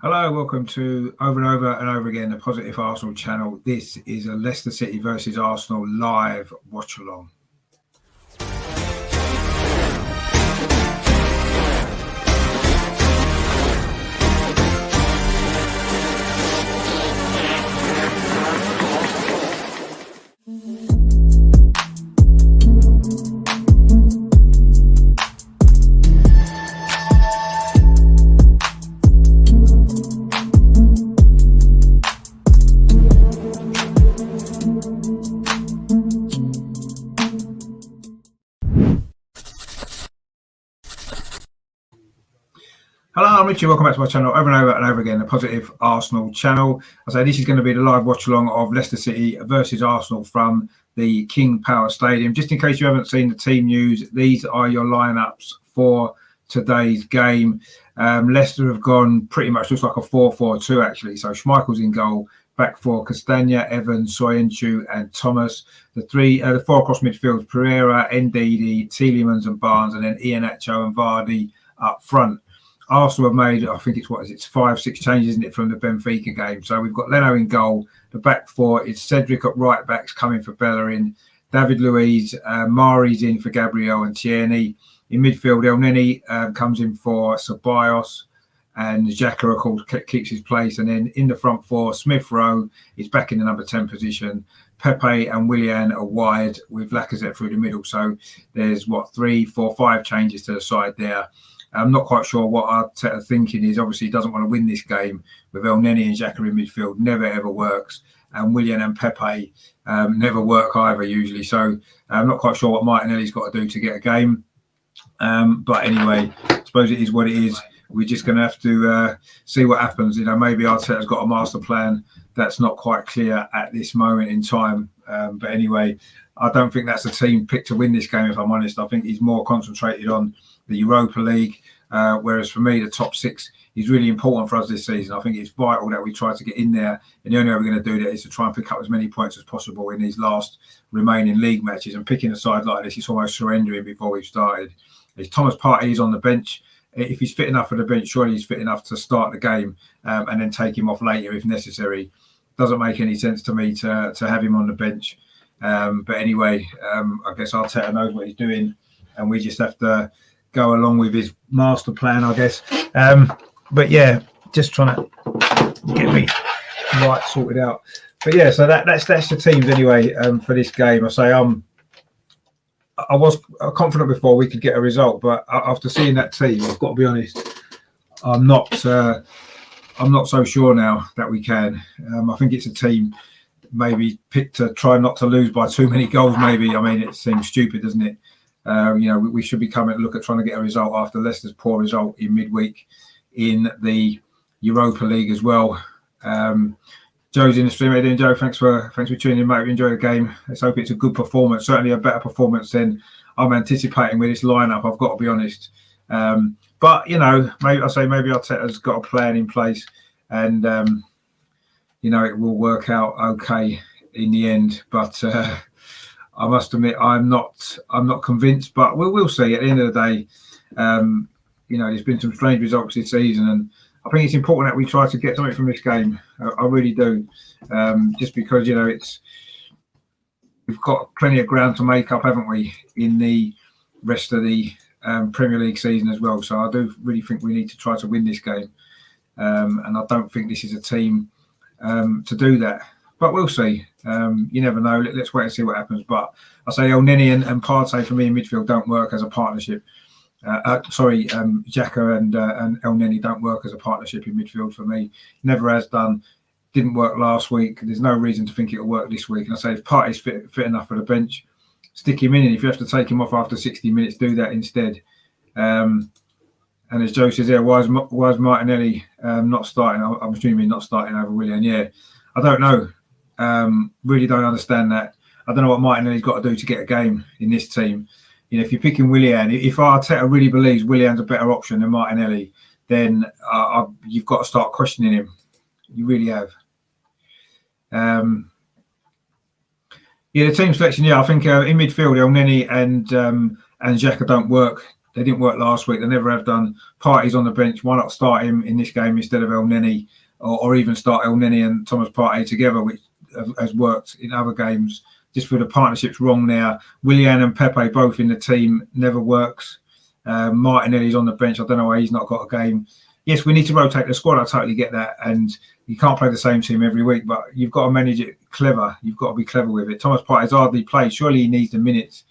Hello, welcome to Over and Over and Over Again, the Positive Arsenal channel. This is a Leicester City versus Arsenal live watch along. Hello, I'm Richie. Welcome back to my channel, Over and Over and Over Again, the Positive Arsenal channel. I say this is going to be the live watch along of Leicester City versus Arsenal from the King Power Stadium. Just in case you haven't seen the team news, these are your lineups for today's game. Leicester have gone pretty much, looks like a 4-4-2 actually. So Schmeichel's in goal, back four, Castagna, Evans, Soyuncu and Thomas. The four across midfield, Pereira, Ndidi, Tielemans and Barnes, and then Iheanacho and Vardy up front. Arsenal have made, I think it's 5-6 changes, isn't it, from the Benfica game. So we've got Leno in goal. The back four is Cedric at right backs coming for Bellerin. David Luiz, Mari's in for Gabriel and Tierney. In midfield, El Neni comes in for Ceballos. And Xhaka, of course, keeps his place. And then in the front four, Smith Rowe is back in the number 10 position. Pepe and Willian are wide with Lacazette through the middle. So there's 3, 4, 5 changes to the side there. I'm not quite sure what Arteta thinking is. Obviously, he doesn't want to win this game with El Neni and Xhaka in midfield. Never, ever works. And Willian and Pepe never work either, usually. So I'm not quite sure what Martinelli's got to do to get a game. But anyway, I suppose it is what it is. We're just going to have to see what happens. You know, maybe Arteta's got a master plan that's not quite clear at this moment in time. But anyway, I don't think that's a team picked to win this game, if I'm honest. I think he's more concentrated on the Europa League, whereas for me, the top 6 is really important for us this season. I think it's vital that we try to get in there, and the only way we're going to do that is to try and pick up as many points as possible in these last remaining league matches. And picking a side like this, it's almost surrendering before we've started. If Thomas Partey is on the bench, if he's fit enough for the bench, surely he's fit enough to start the game and then take him off later if necessary. Doesn't make any sense to me to have him on the bench. But anyway, I guess Arteta knows what he's doing, and we just have to go along with his master plan, I guess. But yeah, just trying to get me right sorted out. But yeah, so that's the teams anyway for this game. I was confident before we could get a result, but after seeing that team, I've got to be honest, I'm not so sure now that we can. I think it's a team maybe picked to try not to lose by too many goals. Maybe, I mean, it seems stupid, doesn't it? We should be coming to look at trying to get a result after Leicester's poor result in midweek in the Europa League as well. Joe's in the stream. How you doing, Joe? Thanks for tuning in, mate. We enjoyed the game. Let's hope it's a good performance. Certainly a better performance than I'm anticipating with this lineup, I've got to be honest. But maybe Arteta's got a plan in place, and it will work out okay in the end. But I must admit, I'm not convinced, but we'll see. At the end of the day, there's been some strange results this season, and I think it's important that we try to get something from this game. I really do, just because we've got plenty of ground to make up, haven't we, in the rest of the Premier League season as well. So I do really think we need to try to win this game, and I don't think this is a team to do that. But we'll see. You never know. Let's wait and see what happens. But I say El Neni and Partey for me in midfield don't work as a partnership. Xhaka and El Neni don't work as a partnership in midfield for me. Never has done. Didn't work last week. There's no reason to think it'll work this week. And I say if Partey's fit enough for the bench, stick him in. And if you have to take him off after 60 minutes, do that instead. And as Joe says there, why is Martinelli not starting? I'm assuming not starting over Willian. Yeah, I don't know. Really don't understand that. I don't know what Martinelli's got to do to get a game in this team. If you're picking Willian, if Arteta really believes Willian's a better option than Martinelli, then you've got to start questioning him. You really have. The team selection. Yeah, I think in midfield, El Neni and Xhaka don't work They didn't work last week. They never have done. Partey's on the bench. Why not start him in this game instead of El Neni, or even start El Neni and Thomas Partey together, which has worked in other games. Just for the partnerships wrong now. Willian and Pepe both in the team never works. Martinelli's on the bench. I don't know why he's not got a game. Yes, we need to rotate the squad. I totally get that. And you can't play the same team every week, but you've got to manage it clever. You've got to be clever with it. Thomas Partey's hardly played. Surely he needs the minutes.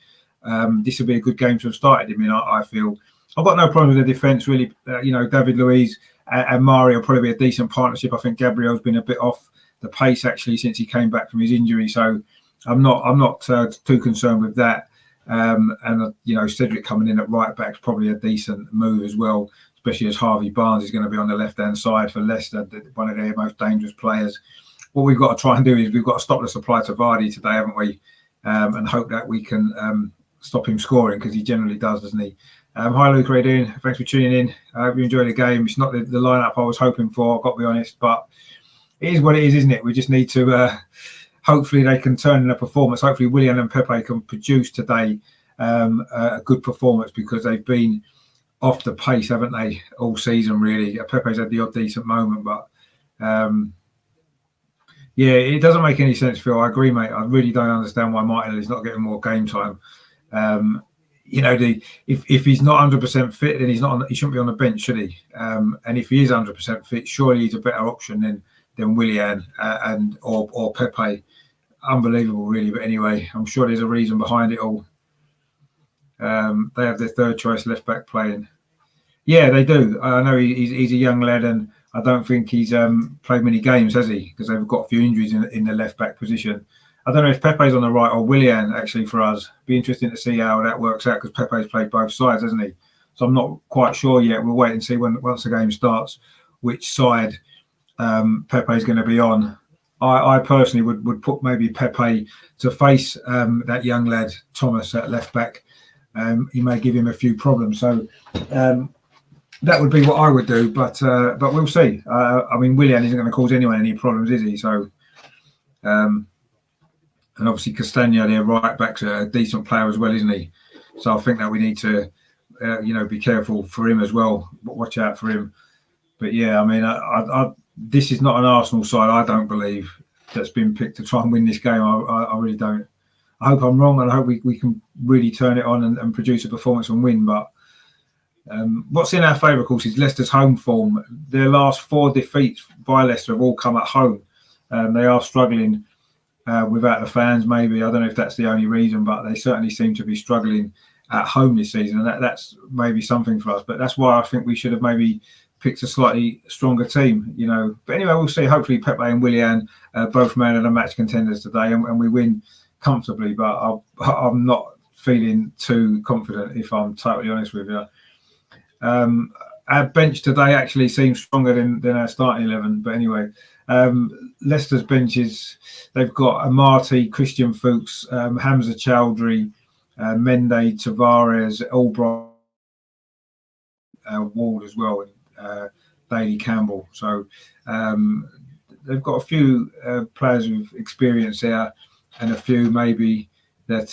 This would be a good game to have started him in, I feel. I've got no problem with the defence, really. David Luiz and Mario will probably be a decent partnership. I think Gabriel's been a bit off the pace, actually, since he came back from his injury. So I'm not too concerned with that. Cedric coming in at right back is probably a decent move as well, especially as Harvey Barnes is going to be on the left-hand side for Leicester, one of their most dangerous players. What we've got to try and do is we've got to stop the supply to Vardy today, haven't we? And hope that we can stop him scoring, because he generally does, doesn't he? Hi, Luke. How are you doing? Thanks for tuning in. I hope you enjoyed the game. It's not the lineup I was hoping for, I've got to be honest, but it is what it is, isn't it? We just need to... hopefully they can turn in a performance. Hopefully Willian and Pepe can produce today a good performance, because they've been off the pace, haven't they, all season, really. Pepe's had the odd decent moment, but it doesn't make any sense, Phil. I agree, mate. I really don't understand why Martinelli's not getting more game time. If he's not 100% fit, then he shouldn't be on the bench, should he? And if he is 100% fit, surely he's a better option than Willian or Pepe. Unbelievable, really. But anyway, I'm sure there's a reason behind it all. They have their third choice left back playing. Yeah, they do. I know he's a young lad, and I don't think he's played many games, has he? Because they've got a few injuries in the left back position. I don't know if Pepe's on the right or Willian, actually, for us. Be interesting to see how that works out, because Pepe's played both sides, hasn't he? So I'm not quite sure yet. We'll wait and see once the game starts which side Pepe's going to be on. I personally would put maybe Pepe to face that young lad Thomas at left back. He may give him a few problems, so that would be what I would do. But we'll see. Willian isn't going to cause anyone any problems, is he? So, and obviously Castagna, their right back's a decent player as well, isn't he? So I think that we need to, be careful for him as well. Watch out for him. But yeah, this is not an Arsenal side, I don't believe, that's been picked to try and win this game. I really don't. I hope I'm wrong, and I hope we can really turn it on and produce a performance and win. But what's in our favour, of course, is Leicester's home form. Their last 4 defeats by Leicester have all come at home. They are struggling without the fans, maybe. I don't know if that's the only reason, but they certainly seem to be struggling at home this season. And that's maybe something for us. But that's why I think we should have maybe picked a slightly stronger team, But anyway, we'll see. Hopefully Pepe and Willian both man of the match contenders today, and we win comfortably. But I'm not feeling too confident, if I'm totally honest with you. Our bench today actually seems stronger than our starting 11. But anyway, Leicester's benches, they've got Amati, Christian Fuchs, Hamza Chowdhury, Mende, Tavares, Albright, Ward as well, and Daly Campbell. So they've got a few players with experience there, and a few maybe that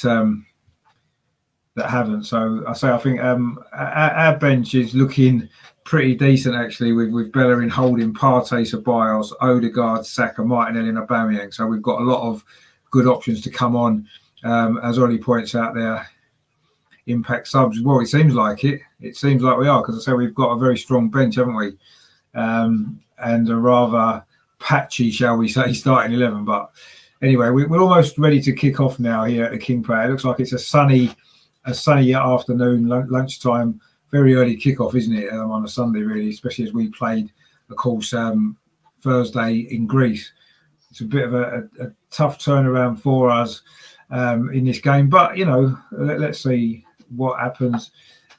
haven't. So I think our bench is looking pretty decent, actually, with Bellerin, Holding, Partey, Ceballos, Odegaard, Saka, Martinelli and Aubameyang. So we've got a lot of good options to come on. As Ollie points out there, impact subs. Well, it seems like it. It seems like we are, because I say we've got a very strong bench, haven't we? And a rather patchy, shall we say, starting 11. But anyway, we're almost ready to kick off now here at the King Power. It looks like it's a sunny afternoon, lunchtime, very early kickoff, isn't it? On a Sunday, really, especially as we played, of course, Thursday in Greece. It's a bit of a tough turnaround for us in this game, but let's see what happens.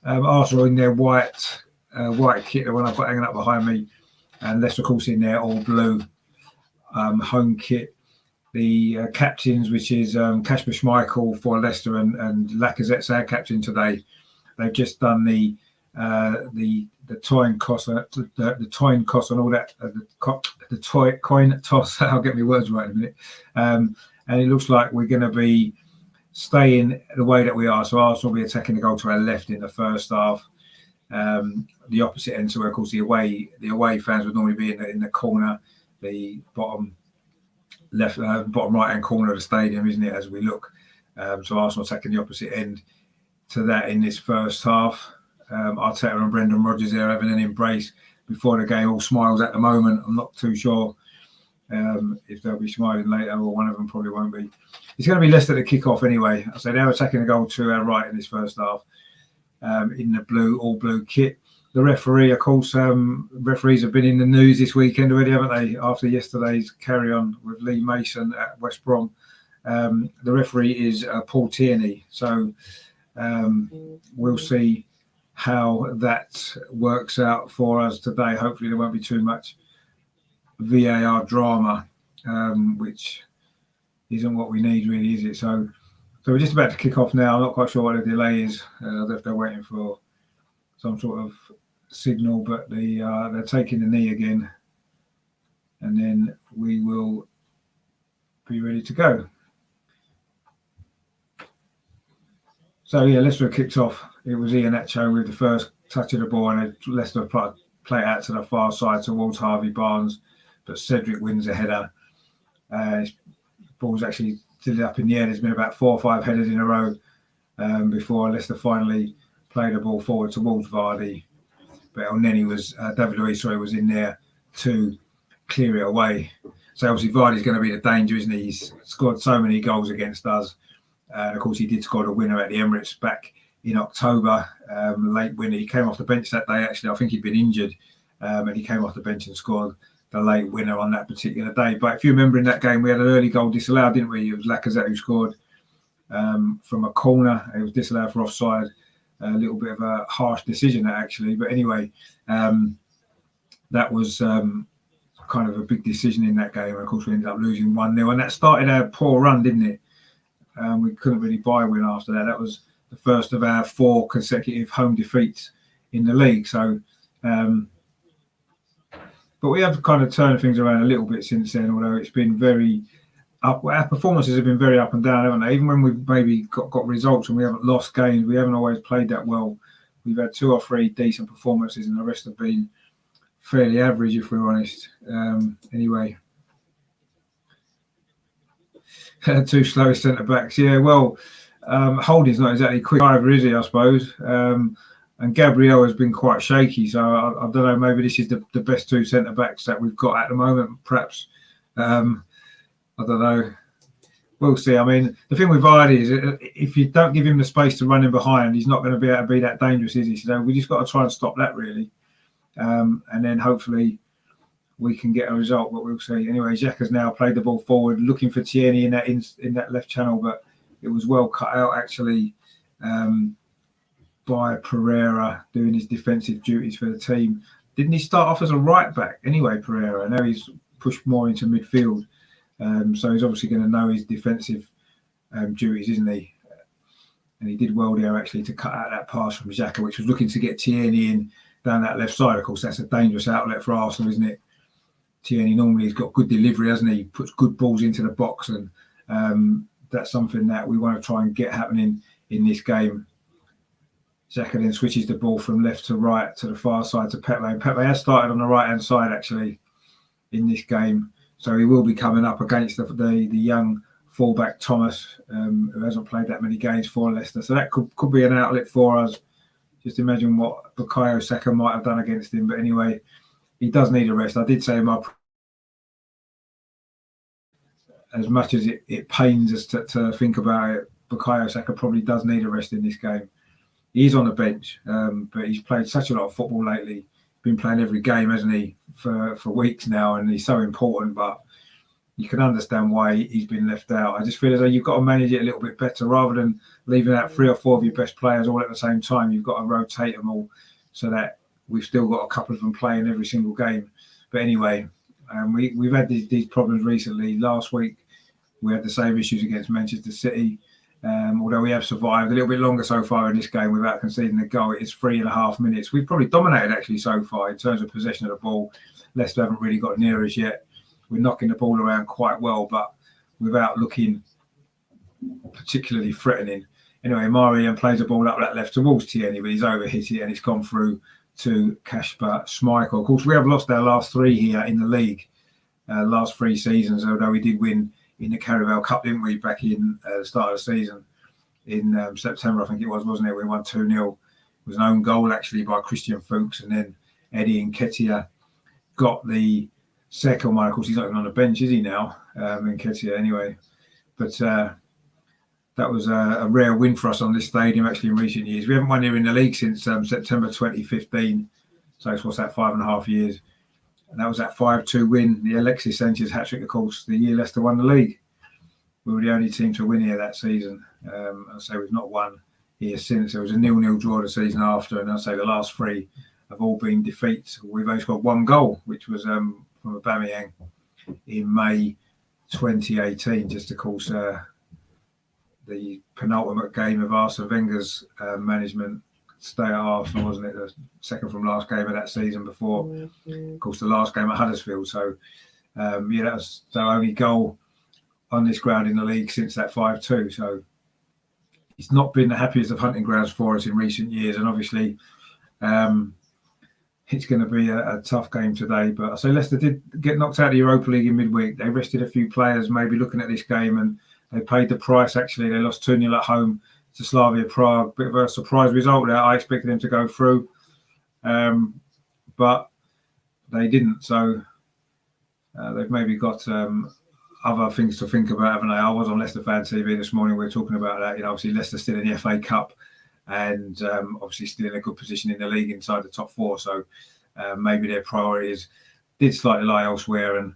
Arsenal in their white kit, the one I've got hanging up behind me, and Leicester, of course, in their all blue home kit. The captains, which is Kasper Schmeichel for Leicester and Lacazette's our captain today. They've just done the coin toss and all that. The coin toss. I'll get my words right in a minute. And it looks like we're going to be staying the way that we are. So Arsenal will be attacking the goal to our left in the first half. The opposite end, so of course the away fans would normally be in the corner, the bottom left, bottom right hand corner of the stadium, isn't it? As we look, so Arsenal attacking the opposite end to that in this first half. Arteta and Brendan Rodgers there having an embrace before the game, all smiles at the moment. I'm not too sure if they'll be smiling later, or one of them probably won't be. It's going to be Leicester to kick off anyway. So they're attacking the goal to our right in this first half, in the all blue kit. The referee, of course, referees have been in the news this weekend already, haven't they? After yesterday's carry on with Lee Mason at West Brom. The referee is Paul Tierney. So we'll see how that works out for us today. Hopefully there won't be too much VAR drama, which isn't what we need really, is it? So we're just about to kick off now. I'm not quite sure what the delay is. If they're waiting for some sort of signal, but they're taking the knee again, and then we will be ready to go. So yeah, Leicester kicked off. It was Iheanacho with the first touch of the ball, and Leicester play it out to the far side towards Harvey Barnes, but Cedric wins a header. Ball's actually still up in the air. There's been about 4 or 5 headers in a row before Leicester finally played the ball forward towards Vardy. But David Luiz was in there to clear it away. So obviously Vardy's going to be the danger, isn't he? He's scored so many goals against us. And of course he did score the winner at the Emirates back in October, late winner. He came off the bench that day, actually. I think he'd been injured, and he came off the bench and scored the late winner on that particular day. But if you remember in that game, we had an early goal disallowed, didn't we? It was Lacazette who scored from a corner. It was disallowed for offside. A little bit of a harsh decision, actually. But anyway, that was kind of a big decision in that game. And of course, we ended up losing 1-0. And that started our poor run, didn't it? We couldn't really buy a win after that. That was the first of our 4 consecutive home defeats in the league. So, but we have kind of turned things around a little bit since then, although it's been very up. Our performances have been very up and down, haven't they? Even when we've maybe got results and we haven't lost games, we haven't always played that well. We've had 2 or 3 decent performances, and the rest have been fairly average, if we're honest. Anyway. 2 slowest centre backs. Yeah, well, Holding's not exactly quick either, is he? I suppose. And Gabriel has been quite shaky. So I don't know. Maybe this is the best 2 centre backs that we've got at the moment. Perhaps. I don't know. We'll see. I mean, the thing with Vardy is if you don't give him the space to run in behind, he's not going to be able to be that dangerous, is he? So we just got to try and stop that, really. And then hopefully we can get a result, but we'll see. Anyway, Xhaka's now played the ball forward, looking for Tierney in that left channel, but it was well cut out, actually, by Pereira doing his defensive duties for the team. Didn't he start off as a right back anyway, Pereira? Now he's pushed more into midfield. So he's obviously going to know his defensive duties, isn't he? And he did well there, actually, to cut out that pass from Xhaka, which was looking to get Tierney in down that left side. Of course, that's a dangerous outlet for Arsenal, isn't it? Tierney normally has got good delivery, hasn't he? He puts good balls into the box, and that's something that we want to try and get happening in this game. Xhaka then switches the ball from left to right to the far side to Pepe. And Pepe has started on the right-hand side, actually, in this game. So he will be coming up against the young fullback Thomas, who hasn't played that many games for Leicester. So that could be an outlet for us. Just imagine what Bukayo Saka might have done against him. But anyway, he does need a rest. I did say as much as it pains us to think about it, Bukayo Saka probably does need a rest in this game. He's on the bench, but he's played such a lot of football lately. Been playing every game, hasn't he, for weeks now, and he's so important. But you can understand why he's been left out. I just feel as though you've got to manage it a little bit better rather than leaving out 3 or 4 of your best players all at the same time. You've got to rotate them all so that we've still got a couple of them playing every single game. But anyway, we've had these problems recently. Last week, we had the same issues against Manchester City. Although we have survived a little bit longer so far in this game without conceding a goal. It's 3.5 minutes. We've probably dominated, actually, so far in terms of possession of the ball. Leicester haven't really got near us yet. We're knocking the ball around quite well, but without looking particularly threatening. Anyway, Marian plays the ball up that left towards Tierney, but he's overhit it and it's gone through to Kasper Schmeichel. Of course, we have lost our last 3 here in the league, last 3 seasons, although we did win in the Carabao Cup, didn't we, back in the start of the season in September, I think it was, wasn't it? We won 2-0. It was an own goal, actually, by Christian Fuchs, and then Eddie Nketiah got the second one. Of course, he's not even on the bench, is he now, Nketiah, anyway. But that was a rare win for us on this stadium, actually, in recent years. We haven't won here in the league since September 2015. So it's, what's that, 5.5 years. And that was that 5-2 win, the Alexis Sanchez hat-trick, of course, the year Leicester won the league. We were the only team to win here that season. I'd say we've not won here since. There was a 0-0 draw the season after, and I'd say the last 3 have all been defeats. We've only scored 1 goal, which was from Aubameyang in May 2018, just, of course, the penultimate game of Arsene Wenger's management stay at Arsenal, wasn't it? The second from last game of that season before, of course, the last game at Huddersfield. So, that was the only goal on this ground in the league since that 5-2. So it's not been the happiest of hunting grounds for us in recent years. And obviously, it's going to be a tough game today. But I say Leicester did get knocked out of the Europa League in midweek. They rested a few players, maybe looking at this game, and they paid the price, actually. They lost 2-0 at home to Slavia Prague. Bit of a surprise result there. I expected them to go through, but they didn't. So they've maybe got other things to think about, haven't they? I was on Leicester Fan TV this morning. We were talking about that. Obviously Leicester still in the FA Cup and obviously still in a good position in the league inside the top 4. So maybe their priorities did slightly lie elsewhere, and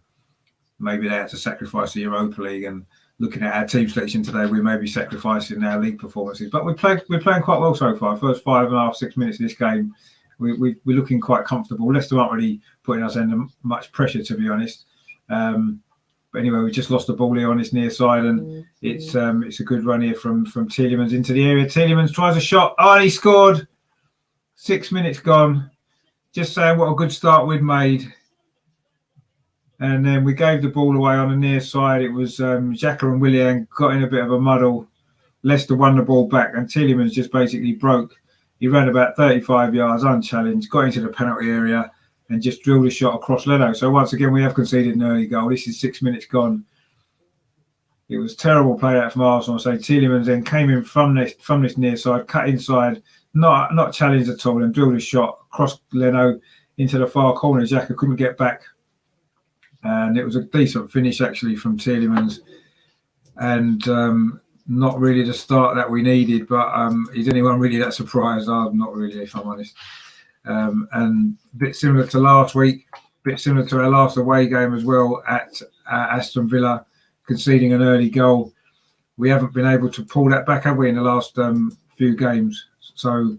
maybe they had to sacrifice the Europa League. And looking at our team selection today, we may be sacrificing our league performances. But we're playing quite well so far. First 5.5, 6 minutes of this game, we're looking quite comfortable. Leicester aren't really putting us under much pressure, to be honest. But anyway, we just lost the ball here on this near side, and it's a good run here from Tielemans into the area. Tielemans tries a shot. Oh, and he scored. 6 minutes gone. Just saying what a good start we'd made. And then we gave the ball away on the near side. It was Xhaka and Willian got in a bit of a muddle. Leicester won the ball back, and Tielemans just basically broke. He ran about 35 yards unchallenged, got into the penalty area, and just drilled a shot across Leno. So once again, we have conceded an early goal. This is 6 minutes gone. It was terrible play out from Arsenal. So Tielemans then came in from this near side, cut inside, not challenged at all, and drilled a shot across Leno into the far corner. Xhaka couldn't get back. And it was a decent finish, actually, from Tielemans. And not really the start that we needed. But is anyone really that surprised? I'm not really, if I'm honest. And a bit similar to last week, a bit similar to our last away game as well at Aston Villa, conceding an early goal. We haven't been able to pull that back, have we, in the last few games? So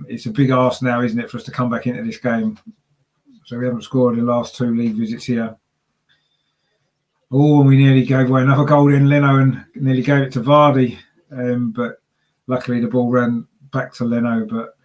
it's a big ask now, isn't it, for us to come back into this game? So we haven't scored in the last 2 league visits here. Oh, and we nearly gave away another goal in Leno and nearly gave it to Vardy. But luckily the ball ran back to Leno. But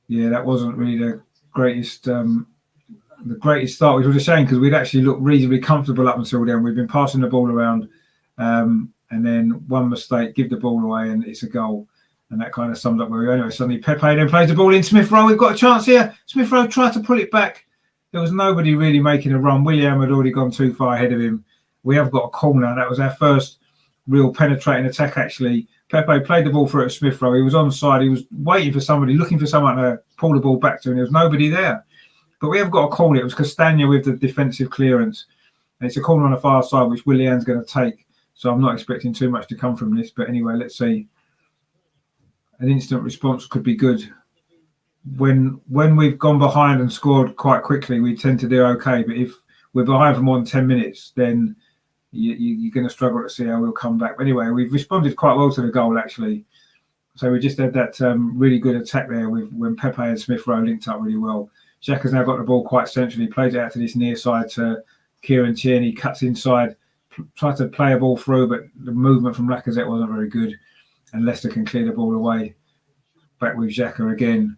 yeah, that wasn't really the greatest start, which was a shame because we'd actually looked reasonably comfortable up until then. We've been passing the ball around, and then one mistake, give the ball away, and it's a goal. And that kind of summed up where we were. Anyway, suddenly Pepe then plays the ball in. Smith Rowe, we've got a chance here. Smith Rowe tried to pull it back. There was nobody really making a run. William had already gone too far ahead of him. We have got a corner. That was our first real penetrating attack, actually. Pepe played the ball through at Smith Rowe. He was onside. He was waiting for somebody, looking for someone to pull the ball back to, and there was nobody there. But we have got a corner. It was Castagna with the defensive clearance. And it's a corner on the far side, which Willian's going to take. So I'm not expecting too much to come from this. But anyway, let's see. An instant response could be good. When we've gone behind and scored quite quickly, we tend to do okay. But if we're behind for more than 10 minutes, then you're going to struggle to see how we'll come back. But anyway, we've responded quite well to the goal, actually. So we just had that really good attack there when Pepe and Smith Rowe linked up really well. Xhaka's now got the ball quite centrally, plays it out to this near side to Kieran Tierney, cuts inside, tried to play a ball through, but the movement from Lacazette wasn't very good. And Leicester can clear the ball away. Back with Xhaka again.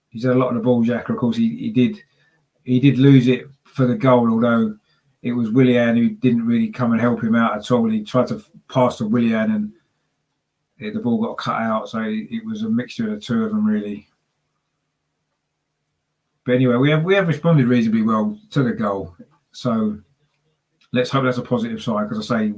He's had a lot of the ball, Xhaka. Of course, he did lose it for the goal, although it was Willian who didn't really come and help him out at all. He tried to pass to Willian and the ball got cut out. So it was a mixture of the two of them, really. But anyway, we have responded reasonably well to the goal. So let's hope that's a positive side, because I say,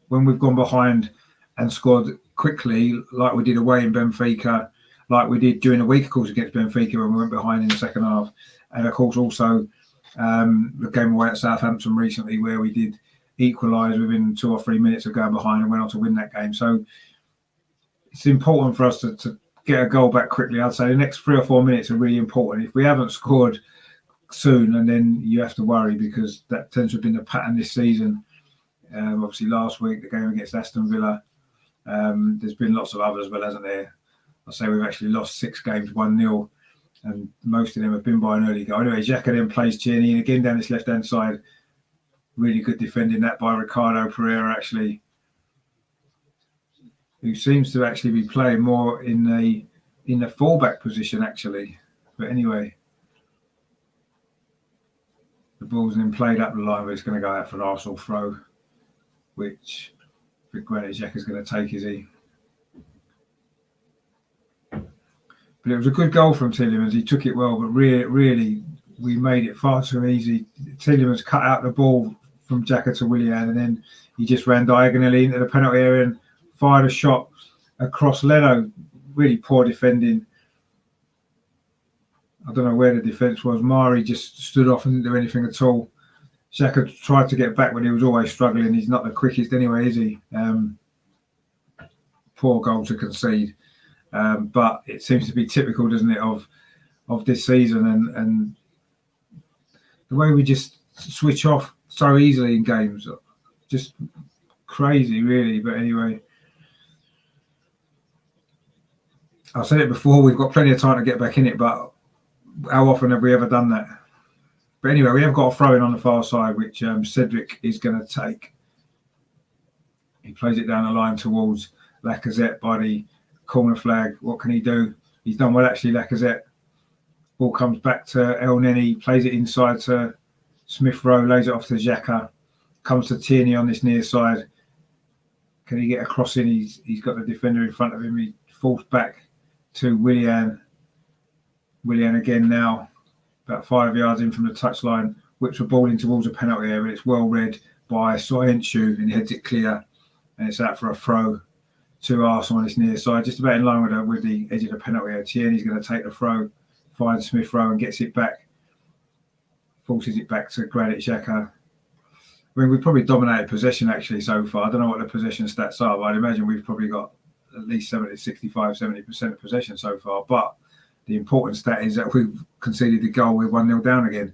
when we've gone behind and scored quickly, like we did away in Benfica, like we did during the week, of course, against Benfica when we went behind in the second half, and of course also the game away at Southampton recently, where we did equalise within 2 or 3 minutes of going behind and went on to win that game. So it's important for us to get a goal back quickly. I'd say the next 3 or 4 minutes are really important. If we haven't scored soon, and then you have to worry, because that tends to have been the pattern this season. Obviously last week, the game against Aston Villa, there's been lots of others, but hasn't there? I say we've actually lost 6 games 1-0, and most of them have been by an early goal. Anyway, Xhaka then plays Tierney, and again down this left-hand side, really good defending that by Ricardo Pereira, actually, who seems to actually be playing more in the fullback position, actually. But anyway, the ball's then played up the line, but it's going to go out for an Arsenal throw, which Granit Xhaka is going to take, is he? But it was a good goal from Tielemans. He took it well, but really, we made it far too easy. Tielemans cut out the ball from Xhaka to Willian, and then he just ran diagonally into the penalty area and fired a shot across Leno. Really poor defending. I don't know where the defence was. Mari just stood off and didn't do anything at all. Xhaka tried to get back, but he was always struggling. He's not the quickest anyway, is he? Poor goal to concede. But it seems to be typical, doesn't it, of this season, and the way we just switch off so easily in games. Just crazy, really. But anyway, I've said it before, we've got plenty of time to get back in it, but how often have we ever done that? But anyway, we have got a throw-in on the far side, which Cedric is going to take. He plays it down the line towards Lacazette by the corner flag. What can he do? He's done well, actually, Lacazette. Ball comes back to El Neni, plays it inside to Smith Rowe, lays it off to Xhaka. Comes to Tierney on this near side. Can he get a cross in? He's got the defender in front of him. He falls back to Willian. Willian again now, about 5 yards in from the touchline, whips the ball in towards a penalty area. It's well read by Soyuncu and heads it clear, and it's out for a throw to Arsenal on this near side, just about in line with the edge of the penalty area. Tierney's going to take the throw, finds Smith Rowe and gets it back, forces it back to Granit Xhaka. I mean, we've probably dominated possession actually so far. I don't know what the possession stats are, but I'd imagine we've probably got at least 70% of possession so far. But the important stat is that we've conceded the goal. We're 1-0 down again.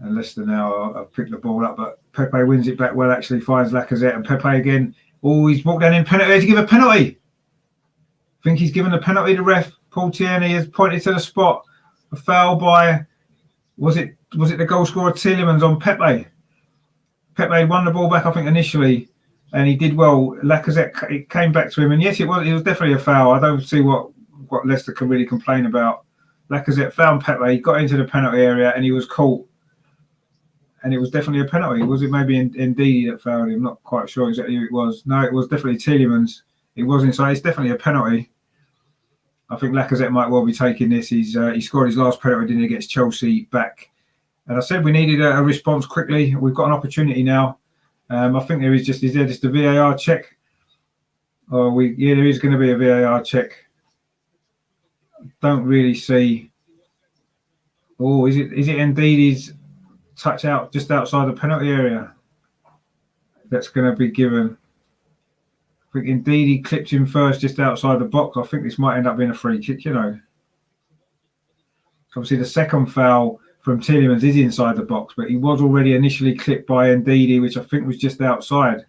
And Leicester now have picked the ball up, but Pepe wins it back well, actually, finds Lacazette, and Pepe again. Oh, he's walked down in penalty to give a penalty. I think he's given the penalty. The ref, Paul Tierney, has pointed to the spot. A foul by, was it the goal scorer Tielemans on Pepe? Pepe won the ball back, I think, initially, and he did well. Lacazette, it came back to him, and yes, it was definitely a foul. I don't see what Leicester can really complain about. Lacazette found Pepe, got into the penalty area, and he was caught. And it was definitely a penalty. Was it maybe Ndidi that fouled him? Not quite sure exactly who it was. No, it was definitely Tielemans. It was inside. It's definitely a penalty. I think Lacazette might well be taking this. He scored his last penalty, didn't he, against Chelsea back. And I said we needed a response quickly. We've got an opportunity now. I think is there just a VAR check? There is going to be a VAR check. Don't really see. Oh, is it Ndidi's touch out just outside the penalty area that's going to be given? I think indeed he clipped him first just outside the box. I think this might end up being a free kick, you know. Obviously the second foul from Tielemans is inside the box, but he was already initially clipped by Ndidi, which I think was just outside.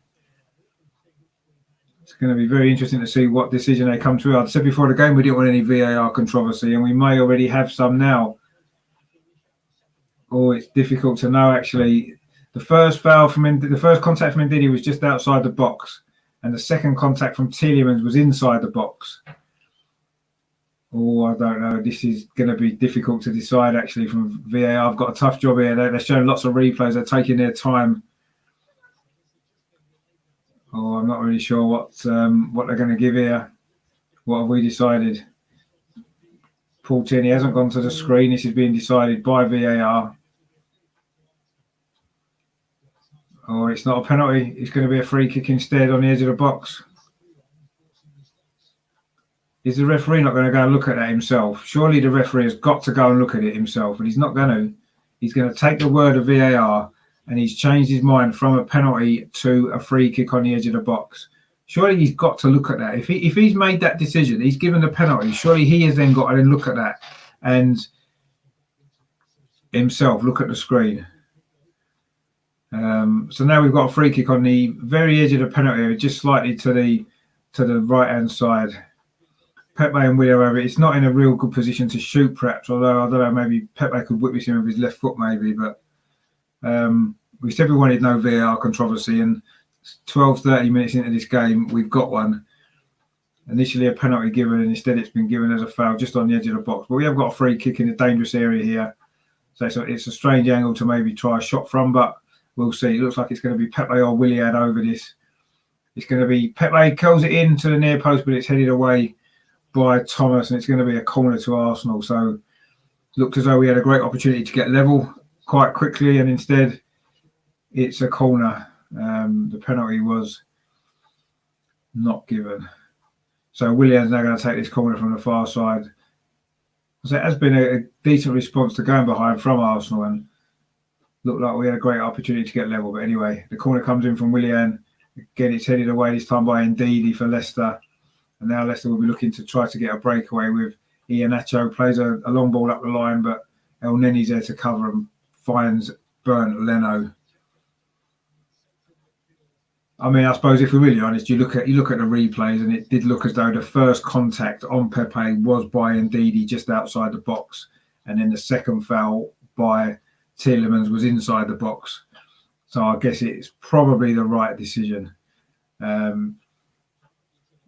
It's going to be very interesting to see what decision they come to. I said before the game we didn't want any VAR controversy, and we may already have some now. Oh, it's difficult to know, actually. The first contact from Ndidi was just outside the box, and the second contact from Tielemans was inside the box. Oh, I don't know. This is going to be difficult to decide actually from VAR. I've got a tough job here. They're showing lots of replays. They're taking their time. Oh, I'm not really sure what they're going to give here. What have we decided? Paul Tierney hasn't gone to the screen. This is being decided by VAR. Oh, it's not a penalty. It's going to be a free kick instead on the edge of the box. Is the referee not going to go and look at that himself? Surely the referee has got to go and look at it himself, but he's not going to. He's going to take the word of VAR, and he's changed his mind from a penalty to a free kick on the edge of the box. Surely he's got to look at that. If he's made that decision, he's given the penalty. Surely he has then got to then look at that and himself look at the screen. So now we've got a free kick on the very edge of the penalty area, just slightly to the right hand side. Pepe and Willian over it. It's not in a real good position to shoot, perhaps. Although I don't know, maybe Pepe could whip this in with his left foot, maybe. But we said we wanted no VAR controversy, and 30 minutes into this game, we've got one. Initially a penalty given, and instead it's been given as a foul just on the edge of the box. But we have got a free kick in a dangerous area here, so it's a strange angle to maybe try a shot from, but we'll see. It looks like it's going to be Pepe or Willian over this. It's going to be Pepe curls it in to the near post, but it's headed away by Thomas, and it's going to be a corner to Arsenal. So looked as though we had a great opportunity to get level quite quickly, and instead it's a corner. The penalty was not given. So Willian's now going to take this corner from the far side. So it has been a decent response to going behind from Arsenal, and looked like we had a great opportunity to get level. But anyway, the corner comes in from Willian. Again, it's headed away this time by Ndidi for Leicester. And now Leicester will be looking to try to get a breakaway with Iheanacho. Plays a long ball up the line, but El Neni's there to cover and finds Bernd Leno. I mean, I suppose if we're really honest, you look at the replays, and it did look as though the first contact on Pepe was by Ndidi just outside the box, and then the second foul by Tielemans was inside the box. So I guess it's probably the right decision.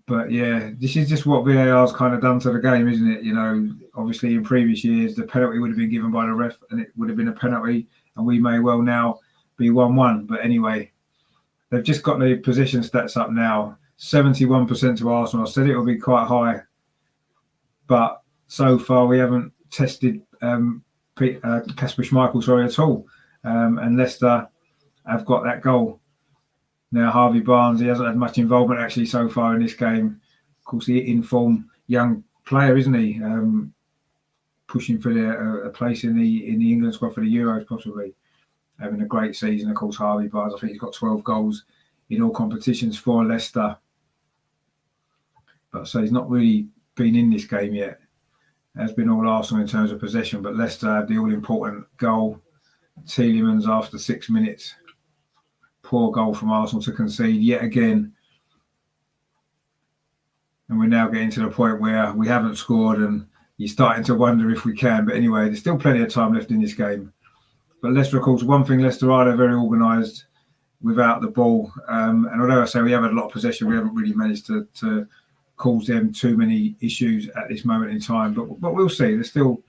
But yeah, this is just what VAR's kind of done to the game, isn't it? You know, obviously in previous years, the penalty would have been given by the ref, and it would have been a penalty, and we may well now be 1-1. But anyway, they've just got the possession stats up now. 71% to Arsenal. I said it will be quite high, but so far we haven't tested Kasper Schmeichel, at all. And Leicester have got that goal. Now, Harvey Barnes, he hasn't had much involvement actually so far in this game. Of course, the in-form young player, isn't he? Pushing for a place in the England squad for the Euros, possibly. Having a great season, of course, Harvey Barnes. I think he's got 12 goals in all competitions for Leicester. But so he's not really been in this game yet. It has been all Arsenal in terms of possession, but Leicester have the all-important goal. Tielemans after 6 minutes. Poor goal from Arsenal to concede yet again. And we're now getting to the point where we haven't scored, and you're starting to wonder if we can. But anyway, there's still plenty of time left in this game. But Leicester, of course, one thing Leicester are, they're very organised without the ball. And although I say we have had a lot of possession, we haven't really managed to cause them too many issues at this moment in time. But we'll see. There's still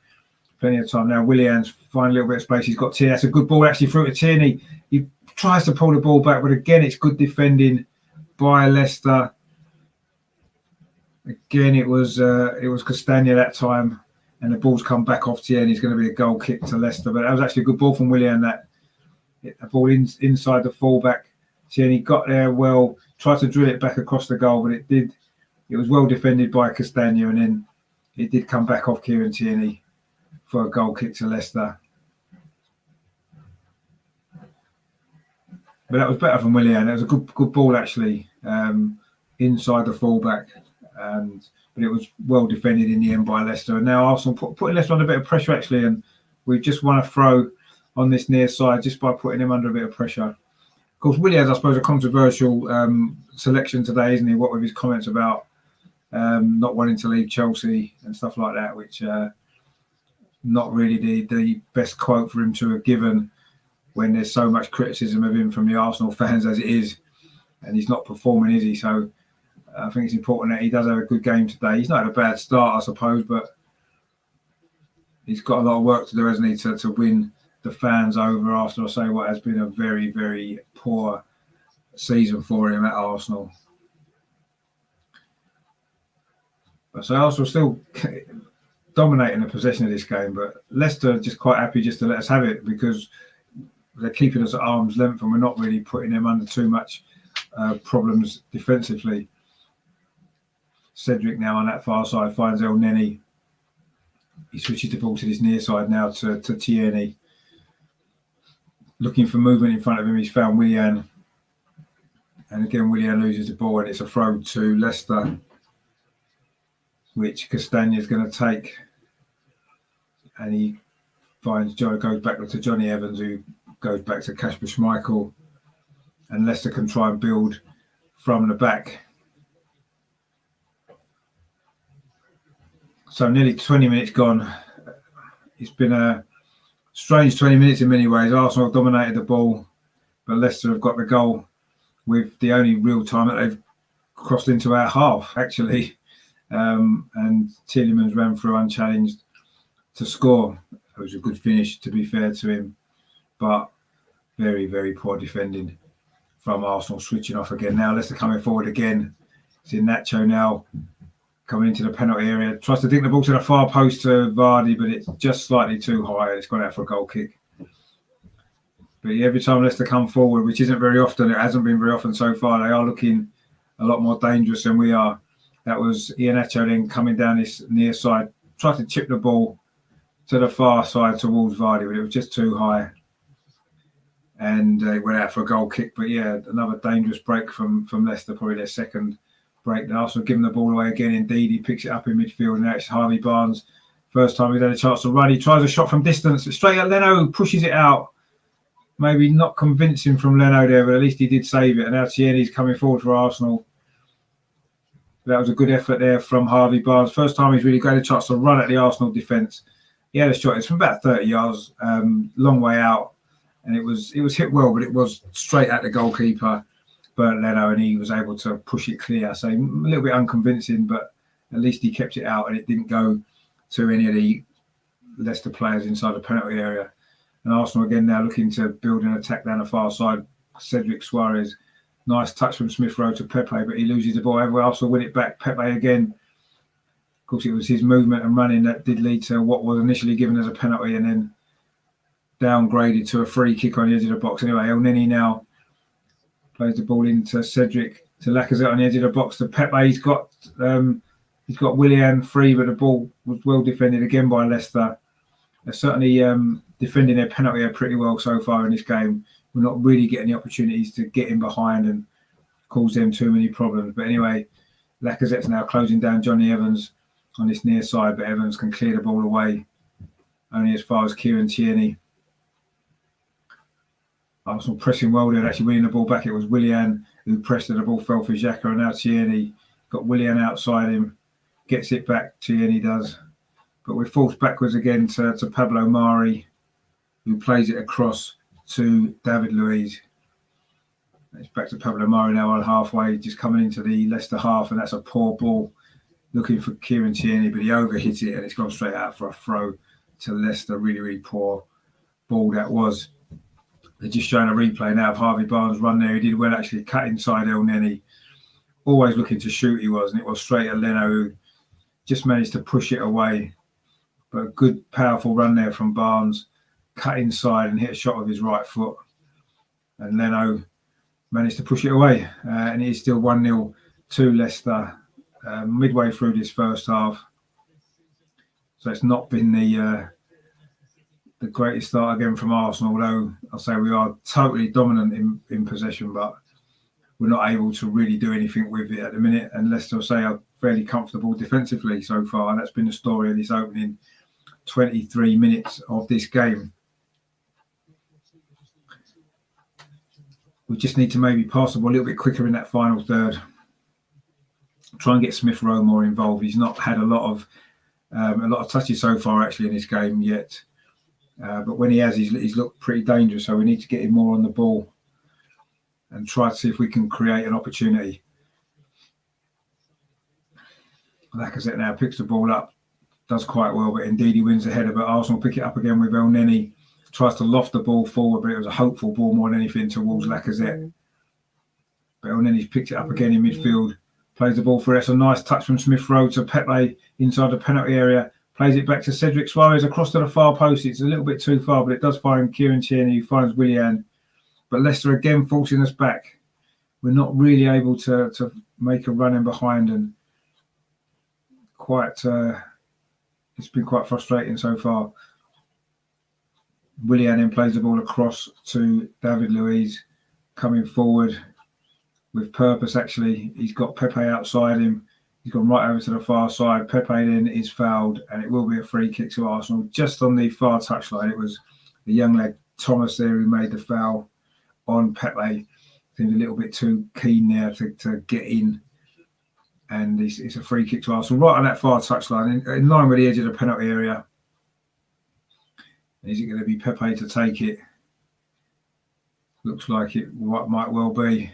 plenty of time now. Willian's find a little bit of space. He's got Tierney. That's a good ball actually through to Tierney. He tries to pull the ball back, but again, it's good defending by Leicester. Again, it was Castagna that time, and the ball's come back off Tierney. It's going to be a goal kick to Leicester, but that was actually a good ball from Willian. That hit the ball inside the fullback. Tierney got there well, tried to drill it back across the goal, but it was well defended by Castagna, and then it did come back off Kieran Tierney for a goal kick to Leicester. But that was better from Willian. It was a good ball actually, inside the fullback, but it was well defended in the end by Leicester. And now Arsenal putting Leicester under a bit of pressure actually, and we've just won a throw on this near side just by putting him under a bit of pressure. Of course, Willian's, I suppose, a controversial selection today, isn't he? What with his comments about not wanting to leave Chelsea and stuff like that, which not really the best quote for him to have given when there's so much criticism of him from the Arsenal fans as it is, and he's not performing, is he? So I think it's important that he does have a good game today. He's not had a bad start, I suppose, but he's got a lot of work to do, hasn't he, to win the fans over after, I say, what has been a very, very poor season for him at Arsenal. But so Arsenal still dominating the possession of this game, but Leicester are just quite happy just to let us have it because they're keeping us at arm's length and we're not really putting them under too much problems defensively. Cedric now on that far side finds El Neni. He switches the ball to this near side now to Tierney. Looking for movement in front of him, he's found Willian. And again, Willian loses the ball and it's a throw to Leicester, which Castagna is going to take. And he finds goes back to Johnny Evans, who goes back to Kasper Schmeichel. And Leicester can try and build from the back. So nearly 20 minutes gone. It's been a strange 20 minutes in many ways. Arsenal have dominated the ball, but Leicester have got the goal with the only real time that they've crossed into our half, actually. And Tielemans ran through unchallenged to score. It was a good finish, to be fair to him, but very, very poor defending from Arsenal. Switching off again now. Leicester coming forward again. It's in Nacho now, coming into the penalty area. Tries to dink the ball to the far post to Vardy, but it's just slightly too high. It's gone out for a goal kick. But every time Leicester come forward, which isn't very often, it hasn't been very often so far, they are looking a lot more dangerous than we are. That was Iheanacho then coming down this near side, tried to chip the ball to the far side towards Vardy, but it was just too high. And it went out for a goal kick. But yeah, another dangerous break from Leicester, probably their second break. And Arsenal giving the ball away again. Indeed, he picks it up in midfield. And now it's Harvey Barnes. First time he's had a chance to run. He tries a shot from distance. Straight at Leno, pushes it out. Maybe not convincing from Leno there, but at least he did save it. And now Tierney's coming forward for Arsenal. That was a good effort there from Harvey Barnes. First time he's really got a chance to run at the Arsenal defence. He had a shot. It's from about 30 yards, long way out. And it was hit well, but it was straight at the goalkeeper, Bernd Leno, and he was able to push it clear. So a little bit unconvincing, but at least he kept it out and it didn't go to any of the Leicester players inside the penalty area. And Arsenal again now looking to build an attack down the far side. Cedric Suarez, nice touch from Smith Rowe to Pepe, but he loses the ball. Everywhere Arsenal win it back. Pepe again. Of course, it was his movement and running that did lead to what was initially given as a penalty and then downgraded to a free kick on the edge of the box. Anyway, El Neni now plays the ball into Cedric, to Lacazette on the edge of the box, to Pepe. He's got Willian free, but the ball was well defended again by Leicester. They're certainly defending their penalty pretty well so far in this game. We're not really getting the opportunities to get in behind and cause them too many problems. But anyway, Lacazette's now closing down Johnny Evans on this near side, but Evans can clear the ball away only as far as Kieran Tierney. Arsenal pressing well there, actually winning the ball back. It was Willian who pressed and the ball fell for Xhaka, and now Tierney got Willian outside him, gets it back, Tierney does. But we're forced backwards again to Pablo Mari, who plays it across to David Luiz. It's back to Pablo Mari now on halfway, just coming into the Leicester half, and that's a poor ball looking for Kieran Tierney, but he overhit it and it's gone straight out for a throw to Leicester. Really, really poor ball that was. They're just showing a replay now of Harvey Barnes' run there. He did well, actually, cut inside El Neni. Always looking to shoot, he was, and it was straight at Leno, who just managed to push it away. But a good, powerful run there from Barnes. Cut inside and hit a shot with his right foot. And Leno managed to push it away. And it is still 1-0 to Leicester midway through this first half. So it's not been the greatest start again from Arsenal, although I'll say we are totally dominant in possession, but we're not able to really do anything with it at the minute. And Leicester, I'll say, are fairly comfortable defensively so far. And that's been the story of this opening 23 minutes of this game. We just need to maybe pass the ball a little bit quicker in that final third. Try and get Smith Rowe more involved. He's not had a lot of touches so far actually in this game yet. But when he has, he's looked pretty dangerous. So we need to get him more on the ball and try to see if we can create an opportunity. Lacazette now picks the ball up, does quite well, but indeed he wins the header. But Arsenal pick it up again with El Neni, tries to loft the ball forward, but it was a hopeful ball more than anything towards Lacazette. But El Neni's picked it up again in midfield, plays the ball for it. It's a nice touch from Smith Rowe to Pepe inside the penalty area, plays it back to Cedric Suarez across to the far post. It's a little bit too far, but it does find Kieran Tierney, who finds Willian. But Leicester again forcing us back. We're not really able to make a run in behind, and it's been quite frustrating so far. Willian then plays the ball across to David Luiz, coming forward with purpose. Actually, he's got Pepe outside him. He's gone right over to the far side. Pepe then is fouled, and it will be a free kick to Arsenal just on the far touchline. It was the young lad Thomas there who made the foul on Pepe. Seemed a little bit too keen there to get in, and it's a free kick to Arsenal right on that far touchline, in line with the edge of the penalty area. Is it going to be Pepe to take it? Looks like it might well be.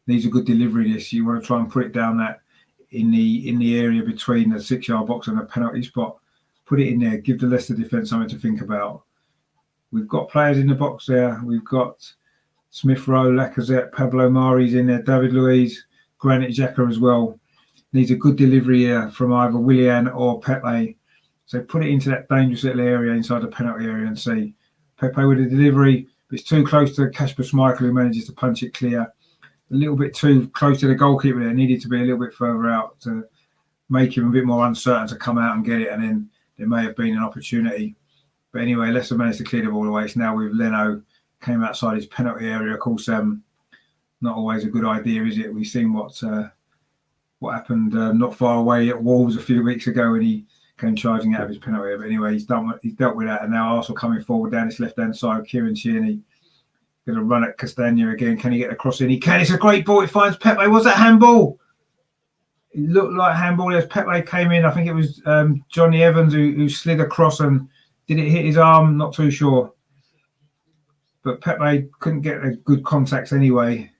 Needs a good delivery. This, you want to try and put it down that in the area between the 6-yard box and the penalty spot. Put it in there. Give the Leicester defence something to think about. We've got players in the box there. We've got Smith Rowe, Lacazette, Pablo Mari's in there, David Luiz, Granit Xhaka as well. Needs a good delivery here from either Willian or Pepe. So put it into that dangerous little area inside the penalty area and see. Pepe with the delivery. It's too close to Kasper Schmeichel, who manages to punch it clear. A little bit too close to the goalkeeper there. Needed to be a little bit further out to make him a bit more uncertain to come out and get it, and then there may have been an opportunity. But anyway, Leicester managed to clear the ball away. It's now with Leno, came outside his penalty area. Of course, not always a good idea, is it? We've seen what happened not far away at Wolves a few weeks ago when he came charging out of his penalty area. But anyway, he's dealt with that, and now Arsenal coming forward down his left-hand side. Kieran Tierney going to run at Castagna again. Can he get the cross in? He can. It's a great ball. It finds Pepe. Was that handball? It looked like handball as Pepe came in. I think it was Johnny Evans who slid across, and did it hit his arm? Not too sure. But Pepe couldn't get a good contact anyway.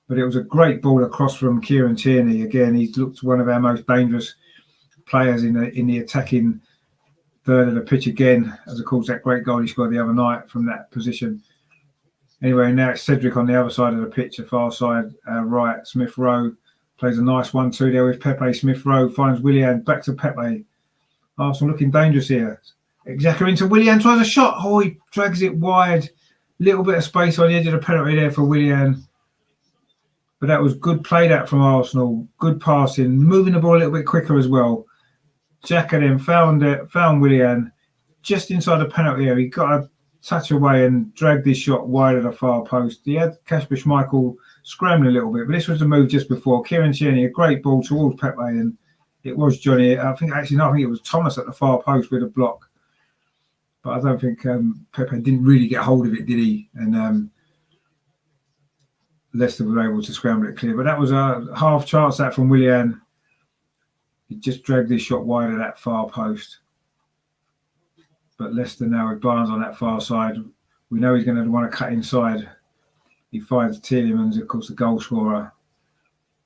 But it was a great ball across from Kieran Tierney. Again, he's looked one of our most dangerous players in the attacking third of the pitch again, as of course that great goal he scored the other night from that position. Anyway, now it's Cedric on the other side of the pitch, the far side right. Smith Rowe plays a nice 1-2 there with Pepe. Smith Rowe finds Willian, back to Pepe. Arsenal looking dangerous here. Xhaka into Willian, tries a shot. Oh, he drags it wide. Little bit of space on the edge of the penalty there for Willian. But that was good played out from Arsenal. Good passing, moving the ball a little bit quicker as well. Xhaka then found Willian just inside the penalty area. He got a touch away and dragged his shot wide of the far post. He had Kasper Schmeichel scrambling a little bit, but this was the move just before. Kieran Tierney, a great ball towards Pepe, and it was Johnny. I think it was Thomas at the far post with a block. But I don't think Pepe didn't really get hold of it, did he? And Leicester were able to scramble it clear. But that was a half chance that from Willian. He just dragged his shot wide of that far post. But Leicester now with Barnes on that far side. We know he's going to want to cut inside. He finds Tielemans, of course, the goal scorer.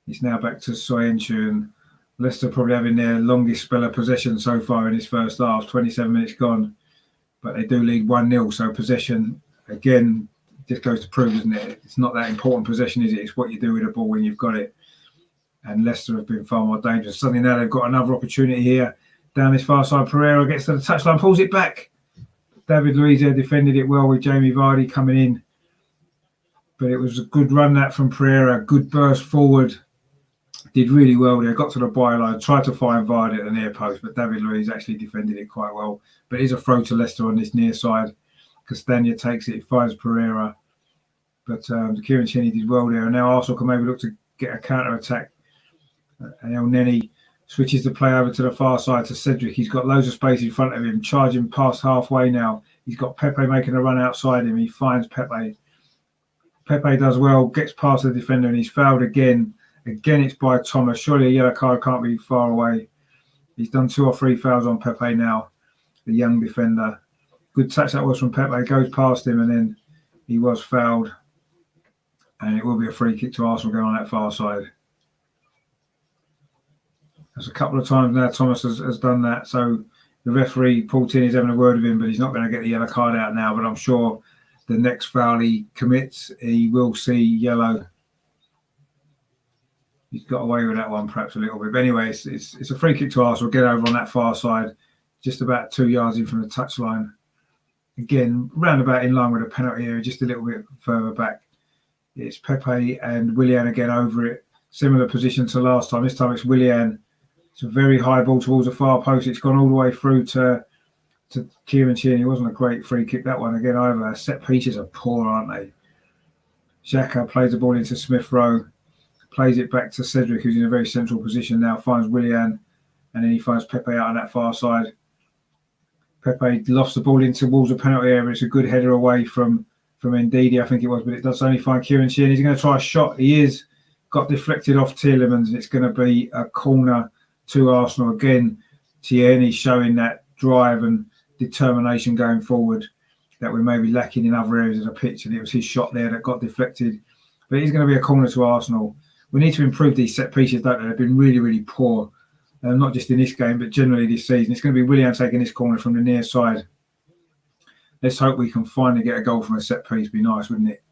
He's now back to Soyuncu, and Leicester probably having their longest spell of possession so far in this first half, 27 minutes gone. But they do lead 1-0, so possession, again, just goes to prove, isn't it? It's not that important possession, is it? It's what you do with the ball when you've got it. And Leicester have been far more dangerous. Suddenly now they've got another opportunity here. Down this far side, Pereira gets to the touchline, pulls it back. David Luiz defended it well with Jamie Vardy coming in. But it was a good run that from Pereira. Good burst forward. Did really well there. Got to the byline. Tried to find Vardy at the near post, but David Luiz actually defended it quite well. But it is a throw to Leicester on this near side. Castagna takes it. Finds Pereira. But Kieran Tierney did well there. And now Arsenal can maybe look to get a counter-attack. And El Neni switches the play over to the far side to Cedric. He's got loads of space in front of him, charging past halfway now. He's got Pepe making a run outside him. He finds Pepe. Pepe does well, gets past the defender, and he's fouled again. Again, it's by Thomas. Surely a yellow card can't be far away. He's done 2 or 3 fouls on Pepe now, the young defender. Good touch that was from Pepe. Goes past him, and then he was fouled. And it will be a free kick to Arsenal going on that far side. That's a couple of times now Thomas has done that. So the referee, Paul Tierney, is having a word with him, but he's not going to get the yellow card out now. But I'm sure the next foul he commits, he will see yellow. He's got away with that one perhaps a little bit. But anyway, it's a free kick to Arsenal. Get over on that far side, just about 2 yards in from the touchline. Again, roundabout in line with a penalty area, just a little bit further back. It's Pepe and Willian again over it. Similar position to last time. This time it's Willian. It's a very high ball towards the far post. It's gone all the way through to Kieran Tierney. It wasn't a great free kick, that one. Again, over. Set pieces are poor, aren't they? Xhaka plays the ball into Smith Rowe. Plays it back to Cedric, who's in a very central position now. Finds Willian. And then he finds Pepe out on that far side. Pepe lofts the ball in towards the penalty area. It's a good header away from Ndidi, I think it was, but it does only find Kieran Tierney. He's going to try a shot. He is. Got deflected off Tielemans, and it's going to be a corner to Arsenal. Again, Tierney showing that drive and determination going forward that we may be lacking in other areas of the pitch, and it was his shot there that got deflected. But it's going to be a corner to Arsenal. We need to improve these set pieces, don't they? They've been really, really poor, not just in this game, but generally this season. It's going to be Willian taking this corner from the near side. Let's hope we can finally get a goal from a set piece. Be nice, wouldn't it?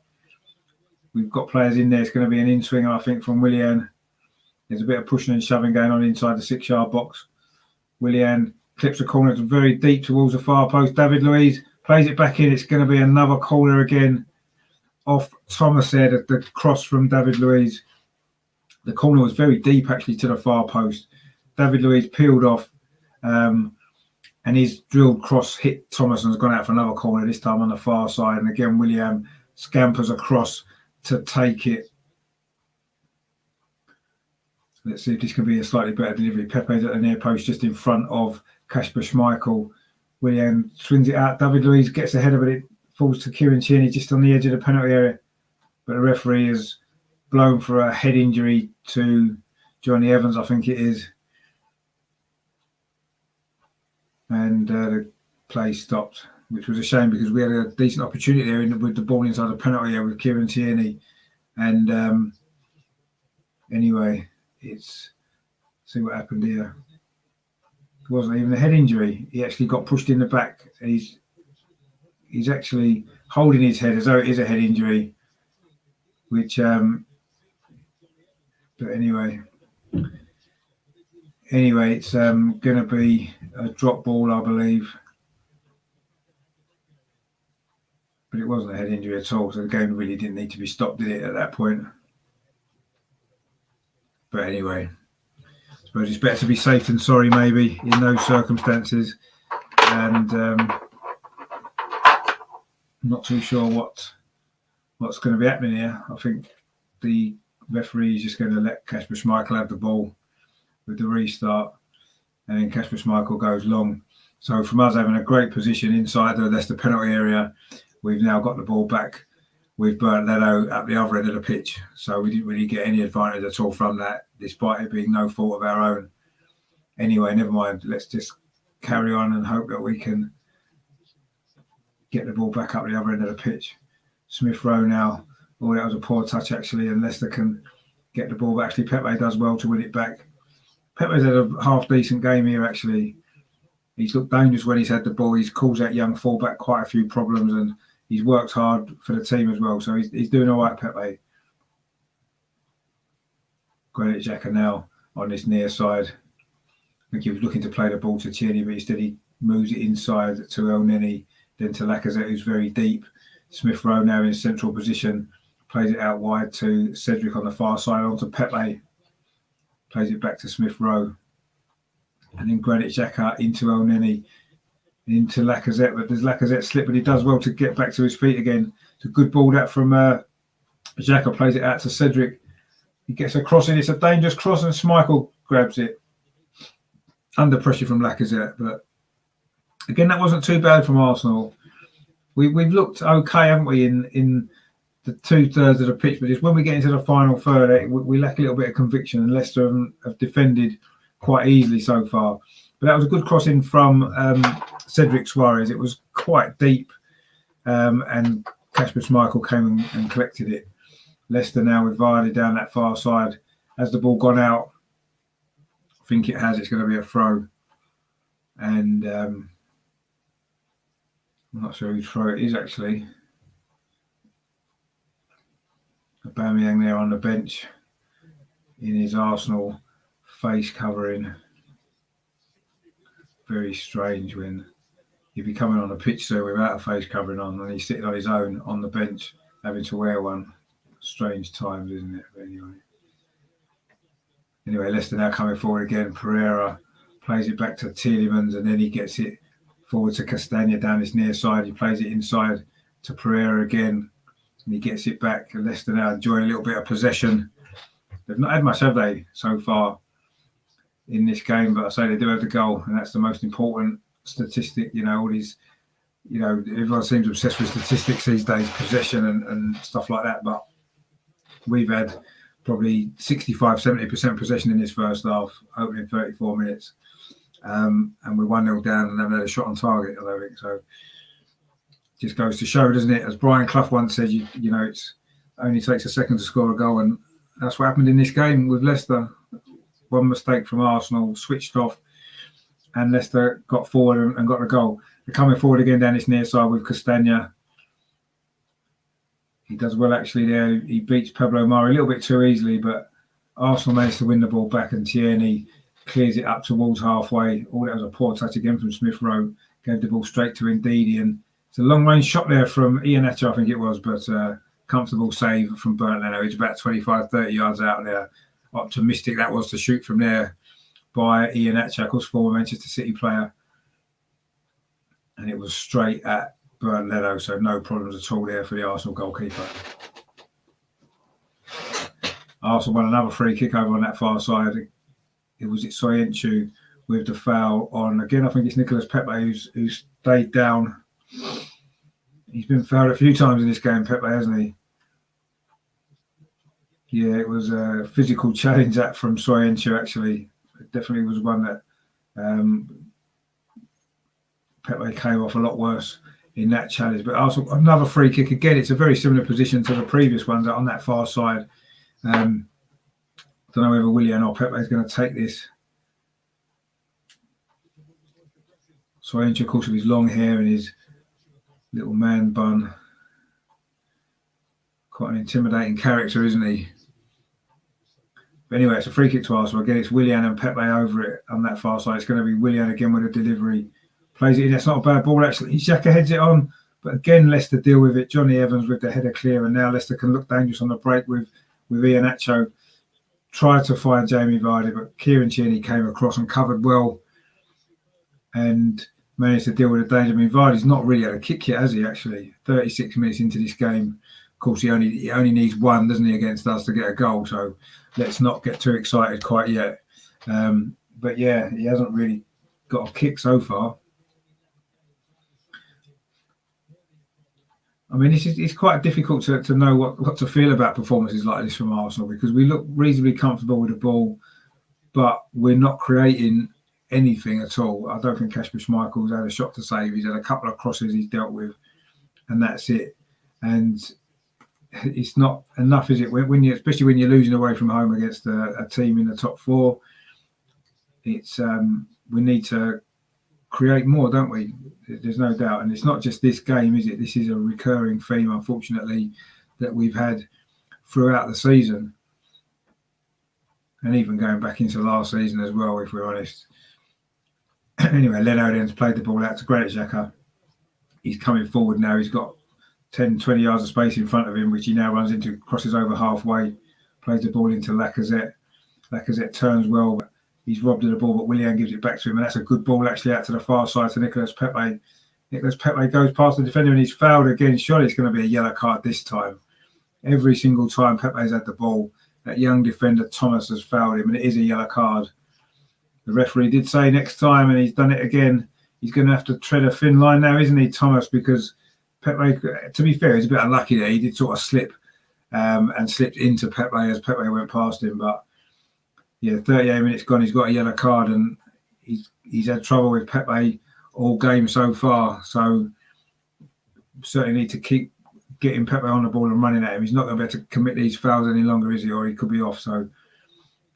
We've got players in there. It's going to be an in-swinger, I think, from Willian. There's a bit of pushing and shoving going on inside the 6-yard box. Willian clips the corner very deep towards the far post. David Luiz plays it back in. It's going to be another corner again off Thomas there, the cross from David Luiz. The corner was very deep, actually, to the far post. David Luiz peeled off. And his drilled cross hit Thomas and has gone out for another corner, this time on the far side. And again, Willian scampers across to take it. Let's see if this can be a slightly better delivery. Pepe's at the near post just in front of Kasper Schmeichel. Willian swings it out. David Luiz gets ahead of it. It falls to Kieran Tierney just on the edge of the penalty area. But the referee has blown for a head injury to Johnny Evans, I think it is. And the play stopped, which was a shame because we had a decent opportunity there with the ball inside the penalty area with Kieran Tierney. And anyway, see what happened here. It wasn't even a head injury. He actually got pushed in the back. He's actually holding his head as though it is a head injury, which but anyway, it's going to be a drop ball, I believe. But it wasn't a head injury at all, so the game really didn't need to be stopped, did it, at that point? But anyway, I suppose it's better to be safe than sorry, maybe, in those circumstances. And I'm not too sure what's going to be happening here. I think the referee is just going to let Kasper Schmeichel have the ball with the restart, and then Kasper Schmeichel goes long. So from us having a great position inside the Leicester penalty area, we've now got the ball back. We've burnt that out at the other end of the pitch, so we didn't really get any advantage at all from that, despite it being no fault of our own. Anyway, never mind. Let's just carry on and hope that we can get the ball back up the other end of the pitch. Smith Rowe now. Oh, that was a poor touch, actually, and Leicester can get the ball back. Actually, Pepe does well to win it back. Pepe's had a half-decent game here, actually. He's looked dangerous when he's had the ball. He's caused that young fullback quite a few problems, and he's worked hard for the team as well. So he's doing all right, Pepe. Granit Xhaka now on this near side. I think he was looking to play the ball to Tierney, but instead he moves it inside to El Neni, then to Lacazette, who's very deep. Smith Rowe now in central position. Plays it out wide to Cedric on the far side, onto Pepe. Plays it back to Smith Rowe. And then Granit Xhaka into El Neni, into Lacazette. But does Lacazette slip? But he does well to get back to his feet again. It's a good ball that from Xhaka. Plays it out to Cedric. He gets a cross in. It's a dangerous cross, and Schmeichel grabs it. Under pressure from Lacazette. But again, that wasn't too bad from Arsenal. We've looked okay, haven't we, in the 2/3 of the pitch, but just when we get into the final third, we lack a little bit of conviction, and Leicester have defended quite easily so far. But that was a good crossing from Cedric Suarez. It was quite deep, and Kasper Schmeichel came and collected it. Leicester now with Vardy down that far side. Has the ball gone out I think it has. It's going to be a throw. And I'm not sure whose throw it is actually. Aubameyang there on the bench in his Arsenal face covering. Very strange when he'd be coming on a pitch there without a face covering on, and he's sitting on his own on the bench having to wear one. Strange times, isn't it? But anyway, Leicester now coming forward again. Pereira plays it back to Tielemans, and then he gets it forward to Castagna down his near side. He plays it inside to Pereira again, and he gets it back. Leicester now enjoying a little bit of possession. They've not had much, have they, so far in this game? But I say they do have the goal, and that's the most important statistic. All these, everyone seems obsessed with statistics these days, possession and stuff like that. But we've had probably 65-70% possession in this first half, opening 34 minutes. And we're 1-0 down and haven't had a shot on target, I don't think. So just goes to show, doesn't it? As Brian Clough once said, it only takes a second to score a goal. And that's what happened in this game with Leicester. One mistake from Arsenal, switched off, and Leicester got forward and got the goal. They're coming forward again down this near side with Castagna. He does well actually there. He beats Pablo Mari a little bit too easily, but Arsenal managed to win the ball back, and Tierney clears it up towards halfway. Oh, that was a poor touch again from Smith Rowe. Gave the ball straight to Ndidi, and it's a long-range shot there from Iheanacho, I think it was, but comfortable save from Bernd Leno. It's about 25-30 yards out there. Optimistic that was to shoot from there by Iheanacho, of course, former Manchester City player. And it was straight at Bernd Leno, so no problems at all there for the Arsenal goalkeeper. Arsenal won another free kick over on that far side. It was Soyuncu with the foul on. Again, I think it's Nicolas Pepe who stayed down. He's been fouled a few times in this game, Pepe, hasn't he? Yeah, it was a physical challenge that from Soyuncu, actually. It definitely was one that Pepe came off a lot worse in that challenge. But also another free kick. Again, it's a very similar position to the previous ones on that far side. Don't know whether Willian or Pepe is going to take this. Soyuncu, of course, with his long hair and his little man bun. Quite an intimidating character, isn't he? But anyway, it's a free kick to Arsenal. Again, it's Willian and Pepe over it on that far side. It's going to be Willian again with a delivery. Plays it in. That's not a bad ball, actually. Xhaka heads it on. But again, Leicester deal with it. Johnny Evans with the header clear. And now Leicester can look dangerous on the break with Iheanacho. Tried to find Jamie Vardy, but Kieran Tierney came across and covered well and managed to deal with the danger. I mean, Vardy's not really had a kick yet, has he, actually? 36 minutes into this game. Of course, he only needs one, doesn't he, against us to get a goal. So let's not get too excited quite yet. But yeah, he hasn't really got a kick so far. I mean, it's quite difficult to know what to feel about performances like this from Arsenal, because we look reasonably comfortable with the ball, but we're not creating anything at all. I don't think Kasper Schmeichel's had a shot to save. He's had a couple of crosses he's dealt with, and that's it. And it's not enough, is it? When you, especially when you're losing away from home against a team in the top four, it's we need to create more, don't we? There's no doubt. And it's not just this game, is it? This is a recurring theme, unfortunately, that we've had throughout the season. And even going back into last season as well, if we're honest. Anyway, Leno then's played the ball out to Granit Xhaka. He's coming forward now. He's got 10, 20 yards of space in front of him, which he now runs into, crosses over halfway, plays the ball into Lacazette. Lacazette turns well, but he's robbed of the ball, but Willian gives it back to him, and that's a good ball actually out to the far side to Nicolas Pepe. Nicolas Pepe goes past the defender and he's fouled again. Surely it's going to be a yellow card this time. Every single time Pepe's had the ball, that young defender Thomas has fouled him, and it is a yellow card. The referee did say next time, and he's done it again. He's going to have to tread a thin line now, isn't he, Thomas? Because Pepe, to be fair, he's a bit unlucky there. He did sort of slip and slipped into Pepe as Pepe went past him. But yeah, 38 minutes gone, he's got a yellow card, and he's had trouble with Pepe all game so far. So certainly need to keep getting Pepe on the ball and running at him. He's not going to be able to commit these fouls any longer, is he? Or he could be off. So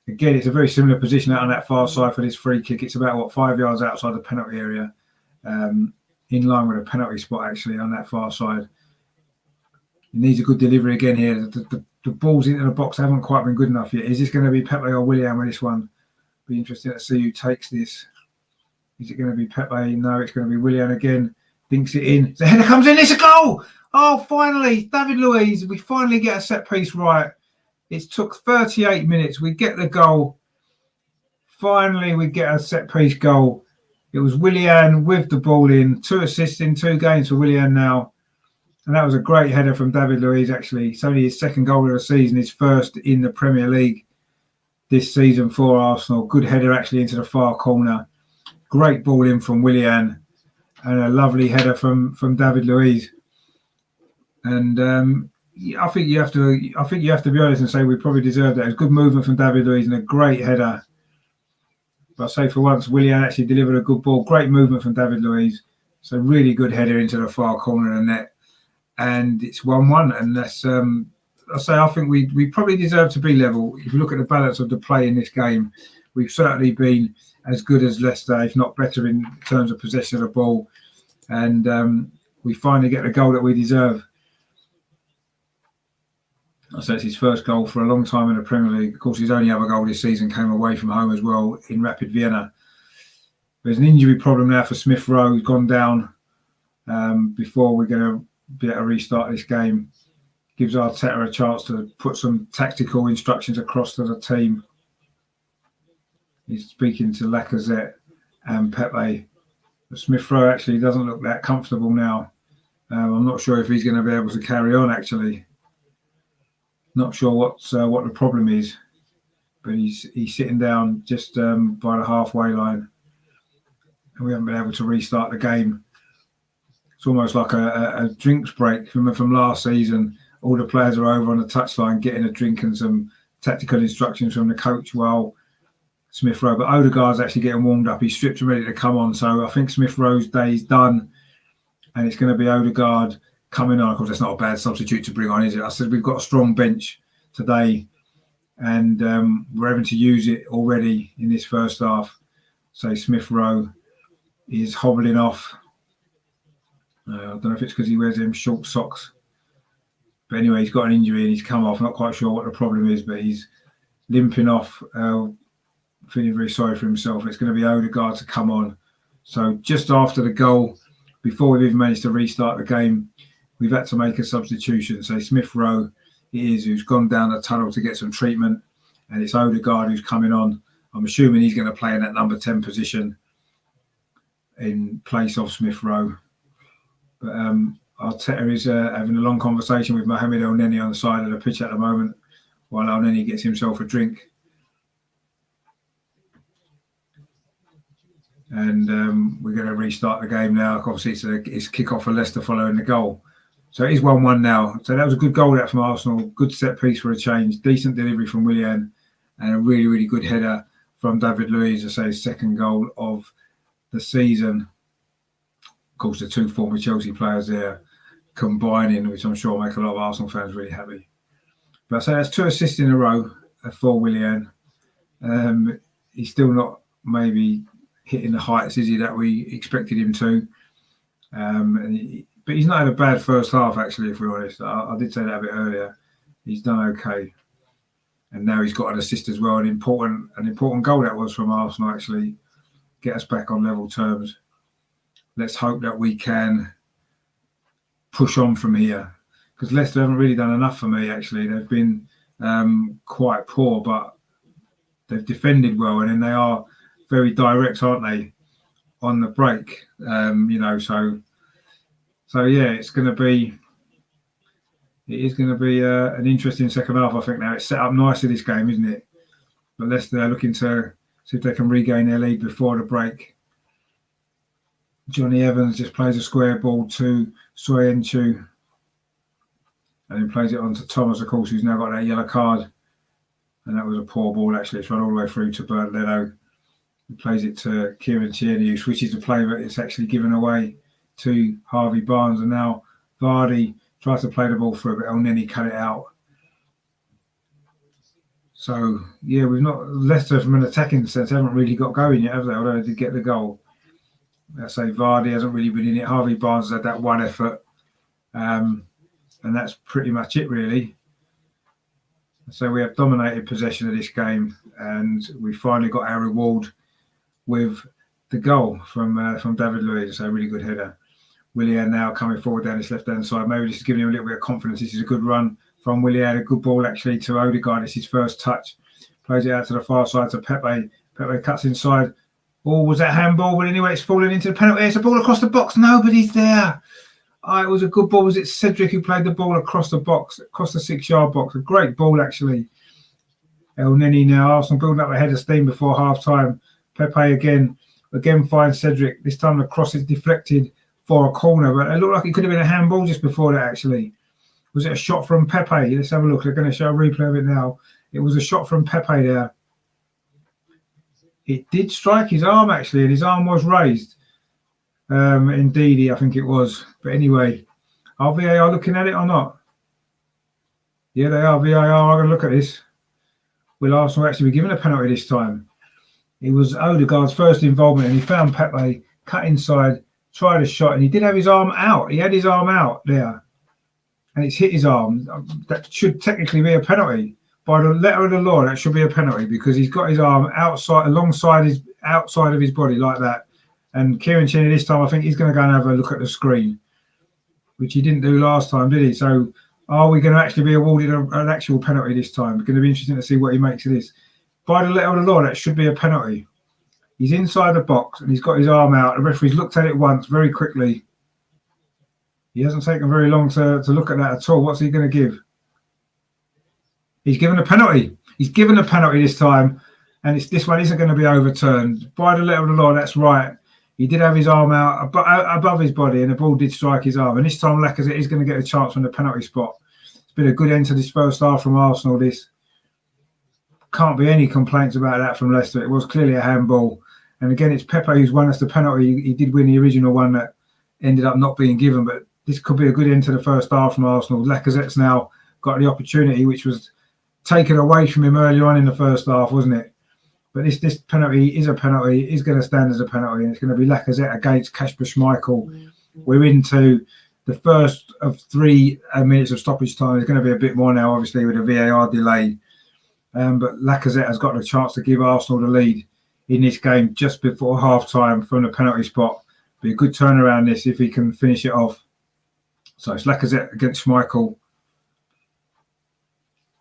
Again, it's a very similar position out on that far side for this free kick. It's about, what, 5 yards outside the penalty area, in line with a penalty spot, actually, on that far side. He needs a good delivery again here. The balls into the box haven't quite been good enough yet. Is this going to be Pepe or Willian with this one? Be interesting to see who takes this. Is it going to be Pepe? No, it's going to be Willian again. Dinks it in. The header comes in. It's a goal! Oh, finally, David Luiz. We finally get a set piece right. It took 38 minutes. We get the goal. Finally, we get a set piece goal. It was Willian with the ball in. 2 assists in 2 games for Willian now. And that was a great header from David Luiz, actually. It's only his 2nd goal of the season, his 1st in the Premier League this season for Arsenal. Good header, actually, into the far corner. Great ball in from Willian. And a lovely header from David Luiz. And I think you have to be honest and say we probably deserved that. It was good movement from David Luiz and a great header. But I say for once, Willian actually delivered a good ball. Great movement from David Luiz. So really good header into the far corner of the net. And it's 1-1. And that's I think we probably deserve to be level. If you look at the balance of the play in this game, we've certainly been as good as Leicester, if not better in terms of possession of the ball. And we finally get the goal that we deserve. So it's his 1st goal for a long time in the Premier League. Of course, his only other goal this season came away from home as well in Rapid Vienna. There's an injury problem now for Smith Rowe, who's gone down before we're going to be able to restart this game. Gives Arteta a chance to put some tactical instructions across to the team. He's speaking to Lacazette and Pepe. But Smith Rowe actually doesn't look that comfortable now. I'm not sure if he's going to be able to carry on, actually. Not sure what the problem is, but he's sitting down just by the halfway line, and we haven't been able to restart the game. It's almost like a drinks break from last season. All the players are over on the touchline getting a drink and some tactical instructions from the coach while Smith Rowe. But Odegaard's actually getting warmed up. He's stripped and ready to come on. So I think Smith Rowe's day is done, and it's going to be Odegaard coming on. Of course, that's not a bad substitute to bring on, is it? I said we've got a strong bench today, and we're having to use it already in this 1st half. So Smith Rowe is hobbling off. I don't know if it's because he wears them short socks. But anyway, he's got an injury and he's come off. Not quite sure what the problem is, but he's limping off, feeling very sorry for himself. It's going to be Odegaard to come on. So just after the goal, before we've even managed to restart the game, we've had to make a substitution. So Smith Rowe who's gone down the tunnel to get some treatment, and it's Odegaard who's coming on. I'm assuming he's going to play in that number 10 position in place of Smith Rowe. But Arteta is having a long conversation with Mohamed El-Neni on the side of the pitch at the moment, while El-Neni gets himself a drink. And we're going to restart the game now. Obviously, it's kick-off for Leicester following the goal. So it is 1-1 now. So that was a good goal out from Arsenal. Good set piece for a change. Decent delivery from Willian. And a really, really good header from David Luiz. I say his 2nd goal of the season. Of course, the 2 former Chelsea players there combining, which I'm sure make a lot of Arsenal fans really happy. But I say that's 2 assists in a row for Willian. He's still not maybe hitting the heights, is he, that we expected him to. But he's not had a bad 1st half, actually, if we're honest. I did say that a bit earlier. He's done okay. And now he's got an assist as well. An important goal that was from Arsenal, actually. Get us back on level terms. Let's hope that we can push on from here. Because Leicester haven't really done enough for me, actually. They've been quite poor, but they've defended well. And then they are very direct, aren't they, on the break? So yeah, it is going to be an interesting 2nd half, I think. Now it's set up nicely, this game, isn't it? But Leicester are looking to see if they can regain their lead before the break. Johnny Evans just plays a square ball to Soyuncu, and he plays it on to Thomas, of course, who's now got that yellow card. And that was a poor ball, actually. It's run all the way through to Bert Leno. He plays it to Kieran Tierney, who switches the play, but it's actually given away to Harvey Barnes. And now Vardy tries to play the ball through, but El-Neni cut it out. So yeah, we've not Leicester from an attacking sense haven't really got going yet, have they? Although they did get the goal. I say Vardy hasn't really been in it. Harvey Barnes had that one effort, and that's pretty much it really. So we have dominated possession of this game, and we finally got our reward with the goal from David Luiz. So a really good header. Willian now coming forward down his left-hand side. Maybe this is giving him a little bit of confidence. This is a good run from Willian. A good ball actually to Odegaard. It's his first touch. Plays it out to the far side to Pepe. Pepe cuts inside. Oh, was that handball? But anyway, it's falling into the penalty. It's a ball across the box. Nobody's there. Oh, it was a good ball. Was it Cedric who played the ball across the box, across the 6-yard box? A great ball, actually. El Neni now. Arsenal building up a head of steam before half-time. Pepe again finds Cedric. This time the cross is deflected for a corner, but it looked like it could have been a handball just before that, actually. Was it a shot from Pepe? Let's have a look. They're going to show a replay of it now. It was a shot from Pepe there. It did strike his arm, actually, and his arm was raised. Indeed, I think it was. But anyway, are VAR looking at it or not? Yeah, they are. VAR are going to look at this. Will Arsenal actually be given a penalty this time? It was Odegaard's first involvement, and he found Pepe, cut inside, tried a shot, and he did have his arm out. He had his arm out there, and it's hit his arm. That should technically be a penalty. By the letter of the law, that should be a penalty because he's got his arm outside of his body like that. And Kieran Tierney this time, I think he's going to go and have a look at the screen, which he didn't do last time, did he? So are we going to actually be awarded an actual penalty this time? It's going to be interesting to see what he makes of this. By the letter of the law, that should be a penalty. He's inside the box and he's got his arm out. The referee's looked at it once very quickly. He hasn't taken very long to look at that at all. What's he going to give? He's given a penalty. He's given a penalty this time, and this one isn't going to be overturned. By the letter of the law, that's right. He did have his arm out above his body, and the ball did strike his arm. And this time, Lacazette is going to get a chance from the penalty spot. It's been a good end to this first half from Arsenal. This can't be any complaints about that from Leicester. It was clearly a handball. And again, it's Pepe who's won us the penalty. He did win the original one that ended up not being given, but this could be a good end to the first half from Arsenal. Lacazette's now got the opportunity, which was taken away from him earlier on in the first half, wasn't it? But this penalty is a penalty. It is going to stand as a penalty, and it's going to be Lacazette against Kasper Schmeichel. We're into the first of 3 minutes of stoppage time. There's going to be a bit more now, obviously, with a VAR delay. But Lacazette has got the chance to give Arsenal the lead in this game just before half-time from the penalty spot. Be a good turnaround this if he can finish it off. So it's Lacazette against Schmeichel.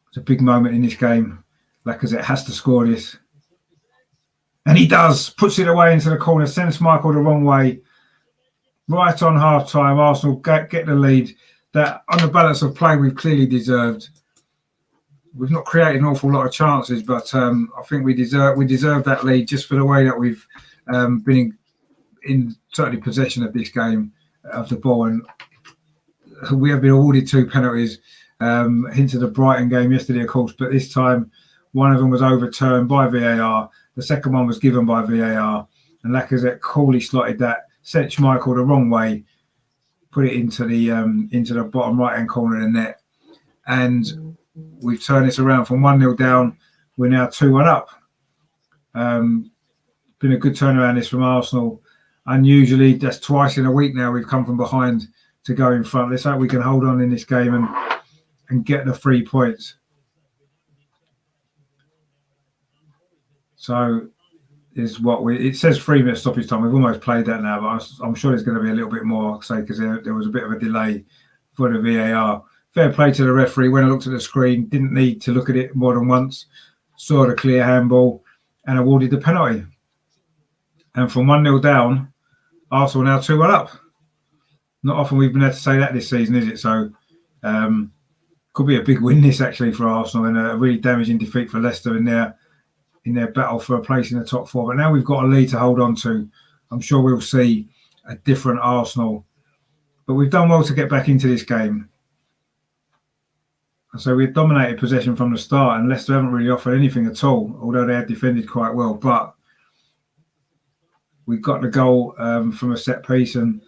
It's a big moment in this game. Lacazette has to score this. And he does. Puts it away into the corner. Sends Schmeichel the wrong way. Right on half-time, Arsenal get the lead. That, on the balance of play, we've clearly deserved. We've not created an awful lot of chances, but I think we deserve that lead just for the way that we've been in certainly possession of this game, of the ball. And we have been awarded 2 penalties. Hinted the Brighton game yesterday, of course, but this time one of them was overturned by VAR. The second one was given by VAR, and Lacazette coolly slotted that, sent Schmeichel the wrong way, put it into the bottom right-hand corner of the net, and we've turned this around from 1-0 down. We're now 2-1 up. Been a good turnaround this from Arsenal. Unusually, that's twice in a week now we've come from behind to go in front. Let's hope we can hold on in this game and get the 3 points. So it says 3 minutes stoppage time. We've almost played that now, but I'm sure there's going to be a little bit more, say, because there was a bit of a delay for the VAR. Fair play to the referee. When I looked at the screen, didn't need to look at it more than once, saw the clear handball and awarded the penalty. And from 1-0 down, Arsenal now 2-1 up. Not often we've been able to say that this season, is it? So could be a big win this actually for Arsenal, and a really damaging defeat for Leicester in their battle for a place in the top 4. But now we've got a lead to hold on to. I'm sure we'll see a different Arsenal. But we've done well to get back into this game. So we've dominated possession from the start, and Leicester haven't really offered anything at all, although they had defended quite well. But we got the goal from a set piece, and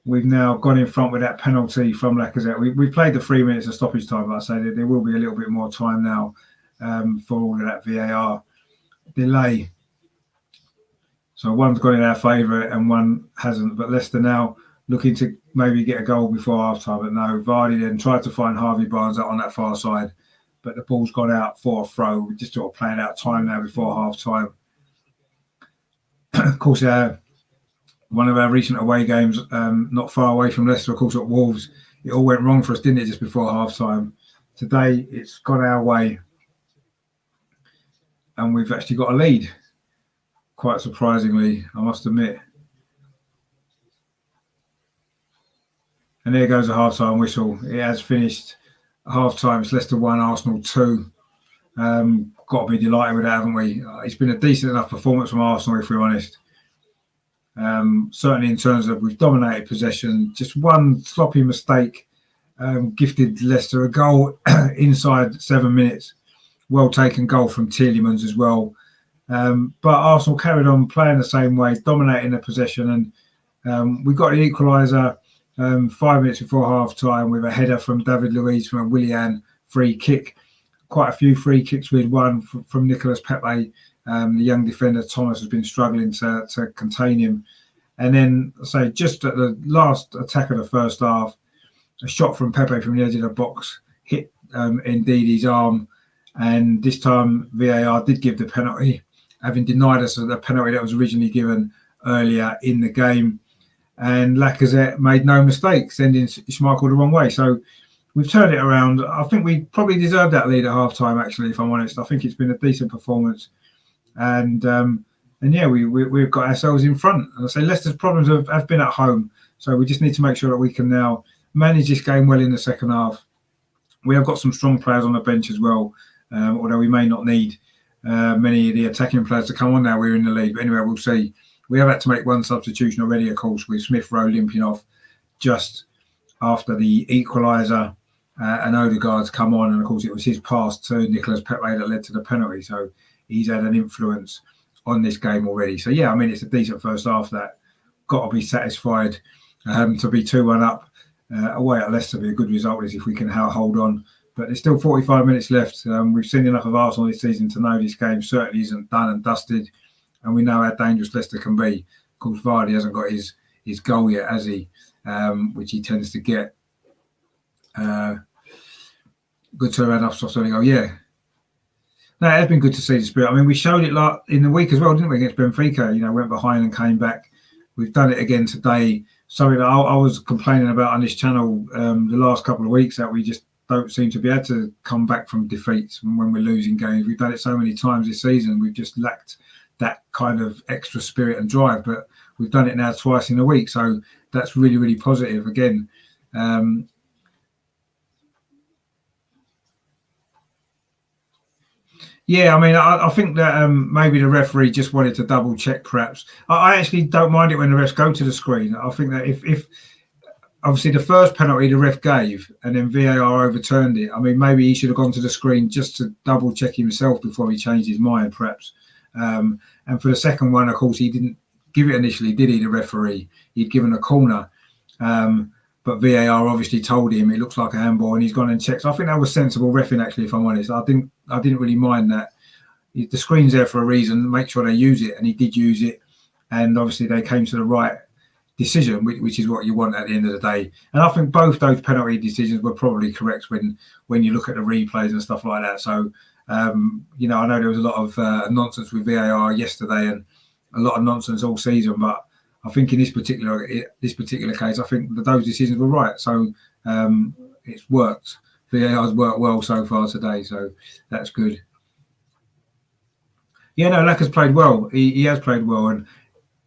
we've now gone in front with that penalty from Lacazette. We played the 3 minutes of stoppage time, but I say that there will be a little bit more time now for all of that VAR delay. So one's gone in our favour and one hasn't. But Leicester now looking to maybe get a goal before half-time. But no, Vardy then tried to find Harvey Barnes out on that far side. But the ball's gone out for a throw. We're just sort of playing out time now before half-time. Of course, one of our recent away games, not far away from Leicester, of course, at Wolves, it all went wrong for us, didn't it, just before half-time. Today, it's gone our way. And we've actually got a lead. Quite surprisingly, I must admit. And there goes the half-time whistle. It has finished half-time. It's Leicester 1, Arsenal 2. Got to be delighted with that, haven't we? It's been a decent enough performance from Arsenal, if we're honest. Certainly in terms of we've dominated possession. Just one sloppy mistake gifted Leicester a goal inside 7 minutes. Well taken goal from Tielemans as well. But Arsenal carried on playing the same way, dominating the possession. And we got the equaliser 5 minutes before half-time with a header from David Luiz from a Willian free kick. Quite a few free kicks we'd won from Nicolas Pepe. The young defender Thomas has been struggling to contain him. And then, just at the last attack of the first half, a shot from Pepe from the edge of the box hit Ndidi's arm. And this time, VAR did give the penalty, having denied us the penalty that was originally given earlier in the game. And Lacazette made no mistake, sending Schmeichel the wrong way. So we've turned it around. I think we probably deserved that lead at half-time, actually, if I'm honest. I think it's been a decent performance. And yeah, we've got ourselves in front. And I say Leicester's problems have been at home. So we just need to make sure that we can now manage this game well in the second half. We have got some strong players on the bench as well, although we may not need many of the attacking players to come on now. We're in the lead. But anyway, we'll see. We have had to make one substitution already, of course, with Smith Rowe limping off just after the equaliser. And Odegaard's come on. And, of course, it was his pass to Nicolas Pepe that led to the penalty. So he's had an influence on this game already. So, yeah, I mean, it's a decent first half that. Got to be satisfied to be 2-1 up. Away at Leicester be a good result is if we can hold on. But there's still 45 minutes left. We've seen enough of Arsenal this season to know this game certainly isn't done and dusted. And we know how dangerous Leicester can be. Of course, Vardy hasn't got his goal yet, has he? Which he tends to get. Good turnaround off soft goal, yeah. No, it has been good to see the spirit. I mean, we showed it in the week as well, didn't we, against Benfica? You know, went behind and came back. We've done it again today. Something that I was complaining about on this channel the last couple of weeks, that we just don't seem to be able to come back from defeats when we're losing games. We've done it so many times this season. We've just lacked that kind of extra spirit and drive. But we've done it now twice in a week. So that's really, really positive. Again, yeah, I mean, I think that maybe the referee just wanted to double check, perhaps. I actually don't mind it when the refs go to the screen. I think that if obviously the first penalty the ref gave and then VAR overturned it, I mean, maybe he should have gone to the screen just to double check himself before he changed his mind, perhaps. And for the second one, of course, he didn't give it initially, did he, the referee? He'd given a corner. But VAR obviously told him it looks like a handball, and he's gone and checked. So I think that was sensible reffing, actually, if I'm honest. I didn't really mind that. The screen's there for a reason. Make sure they use it, and he did use it. And obviously they came to the right decision, which is what you want at the end of the day. And I think both those penalty decisions were probably correct when you look at the replays and stuff like that. So, you know, I know there was a lot of nonsense with VAR yesterday and a lot of nonsense all season, but I think in this particular case, I think that those decisions were right. So it's worked. VAR's worked well so far today, so that's good. Yeah, no, Lacazzette's played well. He has played well, and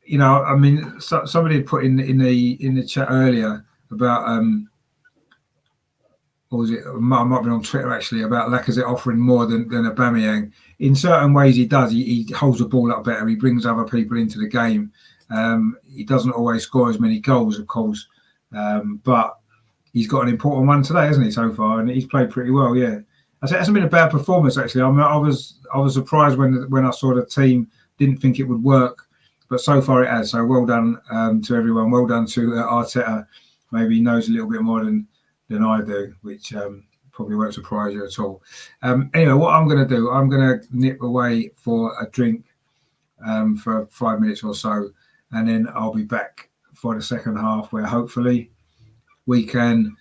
you know, I mean, somebody put in the chat earlier about or was it? I might have been on Twitter actually about Lacazette offering more than Aubameyang. In certain ways, he does. He holds the ball up better. He brings other people into the game. He doesn't always score as many goals, of course, but he's got an important one today, hasn't he, so far? And he's played pretty well, yeah. I say it hasn't been a bad performance, actually. I mean, I was surprised when I saw the team. Didn't think it would work, but so far it has. So well done to everyone. Well done to Arteta. Maybe he knows a little bit more than I do, which probably won't surprise you at all. Anyway, what I'm going to do, I'm going to nip away for a drink for 5 minutes or so, and then I'll be back for the second half, where hopefully we can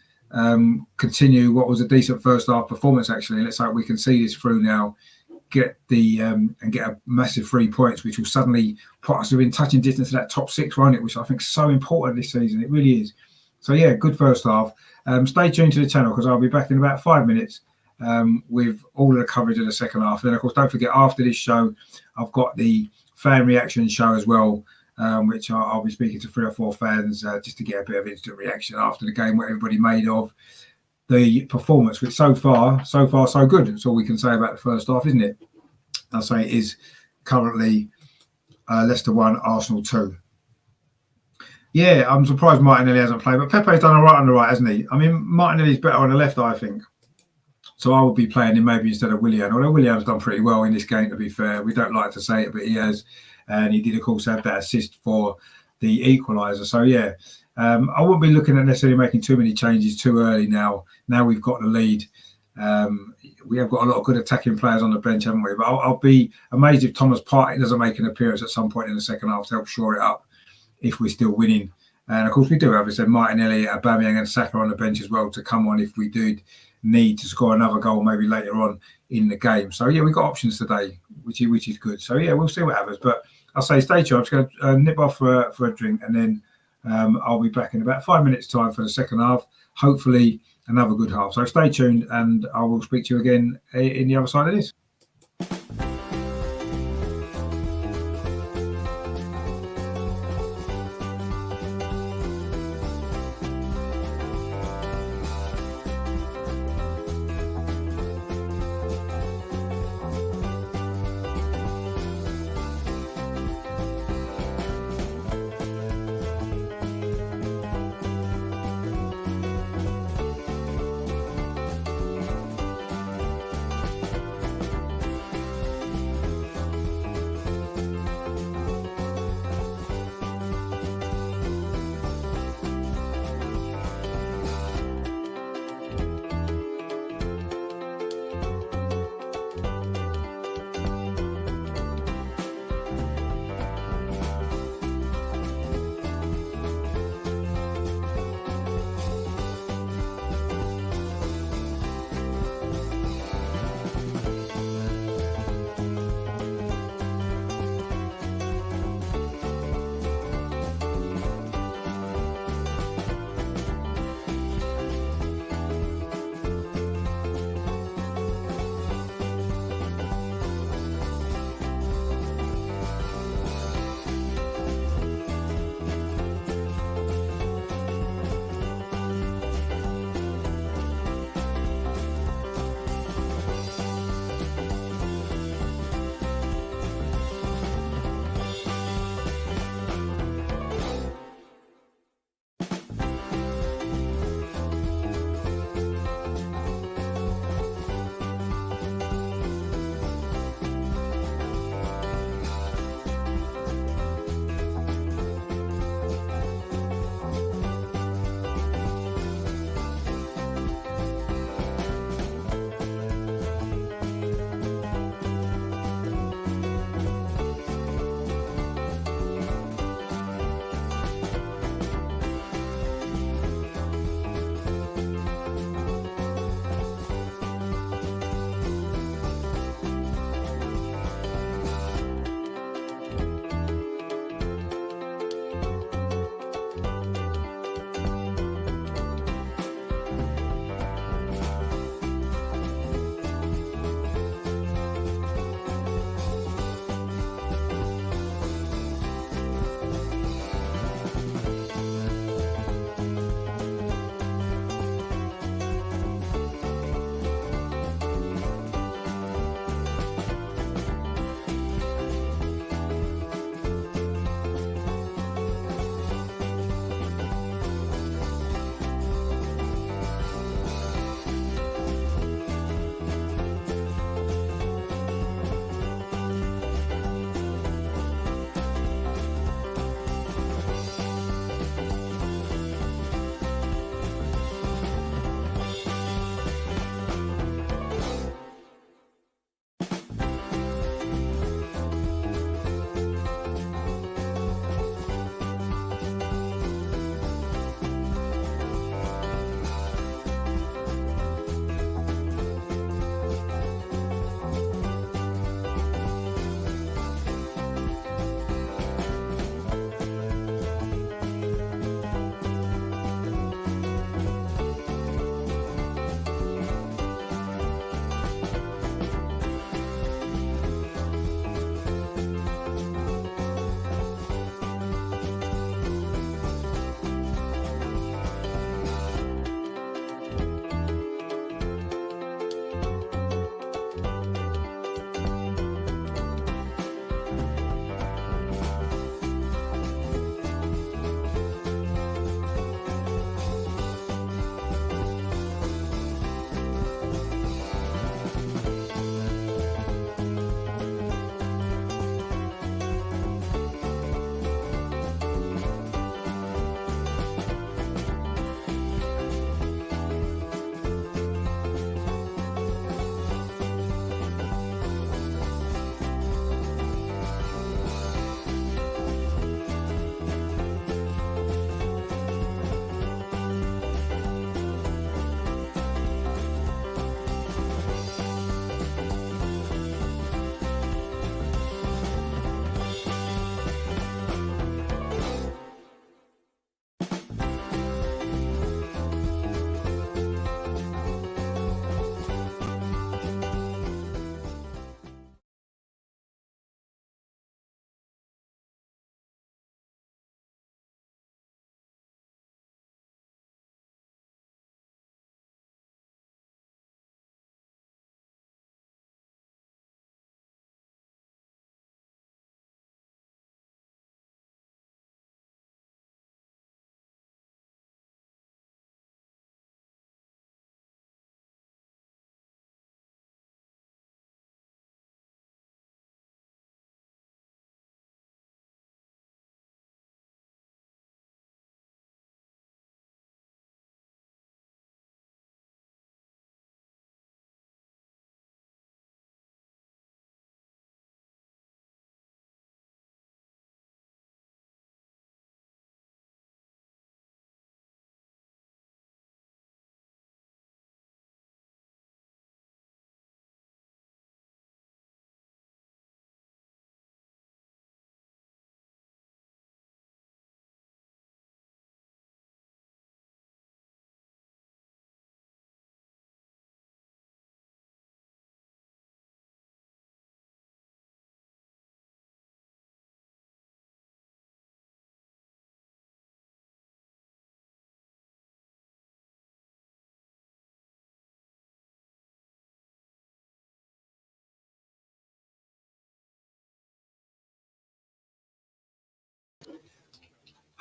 continue what was a decent first half performance. Actually, let's hope we can see this through now, get the and get a massive 3 points, which will suddenly put us within touching distance of that top 6, won't it? Which I think is so important this season. It really is. So yeah, good first half. Stay tuned to the channel, because I'll be back in about 5 minutes with all of the coverage of the second half. And then, of course, don't forget, after this show, I've got the fan reaction show as well, which I'll be speaking to 3 or 4 fans just to get a bit of instant reaction after the game, what everybody made of the performance, which so far so good. That's all we can say about the first half, isn't it? I'll say it is currently Leicester 1, Arsenal 2. Yeah, I'm surprised Martinelli hasn't played, but Pepe's done all right on the right, hasn't he? I mean, Martinelli's better on the left, I think. So I would be playing him maybe instead of Willian, although Willian's done pretty well in this game, to be fair. We don't like to say it, but he has. And he did, of course, have that assist for the equaliser. So, yeah, I wouldn't be looking at necessarily making too many changes too early now. Now we've got the lead. We have got a lot of good attacking players on the bench, haven't we? But I'll be amazed if Thomas Partey doesn't make an appearance at some point in the second half to help shore it up if we're still winning. And, of course, we do have, as I said, Martinelli, Aubameyang and Saka on the bench as well to come on if we do need to score another goal maybe later on in the game. So, yeah, we've got options today, which is good. So, yeah, we'll see what happens. But I'll say stay tuned. I'm just going to nip off for a drink, and then I'll be back in about 5 minutes' time for the second half. Hopefully, another good half. So stay tuned, and I will speak to you again in the other side of this.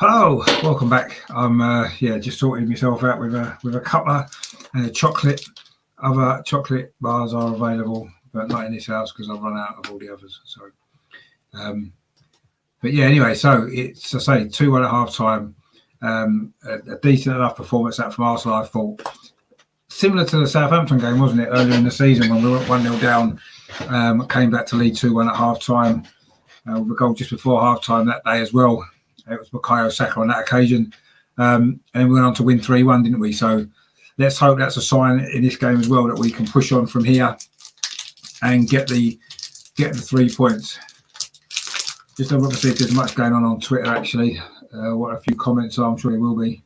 Hello, welcome back. I'm just sorting myself out with a cuppa and a chocolate. Other chocolate bars are available, but not in this house because I've run out of all the others. So, but yeah, anyway, so it's, I say, 2-1 at half time. A decent enough performance out from Arsenal, I thought. Similar to the Southampton game, wasn't it, earlier in the season when we went 1-0 down, came back to lead 2-1 at half time, with a goal just before half time that day as well. It was Bukayo Saka on that occasion. And we went on to win 3-1, didn't we? So let's hope that's a sign in this game as well that we can push on from here and get the 3 points. Just have a look to see if there's much going on Twitter, actually. What a few comments are, I'm sure there will be.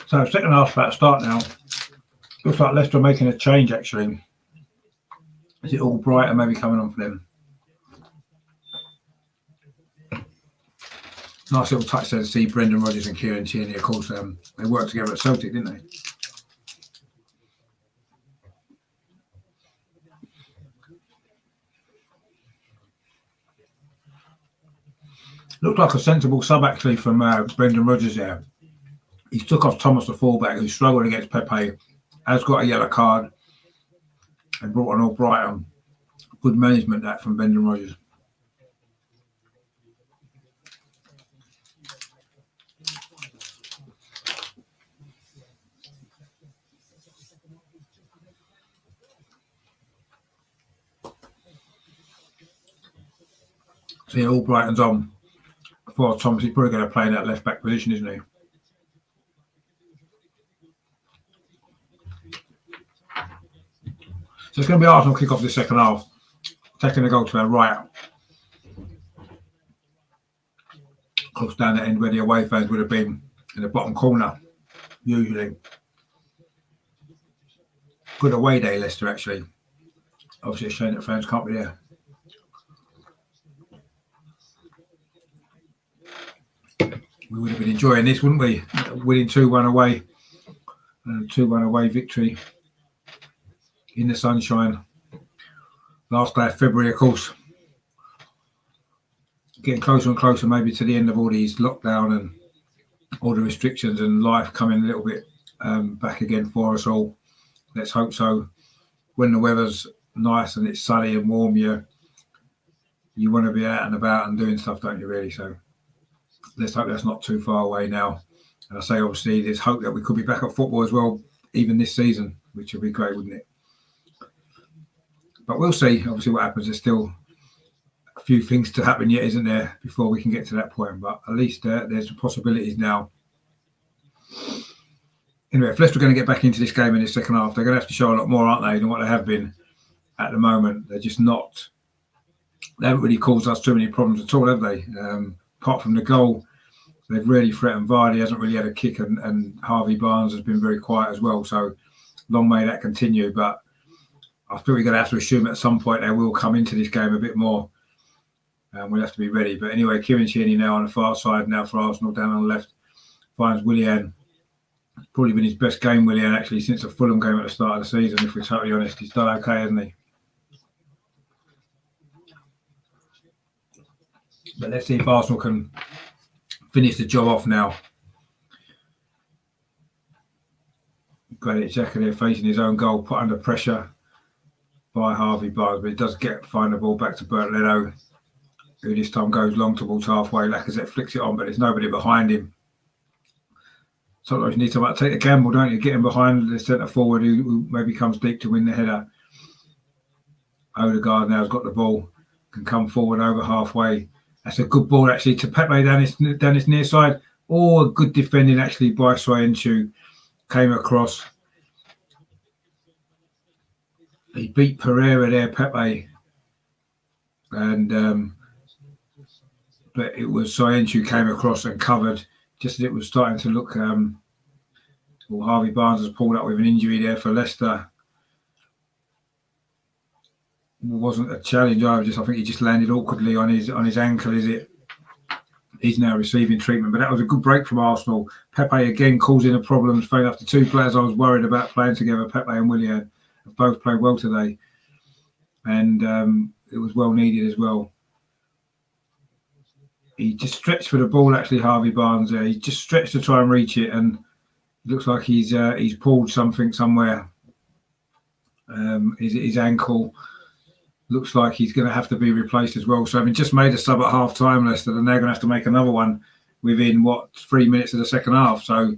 So second half about to start now. Looks like Leicester are making a change, actually. Is it all brighter maybe coming on for them? Nice little touch there to see Brendan Rodgers and Kieran Tierney. Of course, they worked together at Celtic, didn't they? Looked like a sensible sub, actually, from Brendan Rodgers there. He took off Thomas, the fullback, who struggled against Pepe, has got a yellow card, and brought on Albrighton. Good management, that, from Brendan Rodgers. So yeah, Albrighton's on for Thomas. He's probably going to play in that left-back position, isn't he? So it's going to be Arsenal kick off the second half, taking the goal to our right. Close down the end where the away fans would have been in the bottom corner, usually. Good away day, Leicester, actually. Obviously, a shame that fans can't be there. We would have been enjoying this, wouldn't we? Winning 2-1 away. 2-1 away victory in the sunshine. Last day of February, of course. Getting closer and closer maybe to the end of all these lockdown and all the restrictions, and life coming a little bit back again for us all. Let's hope so. When the weather's nice and it's sunny and warm, you want to be out and about and doing stuff, don't you, really? So let's hope that's not too far away now. And I say, obviously, there's hope that we could be back at football as well, even this season, which would be great, wouldn't it? But we'll see, obviously, what happens. There's still a few things to happen yet, isn't there, before we can get to that point. But at least there's possibilities now. Anyway, if Leicester are going to get back into this game in the second half, they're going to have to show a lot more, aren't they, than what they have been at the moment. They're just not. They haven't really caused us too many problems at all, have they? Apart from the goal, they've really threatened. Vardy hasn't really had a kick, and Harvey Barnes has been very quiet as well. So long may that continue. But I feel we're going to have to assume at some point they will come into this game a bit more. And we'll have to be ready. But anyway, Kieran Tierney now on the far side now for Arsenal, down on the left, finds Willian. Probably been his best game, Willian, actually, since the Fulham game at the start of the season, if we're totally honest. He's done okay, hasn't he? But let's see if Arsenal can finish the job off now. Granit Xhaka there facing his own goal, put under pressure by Harvey Barnes, but he does find the ball back to Bert Leno, who this time goes long towards halfway. Lacazette flicks it on, but there's nobody behind him. Sometimes you need to take a gamble, don't you? Get him behind the centre forward who maybe comes deep to win the header. Odegaard now has got the ball, can come forward over halfway. That's a good ball actually to Pepe down his near side. Oh, good defending actually by Soyuncu. Came across. He beat Pereira there, Pepe. And but it was Soyuncu came across and covered just as it was starting to look. Well, Harvey Barnes has pulled up with an injury there for Leicester. It wasn't a challenge either. I think he just landed awkwardly on his ankle. Is it? He's now receiving treatment. But that was a good break from Arsenal. Pepe again causing the problems. Playing after two players I was worried about playing together. Pepe and Willian have both played well today, and it was well needed as well. He just stretched for the ball, actually, Harvey Barnes. He just stretched to try and reach it, and it looks like he's pulled something somewhere. His ankle looks like he's going to have to be replaced as well. So having just made a sub at half time, Leicester, and they're going to have to make another one within 3 minutes of the second half. So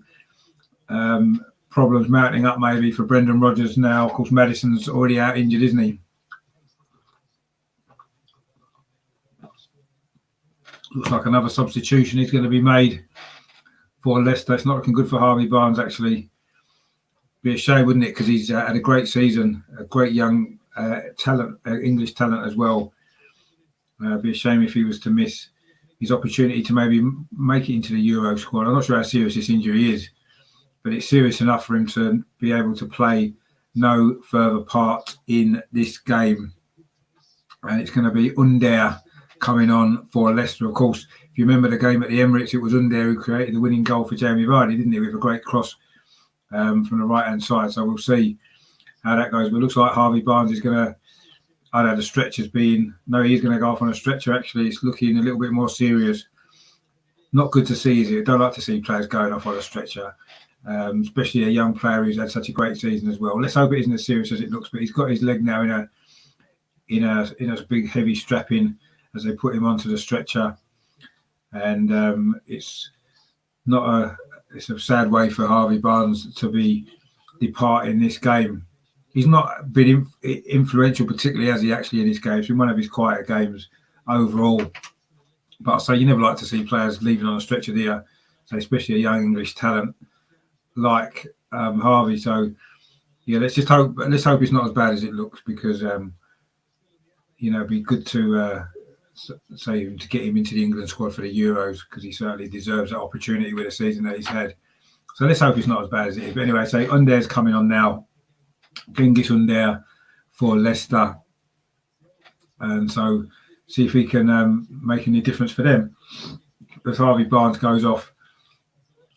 problems mounting up maybe for Brendan Rodgers now. Of course, Maddison's already out injured, isn't he? Looks like another substitution is going to be made for Leicester. It's not looking good for Harvey Barnes, actually. Be a shame, wouldn't it? Because he's had a great season, a great young talent, English talent as well. Be a shame if he was to miss his opportunity to maybe make it into the Euro squad. I'm not sure how serious this injury is, but it's serious enough for him to be able to play no further part in this game. And it's going to be Under coming on for Leicester. Of course, if you remember the game at the Emirates, it was Under who created the winning goal for Jamie Vardy, didn't he, with a great cross from the right-hand side. So we'll see how that goes. But it looks like Harvey Barnes is going to, I know the stretcher's been, no, he's going to go off on a stretcher. Actually, it's looking a little bit more serious. Not good to see, is it? Don't like to see players going off on a stretcher, especially a young player who's had such a great season as well. Let's hope it isn't as serious as it looks, but he's got his leg now in a big, heavy strapping as they put him onto the stretcher. And it's a sad way for Harvey Barnes to be departing this game. He's not been influential, particularly as he actually in this game. It's been one of his quieter games overall. But I say you never like to see players leaving on a stretcher there, so especially a young English talent like Harvey. So yeah, let's hope it's not as bad as it looks, because it'd be good to get him into the England squad for the Euros, because he certainly deserves that opportunity with the season that he's had. So let's hope it's not as bad as it is. But anyway, Under's coming on now. Genghis Under for Leicester, and so see if he can make any difference for them. As Harvey Barnes goes off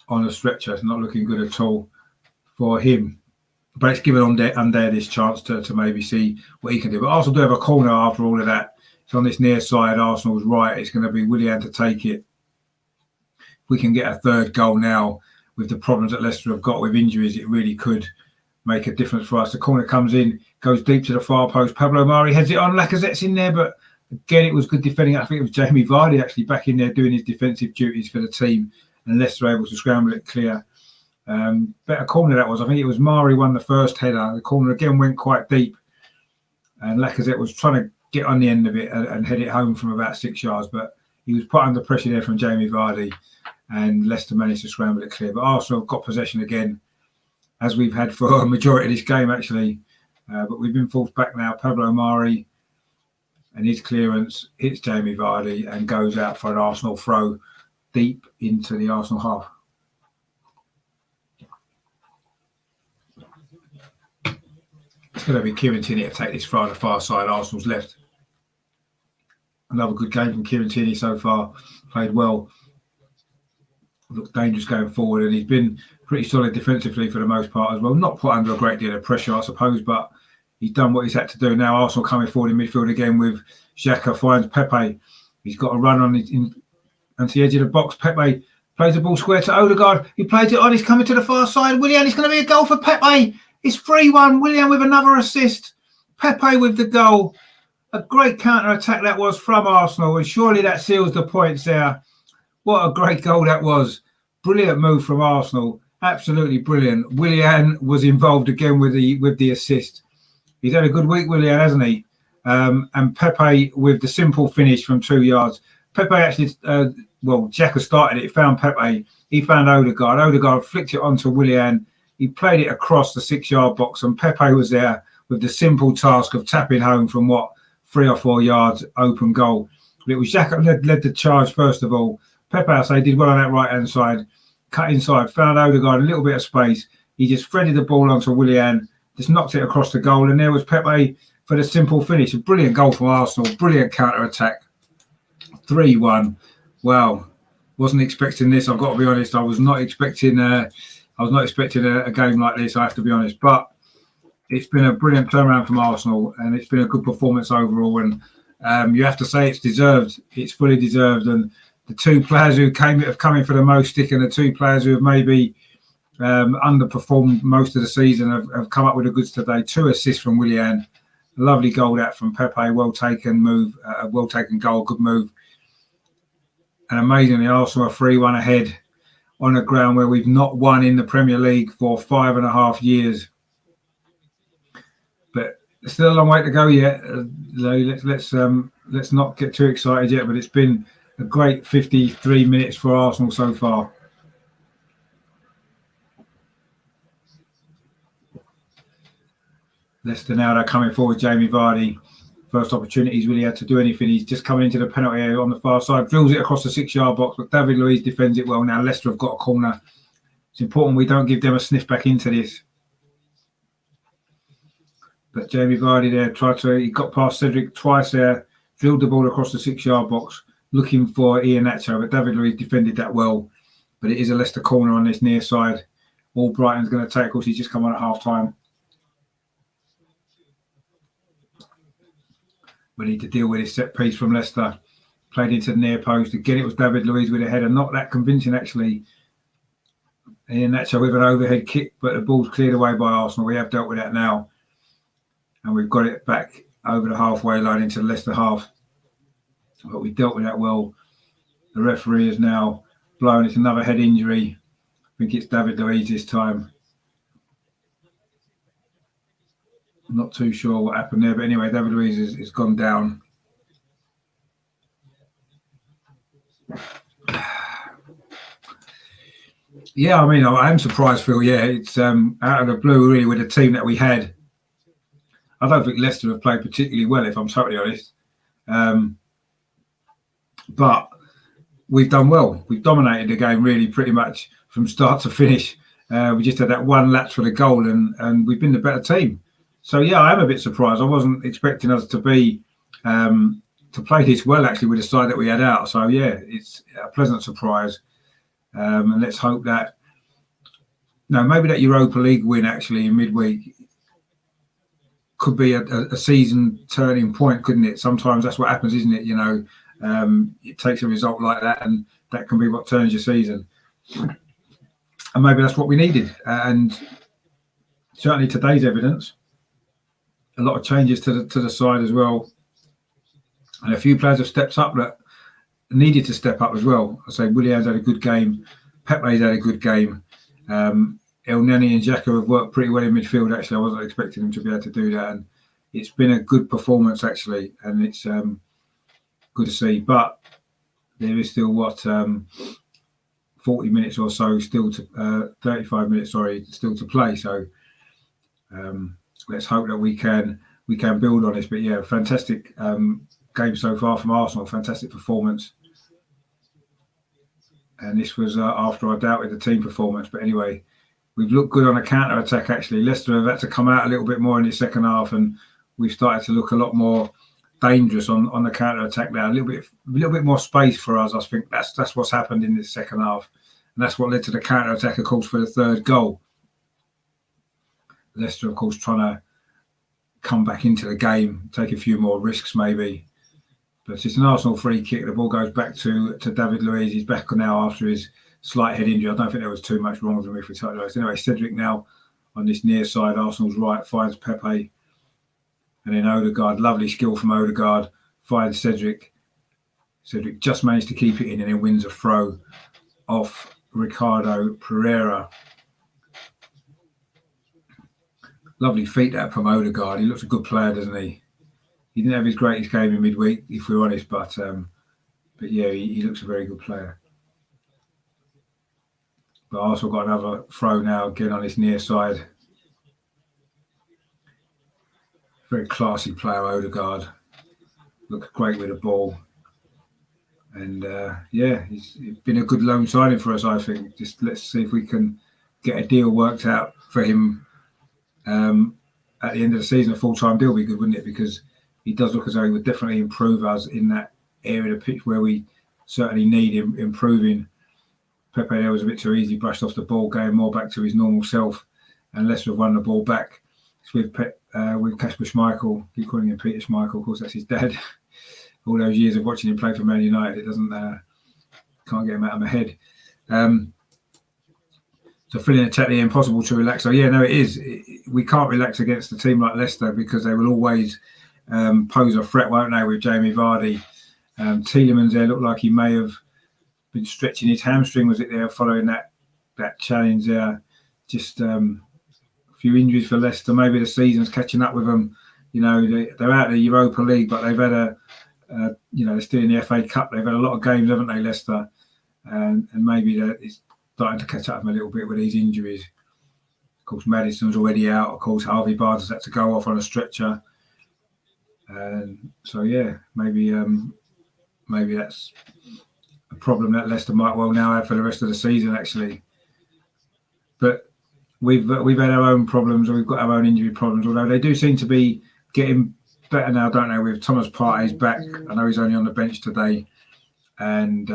on a stretcher, it's not looking good at all for him. But it's given Under this chance to maybe see what he can do. But Arsenal do have a corner after all of that. It's on this near side, Arsenal's right. It's going to be Willian to take it. If we can get a third goal now, with the problems that Leicester have got with injuries, it really could make a difference for us. The corner comes in, goes deep to the far post. Pablo Mari heads it on. Lacazette's in there, but again, it was good defending. I think it was Jamie Vardy actually back in there doing his defensive duties for the team, and Leicester able to scramble it clear. Better corner that was. I think it was Mari won the first header. The corner again went quite deep, and Lacazette was trying to get on the end of it and head it home from about 6 yards, but he was put under pressure there from Jamie Vardy, and Leicester managed to scramble it clear. But Arsenal got possession again, as we've had for a majority of this game, actually. But we've been forced back now. Pablo Mari and his clearance hits Jamie Vardy and goes out for an Arsenal throw deep into the Arsenal half. It's going to be Kieran Tierney to take this throw on the far side, Arsenal's left. Another good game from Kieran Tierney so far. Played well. Looked dangerous going forward, and he's been pretty solid defensively for the most part as well. Not put under a great deal of pressure, I suppose, but he's done what he's had to do. Now Arsenal coming forward in midfield again with Xhaka, finds Pepe. He's got a run on onto the edge of the box. Pepe plays the ball square to Odegaard. He plays it on. He's coming to the far side. Willian, it's going to be a goal for Pepe. It's 3-1. Willian with another assist. Pepe with the goal. A great counter-attack that was from Arsenal, and surely that seals the points there. What a great goal that was. Brilliant move from Arsenal. Absolutely brilliant. Willian was involved again with the assist. He's had a good week, Willian, hasn't he? And Pepe with the simple finish from 2 yards. Pepe actually, Xhaka started it, found Pepe. He found Odegaard. Odegaard flicked it onto Willian. He played it across the 6-yard box, and Pepe was there with the simple task of tapping home from 3 or 4 yards open goal. But it was Xhaka led the charge first of all. Pepe, I say, did well on that right-hand side. Cut inside, found Odegaard a little bit of space. He just threaded the ball onto Willian, just knocked it across the goal, and there was Pepe for the simple finish. A brilliant goal from Arsenal, brilliant counter-attack. 3-1. Wow, wasn't expecting this. I've got to be honest. I was not expecting a game like this. I have to be honest, but it's been a brilliant turnaround from Arsenal, and it's been a good performance overall. And you have to say it's deserved. It's fully deserved. And the two players who have come in for the most stick, and the two players who have maybe underperformed most of the season have come up with the goods today. 2 assists from Willian. Lovely goal that from Pepe. Well taken move. Well taken goal. Good move. And amazingly, Arsenal are 3-1 ahead on a ground where we've not won in the Premier League for 5.5 years. But there's still a long way to go yet. Let's not get too excited yet. But it's been a great 53 minutes for Arsenal so far. Leicester now, they're coming forward. Jamie Vardy, first opportunity he's really had to do anything. He's just coming into the penalty area on the far side, drills it across the 6-yard box, but David Luiz defends it well. Now Leicester have got a corner. It's important we don't give them a sniff back into this. But Jamie Vardy there he got past Cedric twice there, drilled the ball across the 6-yard box, looking for Iheanacho, but David Luiz defended that well. But it is a Leicester corner on this near side. All Brighton's going to take, of course, he's just come on at half-time. We need to deal with this set piece from Leicester. Played into the near post. Again, it was David Luiz with a header. Not that convincing, actually. Iheanacho with an overhead kick, but the ball's cleared away by Arsenal. We have dealt with that now. And we've got it back over the halfway line into the Leicester half. But we dealt with that well. The referee is now blown. It's another head injury. I think it's David Luiz this time. I'm not too sure what happened there. But anyway, David Luiz is gone down. Yeah, I mean, I am surprised, Phil. Yeah, it's out of the blue, really, with the team that we had. I don't think Leicester have played particularly well, if I'm totally honest. But we've done well. We've dominated the game, really, pretty much from start to finish. We just had that one lapse for the goal, and we've been the better team. So, yeah, I am a bit surprised. I wasn't expecting us to be to play this well, actually, with the side that we had out. So, yeah, it's a pleasant surprise. And let's hope that, maybe that Europa League win, actually, in midweek could be a season turning point, couldn't it? Sometimes that's what happens, isn't it? It takes a result like that, and that can be what turns your season. And maybe that's what we needed. And certainly today's evidence, a lot of changes to the side as well. And a few players have stepped up that needed to step up as well. I say Willian's had a good game. Pepe's had a good game. El Neni and Xhaka have worked pretty well in midfield, actually. I wasn't expecting them to be able to do that. And it's been a good performance, actually. And it's good to see. But there is still 40 minutes or so still to 35 minutes, still to play. So let's hope that we can build on this. But yeah, fantastic game so far from Arsenal. Fantastic performance. And this was after I doubted the team performance. But anyway, we've looked good on a counter-attack, actually. Leicester have had to come out a little bit more in the second half, and we've started to look a lot more dangerous on the counter-attack now. A little bit more space for us. I think that's what's happened in this second half. And that's what led to the counter-attack, of course, for the third goal. Leicester, of course, trying to come back into the game, take a few more risks maybe. But it's an Arsenal free kick. The ball goes back to David Luiz. He's back now after his slight head injury. I don't think there was too much wrong with him if we touch those. Anyway, Cedric now on this near side, Arsenal's right, finds Pepe. And then Odegaard, lovely skill from Odegaard, finds Cedric. Cedric just managed to keep it in and then wins a throw off Ricardo Pereira. Lovely feet that from Odegaard. He looks a good player, doesn't he? He didn't have his greatest game in midweek, if we're honest, but yeah, he looks a very good player. But Arsenal got another throw now, again on his near side. Very classy player, Odegaard. Looks great with the ball. And yeah, he's been a good loan signing for us, I think. Just let's see if we can get a deal worked out for him at the end of the season. A full-time deal would be good, wouldn't it? Because he does look as though he would definitely improve us in that area of the pitch where we certainly need him improving. Pepe there was a bit too easy, brushed off the ball, going more back to his normal self, and Leicester have won the ball back. It's with Kasper Schmeichel. Keep calling him Peter Schmeichel. Of course, that's his dad. All those years of watching him play for Man United, it doesn't can't get him out of my head. So feeling attack, impossible to relax. So yeah, no, it is. We can't relax against a team like Leicester because they will always pose a threat, won't they? With Jamie Vardy, Tielemans there looked like he may have been stretching his hamstring. Was it there following that challenge there? Just a few injuries for Leicester. Maybe the season's catching up with them. You know, they're out of the Europa League, but they've had they're still in the FA Cup. They've had a lot of games, haven't they, Leicester? And maybe it's starting to catch up a little bit with these injuries. Of course, Maddison's already out. Of course, Harvey Barnes has had to go off on a stretcher. And so, yeah, maybe that's a problem that Leicester might well now have for the rest of the season, actually. But we've had our own problems, or we've got our own injury problems, although they do seem to be getting better now, don't they? With Thomas Partey's back. I know he's only on the bench today. And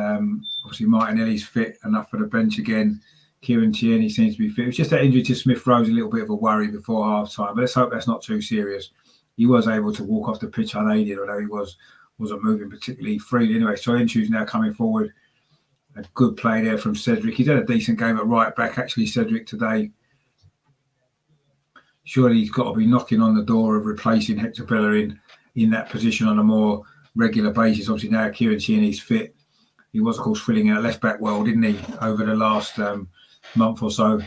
obviously Martinelli's fit enough for the bench again. Kieran Tierney seems to be fit. It was just that injury to Smith-Rowe's a little bit of a worry before half-time. But let's hope that's not too serious. He was able to walk off the pitch unaided, although he wasn't moving particularly freely. Anyway, so Soyuncu's now coming forward. A good play there from Cedric. He's had a decent game at right back, actually, Cedric, today. Surely he's got to be knocking on the door of replacing Hector Bellerin in that position on a more regular basis. Obviously now Kieran Tierney's fit. He was, of course, filling out left back well, didn't he, over the last month or so.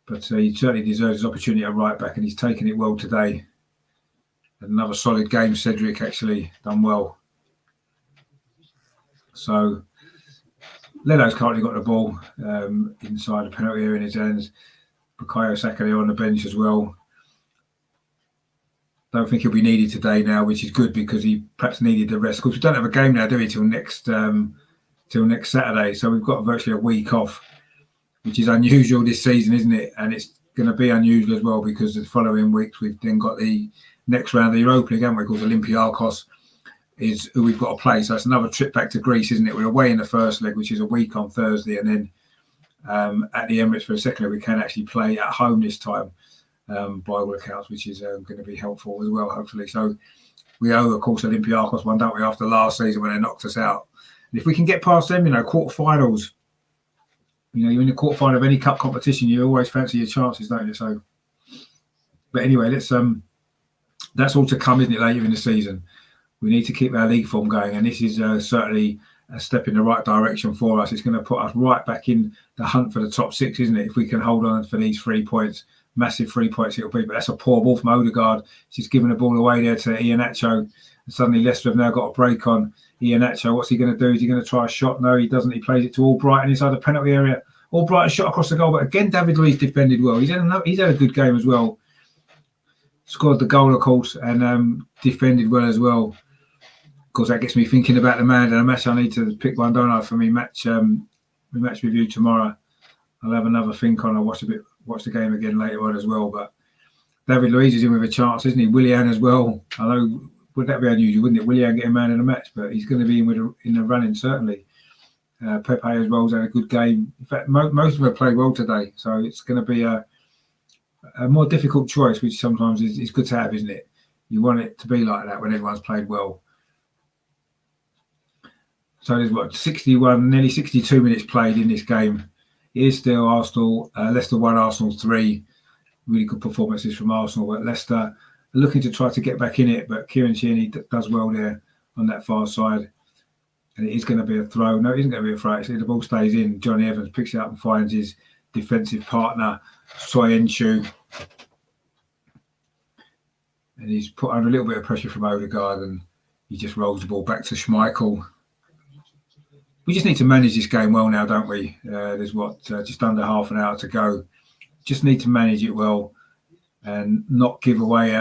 But he certainly deserves his opportunity at right back, and he's taken it well today. Another solid game, Cedric, actually done well. So Leno's currently got the ball inside the penalty area in his hands. Bukayo Saka there on the bench as well. Don't think he'll be needed today now, which is good because he perhaps needed the rest. Of course, we don't have a game now, do we, till next Saturday. So we've got virtually a week off, which is unusual this season, isn't it? And it's going to be unusual as well because the following weeks we've then got the next round of the Europa League, haven't we? Called Olympiacos is who we've got to play. So it's another trip back to Greece, isn't it? We're away in the first leg, which is a week on Thursday, and then at the Emirates for the second leg, we can actually play at home this time. By all accounts, which is going to be helpful as well, hopefully. So we owe, of course, Olympiacos one, don't we, after last season when they knocked us out. And if we can get past them, quarterfinals, you're in the quarterfinal of any cup competition, you always fancy your chances, don't you? So, but anyway, that's all to come, isn't it, later in the season? We need to keep our league form going, and this is certainly a step in the right direction for us. It's going to put us right back in the hunt for the top six, isn't it? If we can hold on for these 3 points. Massive 3 points it'll be, but that's a poor ball from Odegaard. She's given the ball away there to Iheanacho. And suddenly Leicester have now got a break on Iheanacho. What's he going to do? Is he going to try a shot? No, he doesn't. He plays it to Albrighton inside the penalty area. Albrighton shot across the goal, but again, David Luiz defended well. He's had a good game as well. Scored the goal, of course, and defended well as well. Of course, that gets me thinking about the man of the match. I need to pick one, don't I, for me match review tomorrow. I'll have another think on. I'll watch the game again later on as well. But David Luiz is in with a chance, isn't he? Willian as well. I know, would that be unusual, wouldn't it? Willian getting man in the match, but he's going to be in the running, certainly. Pepe as well has had a good game. In fact, most of them have played well today. So it's going to be a more difficult choice, which sometimes is good to have, isn't it? You want it to be like that when everyone's played well. So there's what, 61, nearly 62 minutes played in this game. It is still Arsenal, Leicester 1, Arsenal 3. Really good performances from Arsenal, but Leicester are looking to try to get back in it. But Kieran Tierney does well there on that far side. And it is going to be a throw. No, it isn't going to be a throw. Actually, the ball stays in. Johnny Evans picks it up and finds his defensive partner, Soyuncu. And he's put under a little bit of pressure from Odegaard, and he just rolls the ball back to Schmeichel. We just need to manage this game well now, don't we? There's just under half an hour to go. Just need to manage it well and not give away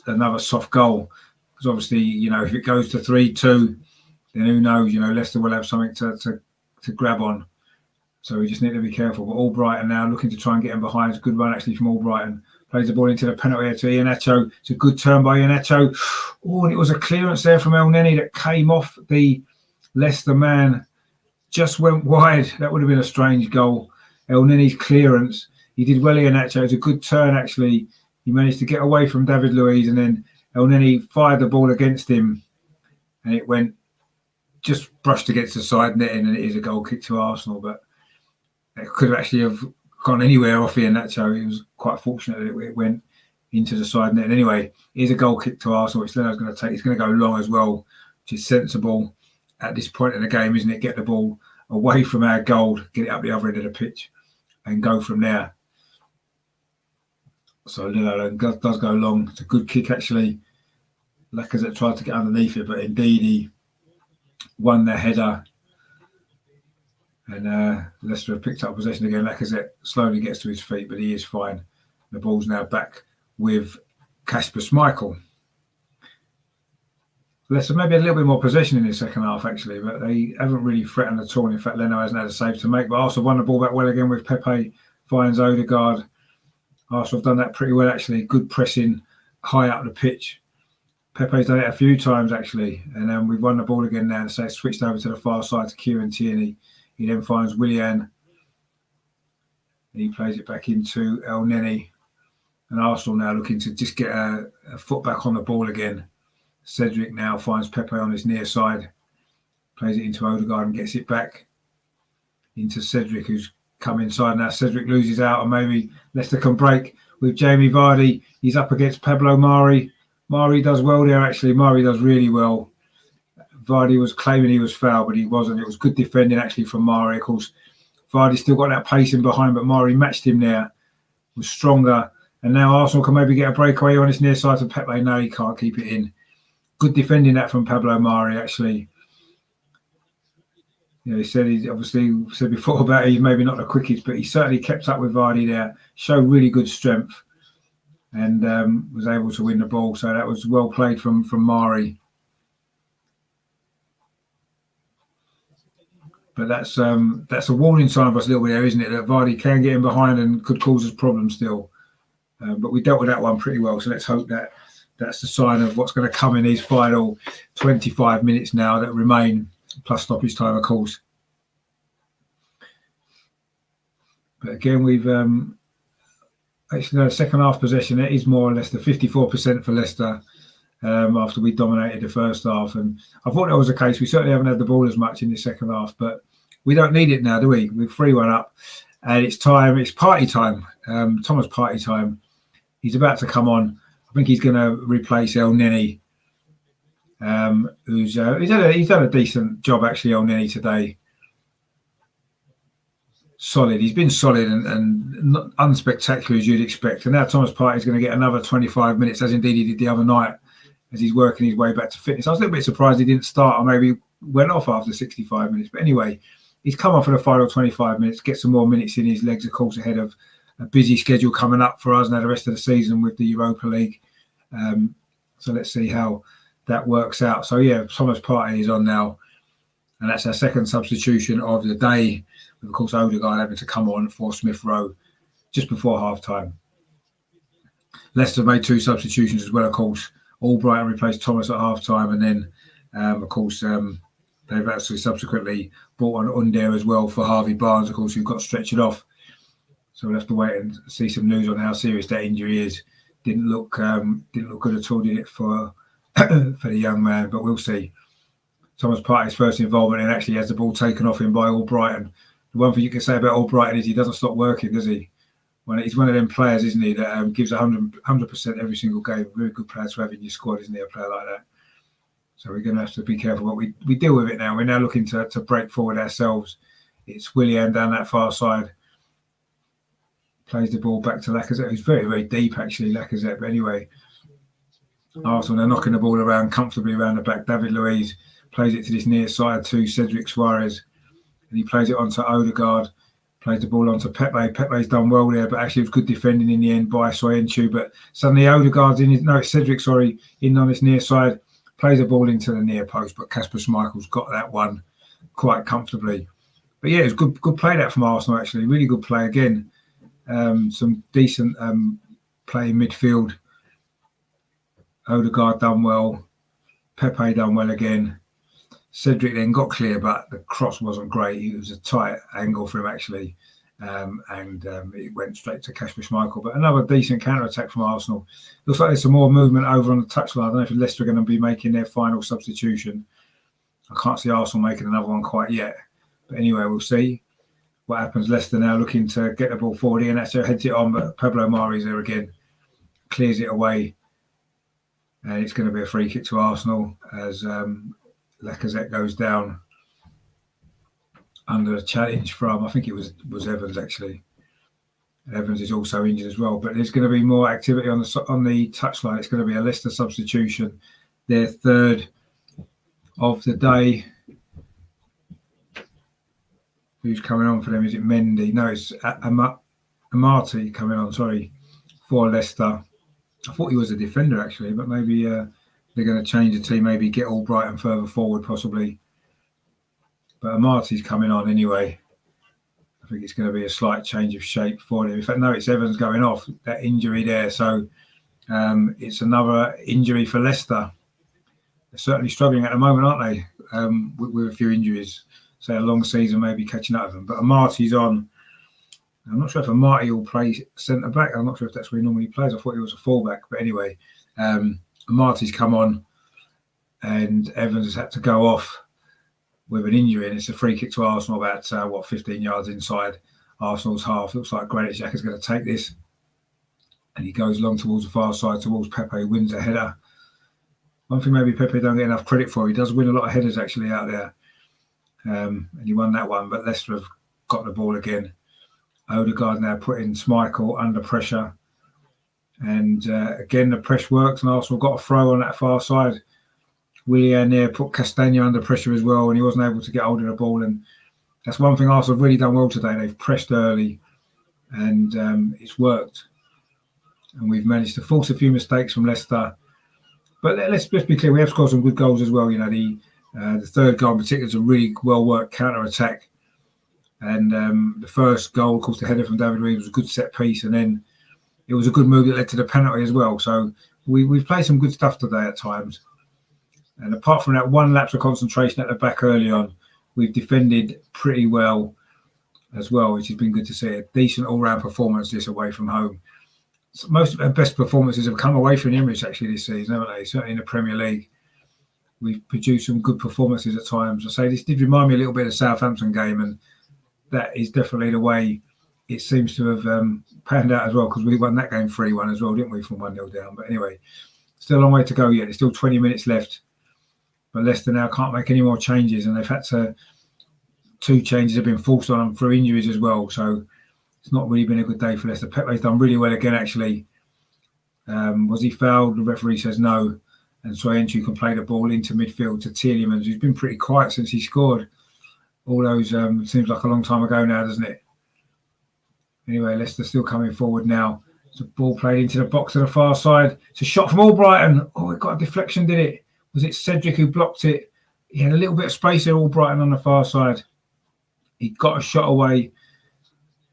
another soft goal. Because obviously, if it goes to 3-2, then who knows? Leicester will have something to grab on. So we just need to be careful. But Albrighton now looking to try and get him behind. It's a good run actually from Albrighton. Plays the ball into the penalty area to Iheanacho. It's a good turn by Iheanacho. Oh, and it was a clearance there from El Neni that came off the Leicester man. Just went wide. That would have been a strange goal. El Neni's clearance. He did well, Iheanacho. It was a good turn actually. He managed to get away from David Luiz, and then El Neni fired the ball against him, and it went just brushed against the side netting, and it is a goal kick to Arsenal. But it could actually have gone anywhere off Iheanacho. He was quite fortunate that it went into the side net. Anyway, it is a goal kick to Arsenal, which Leno's going to take. It's going to go long as well, which is sensible at this point in the game, isn't it? Get the ball away from our goal, get it up the other end of the pitch, and go from there. So Leno does go long. It's a good kick, actually. Lacazette tried to get underneath it, but indeed he won the header. And Leicester have picked up possession again. Lacazette slowly gets to his feet, but he is fine. The ball's now back with Kasper Schmeichel. Leicester maybe a little bit more possession in the second half, actually, but they haven't really threatened at all. In fact, Leno hasn't had a save to make, but Arsenal won the ball back well again with Pepe finds Odegaard. Arsenal have done that pretty well, actually. Good pressing high up the pitch. Pepe's done it a few times, actually, and we've won the ball again now. So it's switched over to the far side to Kieran Tierney. He then finds Willian. He plays it back into El Neni. And Arsenal now looking to just get a foot back on the ball again. Cedric now finds Pepe on his near side. Plays it into Odegaard and gets it back into Cedric, who's come inside now. Cedric loses out, and maybe Leicester can break with Jamie Vardy. He's up against Pablo Mari. Mari does well there, actually. Mari does really well. Vardy was claiming he was fouled, but he wasn't. It was good defending, actually, from Mari. Of course, Vardy still got that pace in behind, but Mari matched him there, was stronger. And now Arsenal can maybe get a breakaway on his near side to Pepe. No, he can't keep it in. Good defending that from Pablo Mari, actually. He obviously said before about he's maybe not the quickest, but he certainly kept up with Vardy there, showed really good strength, and was able to win the ball. So that was well played from Mari. But that's a warning sign of us a little bit there, isn't it? That Vardy can get in behind and could cause us problems still. But we dealt with that one pretty well. So let's hope that that's the sign of what's going to come in these final 25 minutes now that remain, plus stoppage time, of course. But again, we've actually the second half possession. It is more or less the 54% for Leicester after we dominated the first half. And I thought that was the case. We certainly haven't had the ball as much in the second half, but we don't need it now, do we? We're 3-1 up, and it's time. It's party time. Thomas Partey time. He's about to come on. I think he's going to replace El Neni, who's he's done a decent job, actually, El Neni today. Solid. He's been solid and not unspectacular as you'd expect. And now Thomas Partey is going to get another 25 minutes, as indeed he did the other night, as he's working his way back to fitness. I was a little bit surprised he didn't start, or maybe went off after 65 minutes. But anyway, he's come on for the final 25 minutes, get some more minutes in his legs, of course, ahead of a busy schedule coming up for us now the rest of the season with the Europa League. So let's see how that works out. So yeah, Thomas Partey is on now, and that's our second substitution of the day. With, of course, Odegaard having to come on for Smith Rowe just before half time. Leicester made two substitutions as well, of course. Albrighton replaced Thomas at half time, and then of course they've actually subsequently brought on Under as well for Harvey Barnes, of course, who got stretchered off. So we'll have to wait and see some news on how serious that injury is. Didn't look good at all, did it, for the young man? But we'll see. Thomas Partey's first involvement, and actually has the ball taken off him by Albrighton. The one thing you can say about Albrighton is he doesn't stop working, does he? He's one of them players, isn't he, that gives 100% every single game. Very good player to have in your squad, isn't he, a player like that? So we're going to have to be careful what we deal with it now. We're now looking to break forward ourselves. It's Willian down that far side. Plays the ball back to Lacazette, who's very, very deep, actually, Lacazette. But anyway, Arsenal, they're knocking the ball around comfortably around the back. David Luiz plays it to this near side to Cedric Suarez. And he plays it onto Odegaard. Plays the ball onto Pepe. Pepe's done well there, but actually it was good defending in the end by Soyuncu. But suddenly Odegaard's it's Cedric, in on this near side. Plays the ball into the near post, but Kasper Schmeichel's got that one quite comfortably. But yeah, it was good play that from Arsenal, actually. Really good play again. Some decent play in midfield. Odegaard done well. Pepe done well again. Cedric then got clear, but the cross wasn't great. It was a tight angle for him, actually. And it went straight to Kasper Schmeichel. But another decent counter-attack from Arsenal. Looks like there's some more movement over on the touchline. I don't know if Leicester are going to be making their final substitution. I can't see Arsenal making another one quite yet. But anyway, we'll see what happens. Leicester now looking to get the ball forward. Ian Asher heads it on, but Pablo Mari's there again. Clears it away. And it's going to be a free kick to Arsenal as Lacazette goes down under a challenge from, I think it was Evans, actually. Evans is also injured as well, but there's going to be more activity on the touchline. It's going to be a Leicester substitution, their third of the day. Who's coming on for them? Is it Mendy? No, it's Amati coming on, for Leicester. I thought he was a defender, actually, but maybe they're going to change the team, maybe get Albrighton further forward, possibly. But Amati's coming on anyway. I think it's going to be a slight change of shape for them. In fact, no, it's Evans going off, that injury there. So it's another injury for Leicester. They're certainly struggling at the moment, aren't they? With a few injuries. So a long season maybe catching up with them. But Amati's on. I'm not sure if Amati will play centre-back. I'm not sure if that's where he normally plays. I thought he was a full-back. But anyway, Amati's come on and Evans has had to go off with an injury, and it's a free kick to Arsenal about 15 yards inside Arsenal's half. Looks like Granit Xhaka's going to take this, and he goes long towards the far side towards Pepe, wins a header. One thing maybe Pepe don't get enough credit for, he does win a lot of headers actually out there, and he won that one. But Leicester have got the ball again. Odegaard now putting Schmeichel under pressure, and again the press works, and Arsenal got a throw on that far side. Willian there put Castagna under pressure as well, and he wasn't able to get hold of the ball. And that's one thing Arsenal have really done well today. They've pressed early, and it's worked. And we've managed to force a few mistakes from Leicester. But let's be clear, we have scored some good goals as well. You know, the third goal in particular is a really well-worked counter-attack. And the first goal, of course, the header from David Luiz was a good set piece, and then it was a good move that led to the penalty as well. So we've played some good stuff today at times. And apart from that one lapse of concentration at the back early on, we've defended pretty well as well, which has been good to see. A decent all-round performance this away from home. So most of our best performances have come away from the Emirates actually this season, haven't they? Certainly in the Premier League. We've produced some good performances at times. I say this did remind me a little bit of the Southampton game, and that is definitely the way it seems to have panned out as well, because we won that game 3-1 as well, didn't we, from 1-0 down. But anyway, still a long way to go yet. There's still 20 minutes left. But Leicester now can't make any more changes, and they've had to. 2 changes have been forced on them through injuries as well. So it's not really been a good day for Leicester. Pepe's done really well again, actually. Was he fouled? The referee says no. And Soyuncu can play the ball into midfield to Tielemans, who's been pretty quiet since he scored. All those seems like a long time ago now, doesn't it? Anyway, Leicester still coming forward now. It's a ball played into the box to the far side. It's a shot from Albrighton. Oh, it got a deflection, did it? Was it Cedric who blocked it? He had a little bit of space there, Albrighton on the far side. He got a shot away,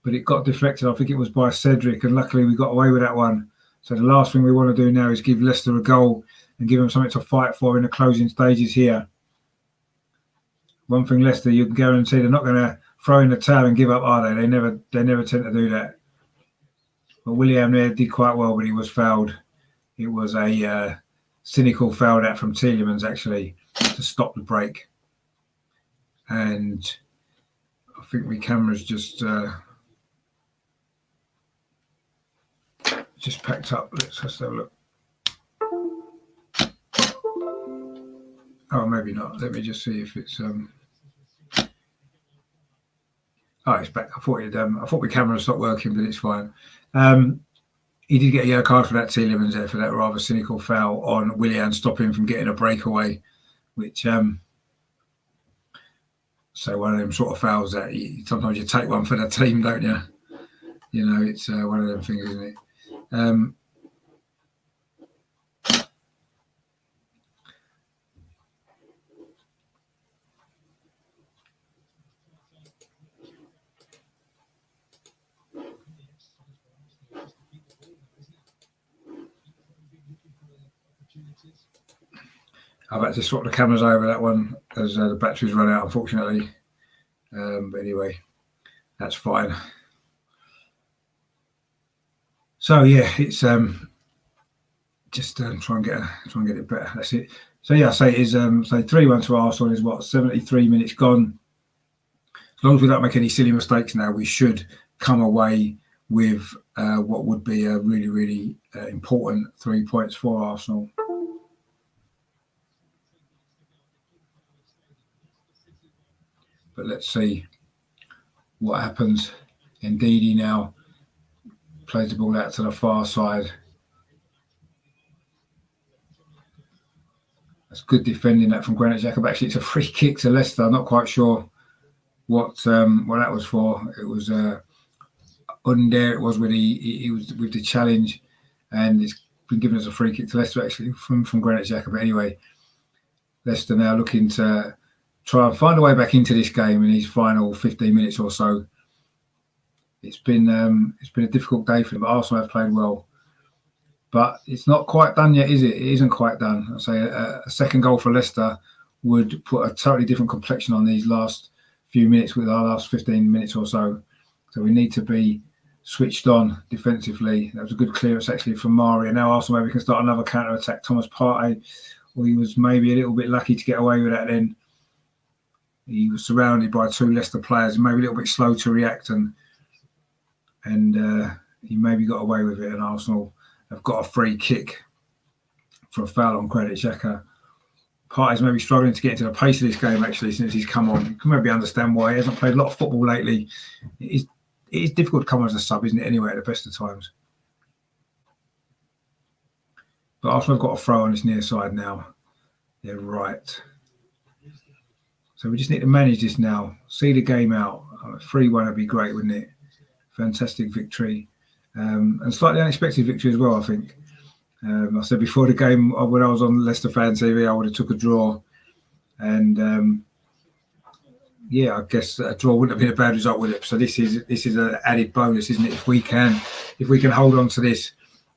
but it got deflected. I think it was by Cedric, and luckily we got away with that one. So the last thing we want to do now is give Leicester a goal and give them something to fight for in the closing stages here. One thing Leicester, you can guarantee they're not going to throw in the towel and give up, are they? They never tend to do that. But Willian there did quite well, but he was fouled. It was a cynical foul out from Tielemans, actually, to stop the break. and I think my camera's just packed up. Let's have a look. Oh, maybe not. Let me just see if it's oh, it's back. I thought my camera stopped working, but it's fine. He did get a yellow card for that, Tielemans there, for that rather cynical foul on Willian, stopping him from getting a breakaway, which so one of them sort of fouls that sometimes you take one for the team, don't you? You know, it's one of them things, isn't it? I've had to swap the cameras over that one as the batteries run out, unfortunately. But anyway, that's fine. So yeah, it's just try and get it better. That's it. So yeah, I say it is so 3-1 to Arsenal is what, 73 minutes gone. As long as we don't make any silly mistakes now, we should come away with what would be a really, really important 3 points for Arsenal. But let's see what happens. Ndidi now plays the ball out to the far side. That's good defending that from Granit Xhaka. Actually, it's a free kick to Leicester. I'm not quite sure what that was for. It was Under. It was with he was with the challenge, and it's been given as a free kick to Leicester actually from Granit Xhaka. But anyway, Leicester now looking to try and find a way back into this game in these final 15 minutes or so. It's been a difficult day for them, but Arsenal have played well. But it's not quite done yet, is it? It isn't quite done. I say a second goal for Leicester would put a totally different complexion on these last few minutes with our last 15 minutes or so. So we need to be switched on defensively. That was a good clearance actually from Mari. And now Arsenal maybe can start another counter-attack. Thomas Partey, well, he was maybe a little bit lucky to get away with that then. He was surrounded by 2 Leicester players, maybe a little bit slow to react, and he maybe got away with it. And Arsenal have got a free kick for a foul on Granit Xhaka. Partey's maybe struggling to get into the pace of this game actually since he's come on. You can maybe understand why. He hasn't played a lot of football lately. It is difficult to come on as a sub, isn't it, anyway, at the best of times. But Arsenal have got a throw on this near side now. They're right. So we just need to manage this now. See the game out. 3-1 would be great, wouldn't it? Fantastic victory. And slightly unexpected victory as well, I think. I said before the game, when I was on Leicester Fan TV, I would have took a draw. And yeah, I guess a draw wouldn't have been a bad result, would it? So this is an added bonus, isn't it? If we can hold on to this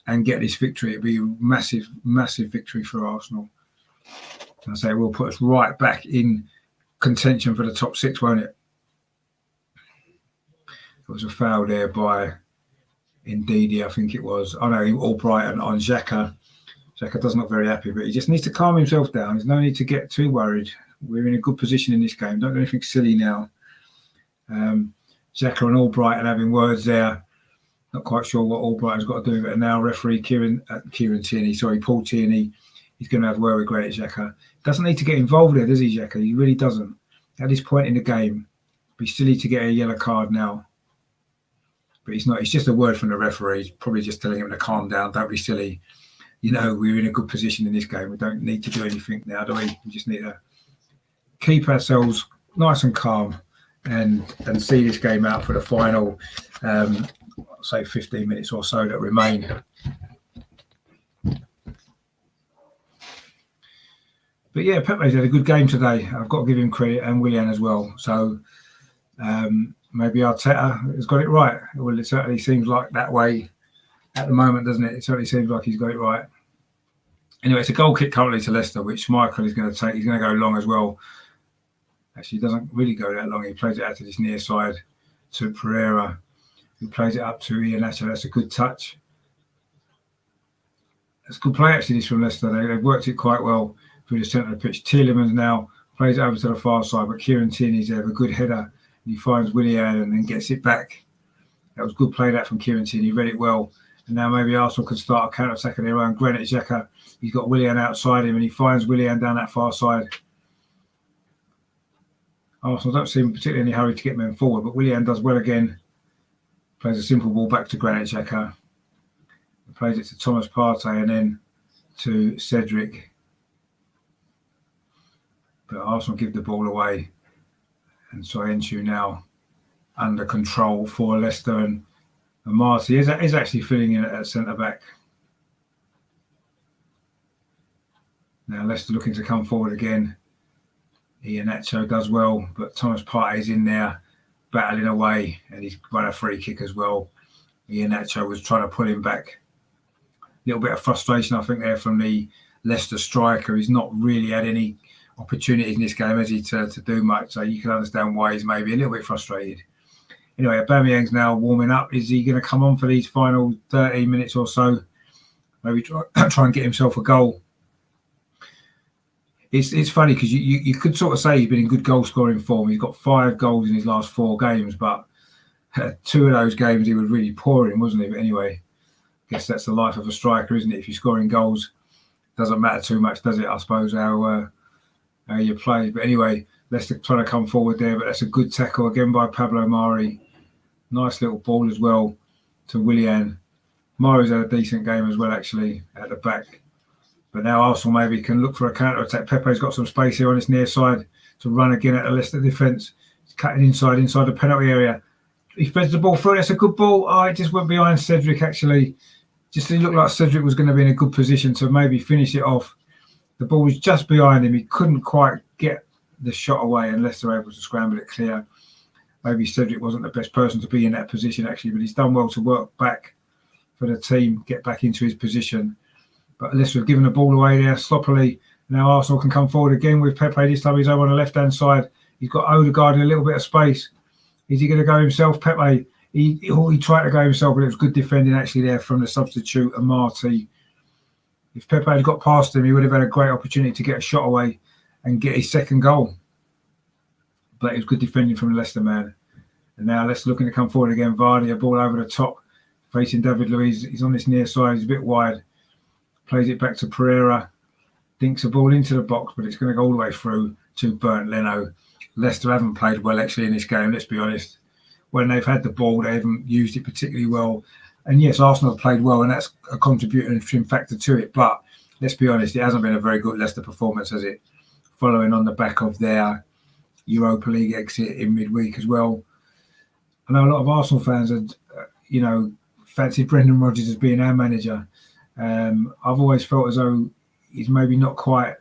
and get this victory, it'd be a massive, massive victory for Arsenal. I say it will put us right back in contention for the top 6, won't it? There was a foul there by Ndidi, I think it was. Oh no, Albright on Xhaka. Xhaka doesn't look very happy, but he just needs to calm himself down. There's no need to get too worried. We're in a good position in this game. Don't do anything silly now. Xhaka and Albright are having words there. Not quite sure what Albright has got to do, but now referee Paul Tierney, he's going to have a word with Granit Xhaka. Doesn't need to get involved there, does he, Xhaka? He really doesn't. At this point in the game, it'd be silly to get a yellow card now. But he's not. It's just a word from the referee. He's probably just telling him to calm down. Don't be silly. You know, we're in a good position in this game. We don't need to do anything now, do we? We just need to keep ourselves nice and calm and see this game out for the final, say, 15 minutes or so that remain. But yeah, Pepe's had a good game today. I've got to give him credit, and Willian as well. So maybe Arteta has got it right. Well, it certainly seems like that way at the moment, doesn't it? It certainly seems like he's got it right. Anyway, it's a goal kick currently to Leicester, which Michael is going to take. He's going to go long as well. Actually, he doesn't really go that long. He plays it out to this near side to Pereira, who plays it up to Iheanacho. That's a good touch. That's a good play, actually, this from Leicester. They've worked it quite well through the centre of the pitch. Tielemans now Plays it over to the far side, but Kieran Tierney's there with a good header. He finds Willian and then gets it back. That was good play that from Kieran Tierney. He read it well. And now maybe Arsenal can start a counter-attack of their own. Granit Xhaka, he's got Willian outside him and he finds Willian down that far side. Arsenal don't seem particularly in any hurry to get men forward, but Willian does well again. Plays a simple ball back to Granit Xhaka. Plays it to Thomas Partey and then to Cedric. But Arsenal give the ball away. And so Enchu now under control for Leicester, and Marty is actually filling in at centre-back. Now Leicester looking to come forward again. Iheanacho does well, but Thomas Partey's in there battling away, and he's run a free kick as well. Iheanacho was trying to pull him back. A little bit of frustration, I think, there from the Leicester striker. He's not really had any opportunities in this game, has he, to do much, so you can understand why he's maybe a little bit frustrated. Anyway, Aubameyang's now warming up. Is he going to come on for these final 13 minutes or so? Maybe try and get himself a goal. It's funny because you could sort of say he's been in good goal scoring form. He's got 5 goals in his last 4 games, but 2 of those games he was really poor in, wasn't he? But anyway, I guess that's the life of a striker, isn't it? If you're scoring goals, it doesn't matter too much, does it? I suppose how you play. But anyway, Leicester trying to come forward there, but that's a good tackle again by Pablo Mari. Nice little ball as well to Willian. Mari's had a decent game as well, actually, at the back. But now Arsenal maybe can look for a counter-attack. Pepe's got some space here on his near side to run again at the Leicester defence. He's cutting inside the penalty area. He spreads the ball through. That's a good ball. Oh, it just went behind Cedric, actually. Just it looked like Cedric was going to be in a good position to maybe finish it off. The ball was just behind him. He couldn't quite get the shot away, and Leicester were able to scramble it clear. Maybe Cedric wasn't the best person to be in that position, actually, but he's done well to work back for the team, get back into his position. But Leicester have given the ball away there sloppily. Now Arsenal can come forward again with Pepe. This time he's over on the left-hand side. He's got Odegaard in a little bit of space. Is he going to go himself? Pepe, he tried to go himself, but it was good defending actually there from the substitute, Amati. If Pepe had got past him, he would have had a great opportunity to get a shot away and get his second goal. But it was good defending from the Leicester man. And now Leicester looking to come forward again. Vardy, a ball over the top, facing David Luiz. He's on this near side. He's a bit wide. Plays it back to Pereira. Dinks a ball into the box, but it's going to go all the way through to Bernd Leno. Leicester haven't played well, actually, in this game, let's be honest. When they've had the ball, they haven't used it particularly well. And yes, Arsenal have played well, and that's a contributing factor to it. But let's be honest, it hasn't been a very good Leicester performance, has it? Following on the back of their Europa League exit in midweek as well. I know a lot of Arsenal fans had, fancied Brendan Rodgers as being our manager. I've always felt as though he's maybe not quite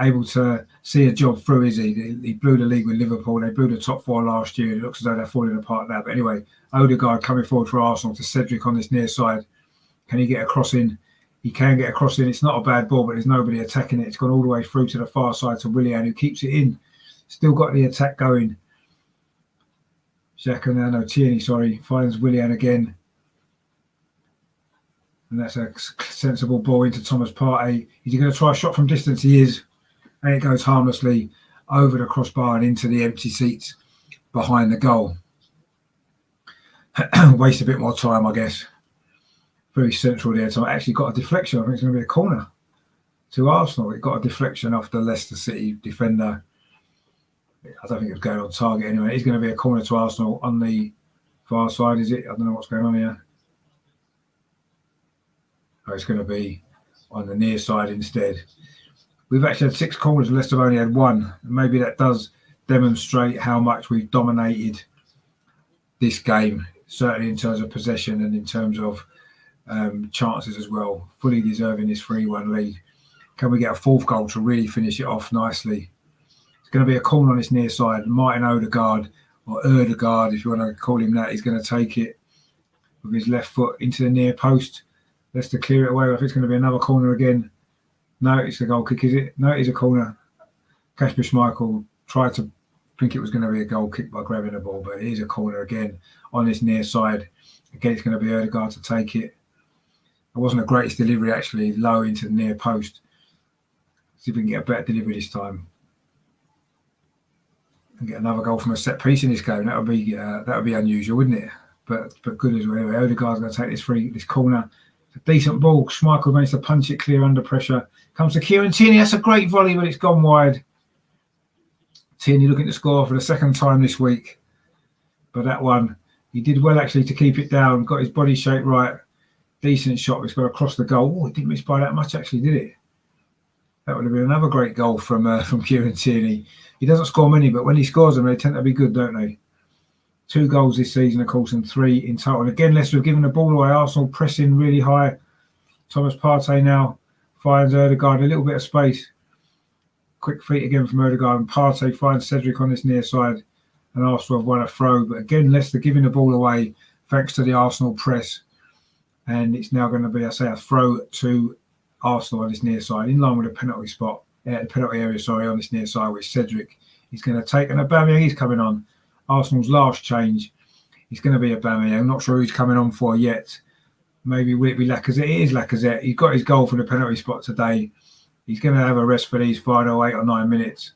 able to see a job through, is he? He blew the league with Liverpool. They blew the top 4 last year. It looks as though they're falling apart now. But anyway, Odegaard coming forward for Arsenal to Cedric on this near side. Can he get a cross in? He can get a cross in. It's not a bad ball, but there's nobody attacking it. It's gone all the way through to the far side to Willian, who keeps it in. Still got the attack going. Tierney, finds Willian again. And that's a sensible ball into Thomas Partey. Is he going to try a shot from distance? He is. And it goes harmlessly over the crossbar and into the empty seats behind the goal. Waste a bit more time, I guess. Very central there. So I actually got a deflection. I think it's going to be a corner to Arsenal. It got a deflection off the Leicester City defender. I don't think it was going on target anyway. It's going to be a corner to Arsenal on the far side, is it? I don't know what's going on here. Oh, it's going to be on the near side instead. We've actually had 6 corners. Leicester have only had 1. Maybe that does demonstrate how much we've dominated this game, certainly in terms of possession and in terms of chances as well. Fully deserving this 3-1 lead. Can we get a 4th goal to really finish it off nicely? It's going to be a corner on this near side. Martin Odegaard, or Erdegaard, if you want to call him that, he's going to take it with his left foot into the near post. Leicester clear it away. I think it's going to be another corner again. No, it's a goal kick, is it? No, it is a corner. Kasper Schmeichel tried to think it was going to be a goal kick by grabbing the ball, but it is a corner again on this near side. Again, it's going to be Erdegaard to take it. It wasn't the greatest delivery, actually, low into the near post. See if we can get a better delivery this time. and get another goal from a set piece in this game. That would be unusual, wouldn't it? But good as well. Odegaard's going to take this corner. It's a decent ball. Schmeichel managed to punch it clear under pressure. Comes to Kieran Tierney. That's a great volley, but it's gone wide. Tierney looking to score for the second time this week. But that one, he did well actually to keep it down. Got his body shape right. Decent shot. It's got across the goal. Oh, it didn't miss by that much actually, did it? That would have been another great goal from Kieran Tierney. He doesn't score many, but when he scores them, they tend to be good, don't they? 2 goals this season, of course, and 3 in total. And again, Leicester have given the ball away. Arsenal pressing really high. Thomas Partey now finds Odegaard a little bit of space. Quick feet again from Odegaard, and Partey finds Cedric on this near side. And Arsenal have won a throw. But again, Leicester giving the ball away thanks to the Arsenal press. And it's now going to be, I say, a throw to Arsenal on this near side, in line with the penalty spot, the penalty area, on this near side, which Cedric is going to take. And Aubameyang is coming on. Arsenal's last change is going to be Aubameyang. I'm not sure who's coming on for yet. Maybe will it be Lacazette? It is Lacazette. He got his goal from the penalty spot today. He's going to have a rest for these final 8 or 9 minutes.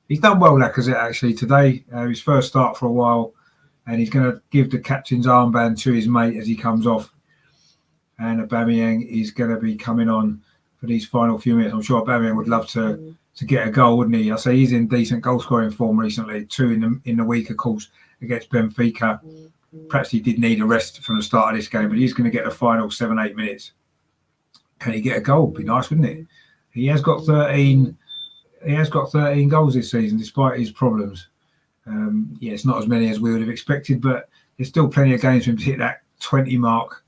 He's done well, Lacazette, actually, today. His first start for a while. And he's going to give the captain's armband to his mate as he comes off. And Aubameyang is going to be coming on for these final few minutes. I'm sure Aubameyang would love to get a goal, wouldn't he? I say he's in decent goal-scoring form recently. 2 in the week, of course, against Benfica. Perhaps he did need a rest from the start of this game, but he's going to get the final 7-8 minutes. Can he get a goal? Be nice, wouldn't it? He has got 13. He has got 13 goals this season, despite his problems. Yeah, it's not as many as we would have expected, but there's still plenty of games for him to hit that 20 mark,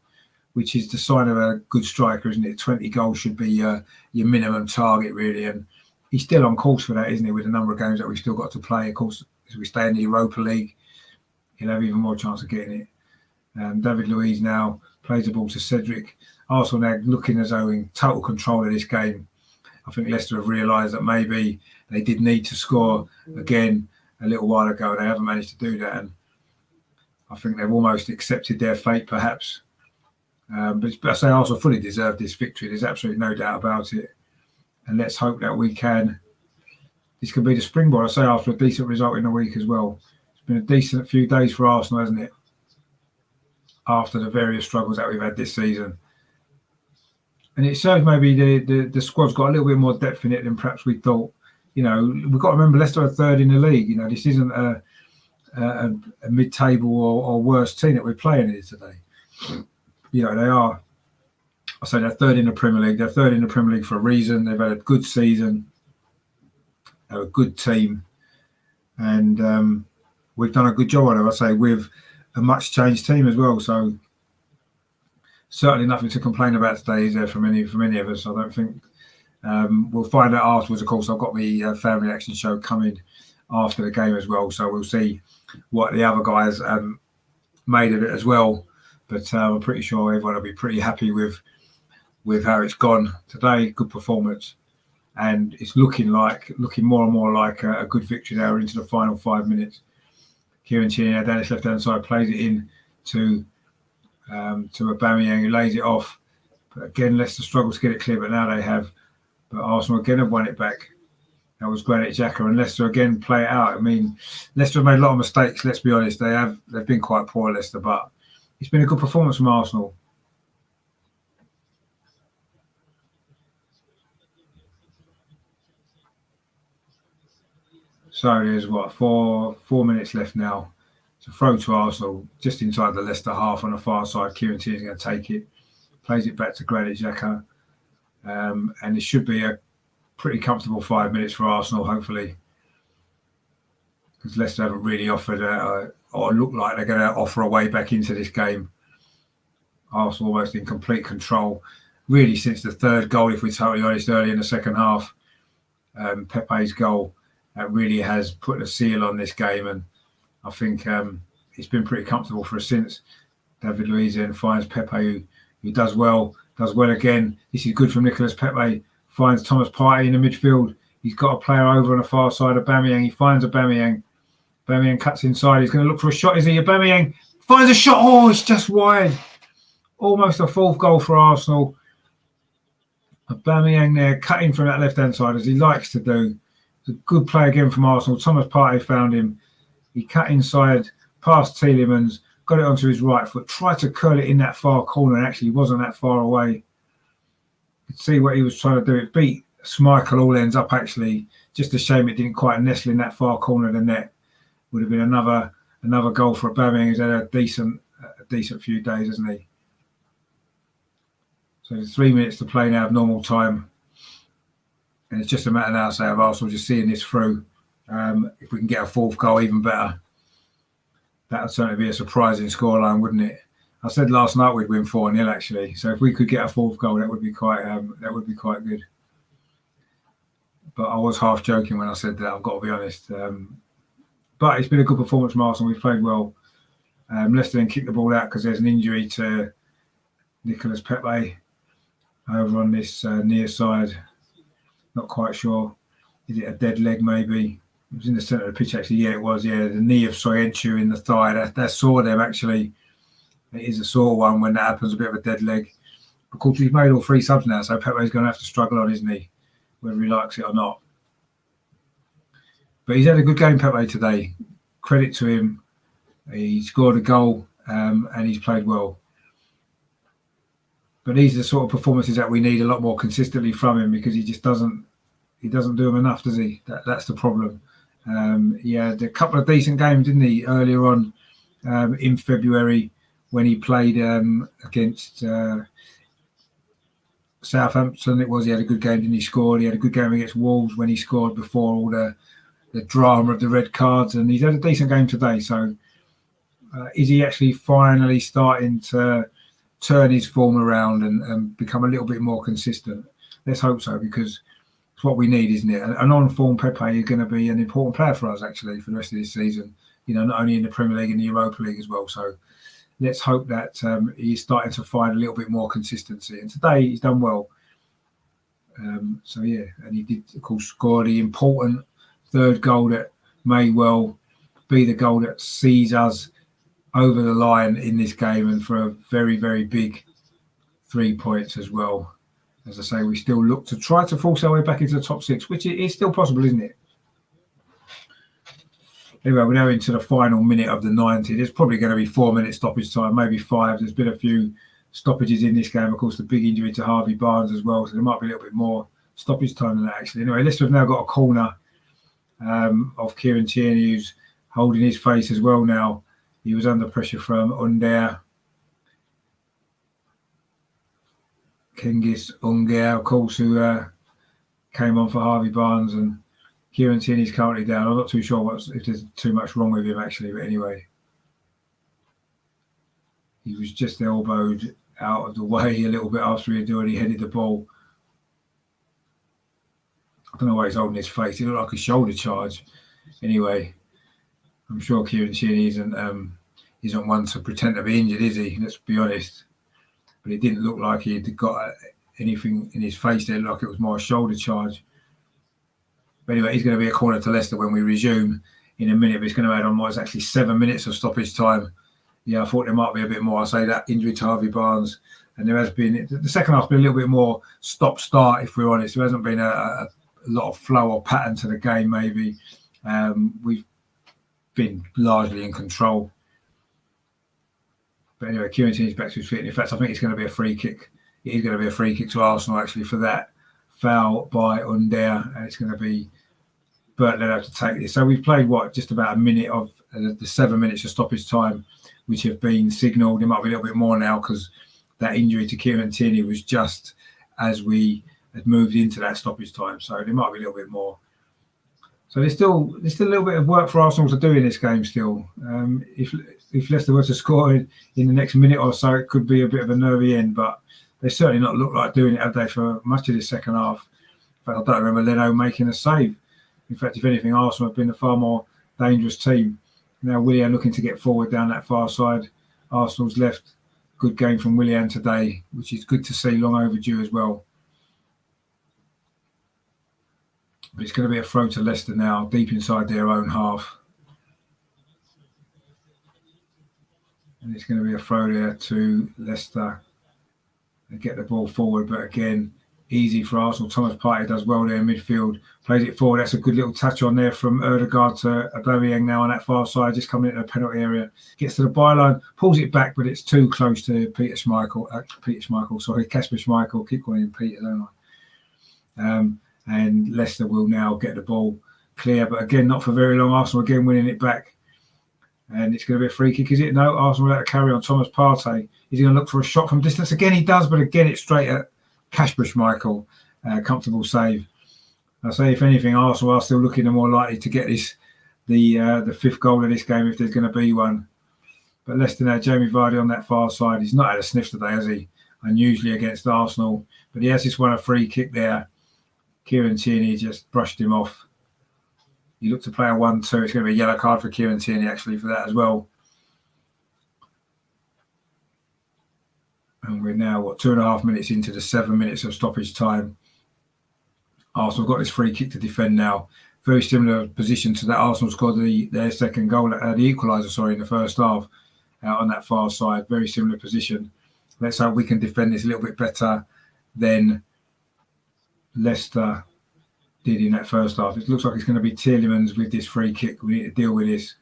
which is the sign of a good striker, isn't it? 20 goals should be your minimum target, really. And he's still on course for that, isn't he? With the number of games that we've still got to play. Of course, as we stay in the Europa League, he'll have even more chance of getting it. David Luiz now plays the ball to Cedric. Arsenal now looking as though in total control of this game. I think Leicester have realised that maybe they did need to score again a little while ago. They haven't managed to do that. And I think they've almost accepted their fate, perhaps. But I say Arsenal fully deserved this victory. There's absolutely no doubt about it. And let's hope that this could be the springboard, I say, after a decent result in the week as well. It's been a decent few days for Arsenal, hasn't it? After the various struggles that we've had this season. And it shows maybe the squad's got a little bit more depth in it than perhaps we thought. You know, we've got to remember Leicester are 3rd in the league. You know, this isn't a mid-table or worse team that we're playing here today. You know, they are. I say they're 3rd in the Premier League. They're 3rd in the Premier League for a reason. They've had a good season. They're a good team. And we've done a good job on them, I say, with a much changed team as well. So certainly nothing to complain about today, is there, from any of us? I don't think. We'll find out afterwards, of course. I've got my fan reaction show coming after the game as well. So we'll see what the other guys made of it as well. But I'm pretty sure everyone will be pretty happy with how it's gone today. Good performance. And it's looking more and more like a good victory now into the final 5 minutes. Kieran Tierney down his left-hand side plays it in to Aubameyang, who lays it off. But again, Leicester struggle to get it clear, but now they have. But Arsenal again have won it back. That was Granit Xhaka, and Leicester again play it out. I mean, Leicester have made a lot of mistakes, let's be honest. They've been quite poor, Leicester, but it's been a good performance from Arsenal. So there's 4 minutes left now. It's a throw to Arsenal just inside the Leicester half on the far side. Kieran Tierney is going to take it, plays it back to Granit Xhaka, and it should be a pretty comfortable 5 minutes for Arsenal, hopefully, because Leicester haven't really offered or look like they're going to offer a way back into this game. Arsenal almost in complete control, really, since the 3rd goal, if we're totally honest, early in the second half. Pepe's goal really has put a seal on this game, and I think it's been pretty comfortable for us since. David Luiz then finds Pepe, who does well again. This is good from Nicolas Pepe. Finds Thomas Partey in the midfield. He's got a player over on the far side of Aubameyang. He finds Aubameyang. Aubameyang cuts inside. He's going to look for a shot. Is he? Aubameyang finds a shot. Oh, it's just wide. Almost a 4th goal for Arsenal. Aubameyang there, cutting from that left-hand side, as he likes to do. a good play again from Arsenal. Thomas Partey found him. He cut inside, past Tielemans, got it onto his right foot, tried to curl it in that far corner, and actually he wasn't that far away. You could see what he was trying to do. It beat Schmeichel all ends up, actually. Just a shame it didn't quite nestle in that far corner of the net. Would have been another goal for Aubameyang. He's had a decent few days, hasn't he? So there's 3 minutes to play now of normal time. And it's just a matter now, say, of Arsenal just seeing this through. If we can get a fourth goal, even better. That would certainly be a surprising scoreline, wouldn't it? I said last night we'd win 4-0 actually. So if we could get a fourth goal, that would be quite good. But I was half joking when I said that, I've got to be honest. But it's been a good performance from Arsenal. We've played well. Leicester then kicked the ball out because there's an injury to Nicolas Pepe over on this near side. Not quite sure. Is it a dead leg maybe? It was in the centre of the pitch actually. Yeah, it was. Yeah, the knee of Soyuncu in the thigh. That saw them actually. It is a sore one when that happens, a bit of a dead leg. Of course, we've made all 3 subs now, so Pepe's going to have to struggle on, isn't he? Whether he likes it or not. But he's had a good game, Pepe, today. Credit to him. He scored a goal and he's played well. But these are the sort of performances that we need a lot more consistently from him, because he just doesn't do them enough, does he? That's the problem. He had a couple of decent games, didn't he, earlier on in February when he played against Southampton. It was, he had a good game, didn't he? Scored. He had a good game against Wolves when he scored before all the drama of the red cards, and he's had a decent game today. So is he actually finally starting to turn his form around and become a little bit more consistent? Let's hope so, because it's what we need, isn't it? An on-form Pepe is going to be an important player for us, actually, for the rest of this season. You know, not only in the Premier League, in the Europa League as well. So let's hope that he's starting to find a little bit more consistency. And today he's done well. So, yeah, and he did, of course, score the important third goal that may well be the goal that sees us over the line in this game, and for a very, very big 3 points as well. As I say, we still look to try to force our way back into the top 6, which is still possible, isn't it? Anyway, we're now into the final minute of the 90. There's probably going to be 4 minutes stoppage time, maybe 5. There's been a few stoppages in this game. Of course, the big injury to Harvey Barnes as well, so there might be a little bit more stoppage time than that, actually. Anyway, Leicester have now got a corner of Kieran Tierney, who's holding his face as well now. He was under pressure from Under. Cengiz Under, of course, who came on for Harvey Barnes, and Kieran Tierney's currently down. I'm not too sure if there's too much wrong with him, actually, but anyway. He was just elbowed out of the way a little bit after he had already headed the ball. I don't know why he's holding his face. It looked like a shoulder charge. Anyway, I'm sure Kieran Tierney isn't one to pretend to be injured, is he? Let's be honest. But it didn't look like he had got anything in his face there. It looked like it was more a shoulder charge. But anyway, he's going to be a corner to Leicester when we resume in a minute. But it's going to add on what is actually 7 minutes of stoppage time. Yeah, I thought there might be a bit more. I say that injury to Harvey Barnes, and there has been, the second half's been a little bit more stop-start, if we're honest. There hasn't been a lot of flow or pattern to the game, maybe. We've been largely in control. But anyway, Kieran Tierney's back to his feet. And in fact, I think it's going to be a free kick. It is going to be a free kick to Arsenal, actually, for that foul by Under. And it's going to be Bert Leno to take this. So we've played, just about a minute of the 7 minutes of stoppage time, which have been signalled. It might be a little bit more now, because that injury to Kieran Tierney was just as we had moved into that stoppage time. So there might be a little bit more. So there's still a little bit of work for Arsenal to do in this game still. If Leicester were to score in the next minute or so, it could be a bit of a nervy end, but they certainly not looked like doing it, have they, for much of this second half. In fact, I don't remember Leno making a save. In fact, if anything, Arsenal have been the far more dangerous team. Now Willian looking to get forward down that far side. Arsenal's left. Good game from Willian today, which is good to see, long overdue as well. But it's going to be a throw to Leicester now, deep inside their own half. And it's going to be a throw there to Leicester. They get the ball forward, but again, easy for Arsenal. Thomas Partey does well there in midfield, plays it forward. That's a good little touch on there from Ødegaard to Aubameyang now on that far side, just coming into the penalty area. Gets to the byline, pulls it back, but it's too close to Kasper Schmeichel. Keep calling him Peter, don't I? And Leicester will now get the ball clear, but again, not for very long. Arsenal again winning it back. And it's going to be a free kick, is it? No, Arsenal will have to carry on. Thomas Partey, is he going to look for a shot from distance? Again, he does, but again, it's straight at Kasper Schmeichel. Comfortable save. I say, if anything, Arsenal are still looking more likely to get the fifth goal of this game if there's going to be one. But Leicester now, Jamie Vardy on that far side. He's not had a sniff today, has he? Unusually against Arsenal. But he has just won a free kick there. Kieran Tierney just brushed him off. He looked to play a 1-2. It's going to be a yellow card for Kieran Tierney, actually, for that as well. And we're now, 2.5 minutes into the 7 minutes of stoppage time. Arsenal got this free kick to defend now. Very similar position to that Arsenal scored their second goal, the equaliser, in the first half, out on that far side. Very similar position. Let's hope we can defend this a little bit better than Leicester did in that first half. It looks like it's going to be Tielemans with this free kick. We need to deal with this.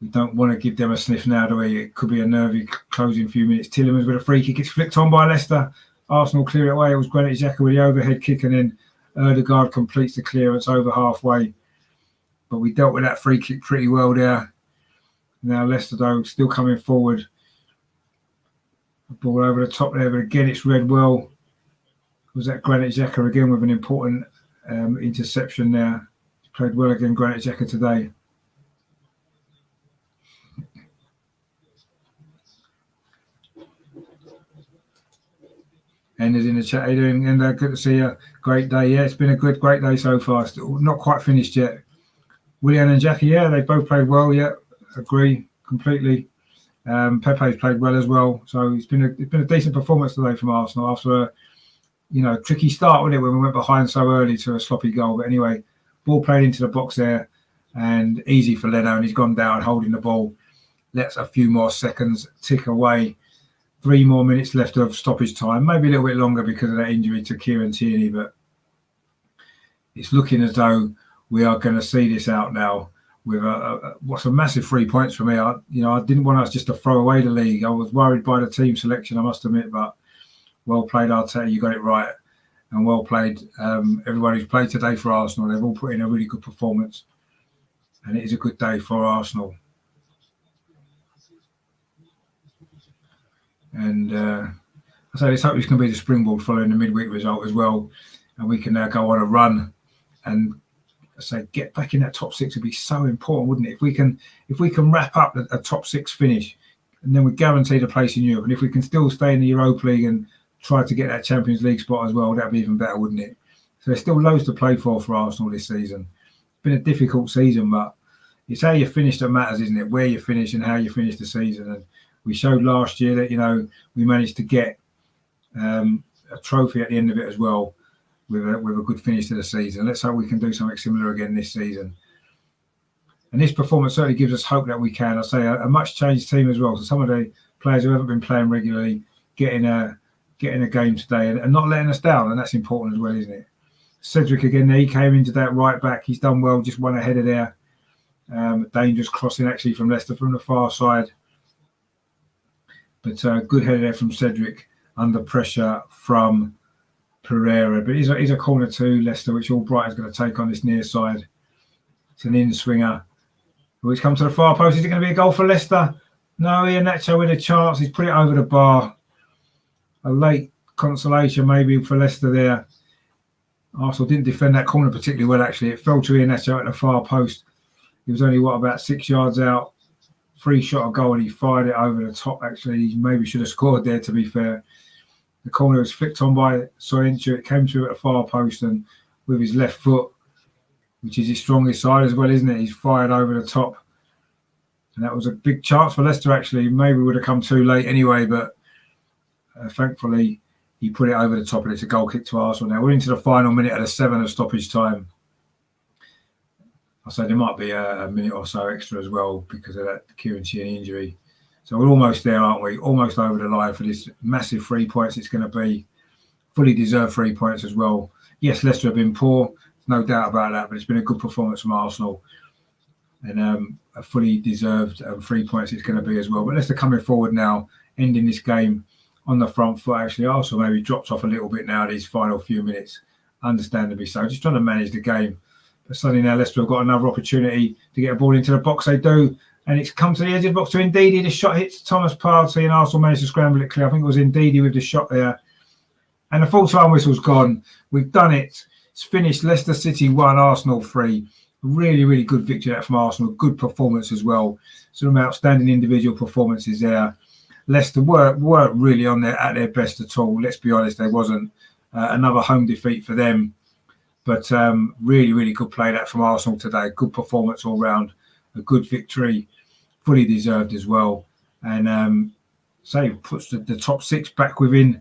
We don't want to give them a sniff now, do we? It could be a nervy closing few minutes. Tielemans with a free kick. It's flicked on by Leicester. Arsenal clear it away. It was Granit Xhaka with the overhead kick, and then Ødegaard completes the clearance over halfway. But we dealt with that free kick pretty well there. Now Leicester, though, still coming forward. The ball over the top there, but again, it's read well. Was that Granit Xhaka again with an important interception there? He played well again, Granit Xhaka, today. Enders in the chat, how you doing? And good to see you. Great day. Yeah, it's been a great day so far. Still not quite finished yet. Willian and Jackie, yeah, they both played well. Yeah, agree completely. Pepe's played well as well. So it's been a decent performance today from Arsenal after a tricky start, wasn't it, when we went behind so early to a sloppy goal. But anyway, ball played into the box there, and easy for Leno, and he's gone down holding the ball. Let's a few more seconds tick away. 3 more minutes left of stoppage time, maybe a little bit longer because of that injury to Kieran Tierney, but it's looking as though we are going to see this out now with what's a massive 3 points for me. I didn't want us just to throw away the league. I was worried by the team selection, I must admit, but well played, Arteta. You got it right, and well played everyone who's played today for Arsenal. They've all put in a really good performance, and it is a good day for Arsenal. And I say, let's hope this can be the springboard following the midweek result as well, and we can now go on a run and get back in that top 6 would be so important, wouldn't it? If we can wrap up a top 6 finish, and then we guarantee the place in Europe. And if we can still stay in the Europa League and try to get that Champions League spot as well, that'd be even better, wouldn't it? So there's still loads to play for Arsenal this season. It's been a difficult season, but it's how you finish that matters, isn't it? Where you finish and how you finish the season. And we showed last year that we managed to get a trophy at the end of it as well, with a good finish to the season. Let's hope we can do something similar again this season. And this performance certainly gives us hope that we can. I say a much changed team as well. So some of the players who haven't been playing regularly getting a game today and not letting us down, and that's important as well, isn't it? Cedric again, he came into that right back. He's done well, just one ahead of there. Dangerous crossing actually from Leicester from the far side. But good header there from Cedric under pressure from Pereira. But he's a corner to Leicester, which Albright is going to take on this near side. It's an in-swinger. Which comes to the far post. Is it going to be a goal for Leicester? No, Iheanacho with a chance. He's put it over the bar. A late consolation maybe for Leicester there. Arsenal didn't defend that corner particularly well, actually. It fell to Iheanacho at the far post. He was only, about 6 yards out. Free shot, a goal, and he fired it over the top, actually. He maybe should have scored there, to be fair. The corner was flicked on by Soyuncu. It came to at the far post, and with his left foot, which is his strongest side as well, isn't it? He's fired over the top. And that was a big chance for Leicester, actually. Maybe would have come too late anyway, but thankfully he put it over the top, and it's a goal kick to Arsenal. Now we're into the final minute of the 7 of stoppage time. I say there might be a minute or so extra as well because of that Kieran Tierney injury. So we're almost there, aren't we? Almost over the line for this massive 3 points it's going to be fully deserved 3 points as well. Yes, Leicester have been poor, no doubt about that, but it's been a good performance from Arsenal, and a fully deserved 3 points it's going to be as well. But Leicester coming forward now, ending this game on the front foot. Actually, Arsenal maybe dropped off a little bit now these final few minutes, understandably so, just trying to manage the game. But suddenly now Leicester have got another opportunity to get a ball into the box. They do, and it's come to the edge of the box to Ndidi. The shot hits Thomas Partey, and Arsenal managed to scramble it clear. I think it was Ndidi with the shot there. And the full-time whistle's gone. We've done it. It's finished. Leicester City 1, Arsenal 3. Really, really good victory there from Arsenal. Good performance as well. Some outstanding individual performances there. Leicester weren't really at their best at all. Let's be honest, there wasn't. Another home defeat for them. But really, really good play that from Arsenal today. Good performance all round. A good victory. Fully deserved as well. And puts the top 6 back within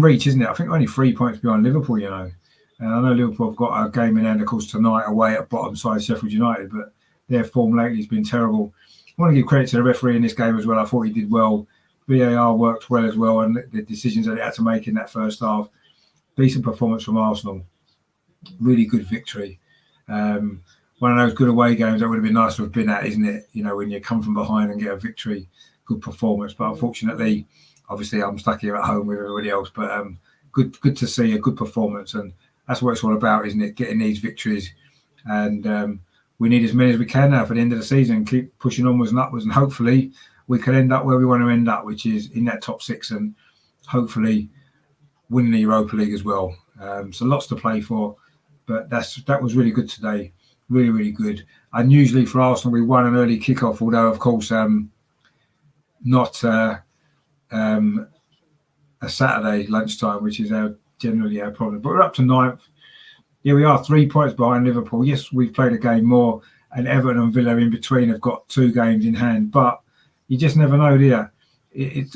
reach, isn't it? I think only 3 points behind Liverpool, you know. And I know Liverpool have got a game in hand, of course, tonight away at bottom side Sheffield United, but their form lately has been terrible. I want to give credit to the referee in this game as well. I thought he did well. VAR worked well as well, and the decisions that he had to make in that first half. Decent performance from Arsenal. Really good victory. One of those good away games that would have been nice to have been at, isn't it? You know, when you come from behind and get a victory, good performance. But unfortunately, obviously, I'm stuck here at home with everybody else. But good to see a good performance, and that's what it's all about, isn't it? Getting these victories, and we need as many as we can now for the end of the season. Keep pushing onwards and upwards, and hopefully we can end up where we want to end up, which is in that top 6, and hopefully winning the Europa League as well. So lots to play for, but that was really good today. Really, really good. Unusually for Arsenal, we won an early kickoff, although of course not a Saturday lunchtime, which is generally our problem. But we're up to 9th. Yeah, we are 3 points behind Liverpool. Yes, we've played a game more, and Everton and Villa in between have got 2 games in hand. But you just never know, do you?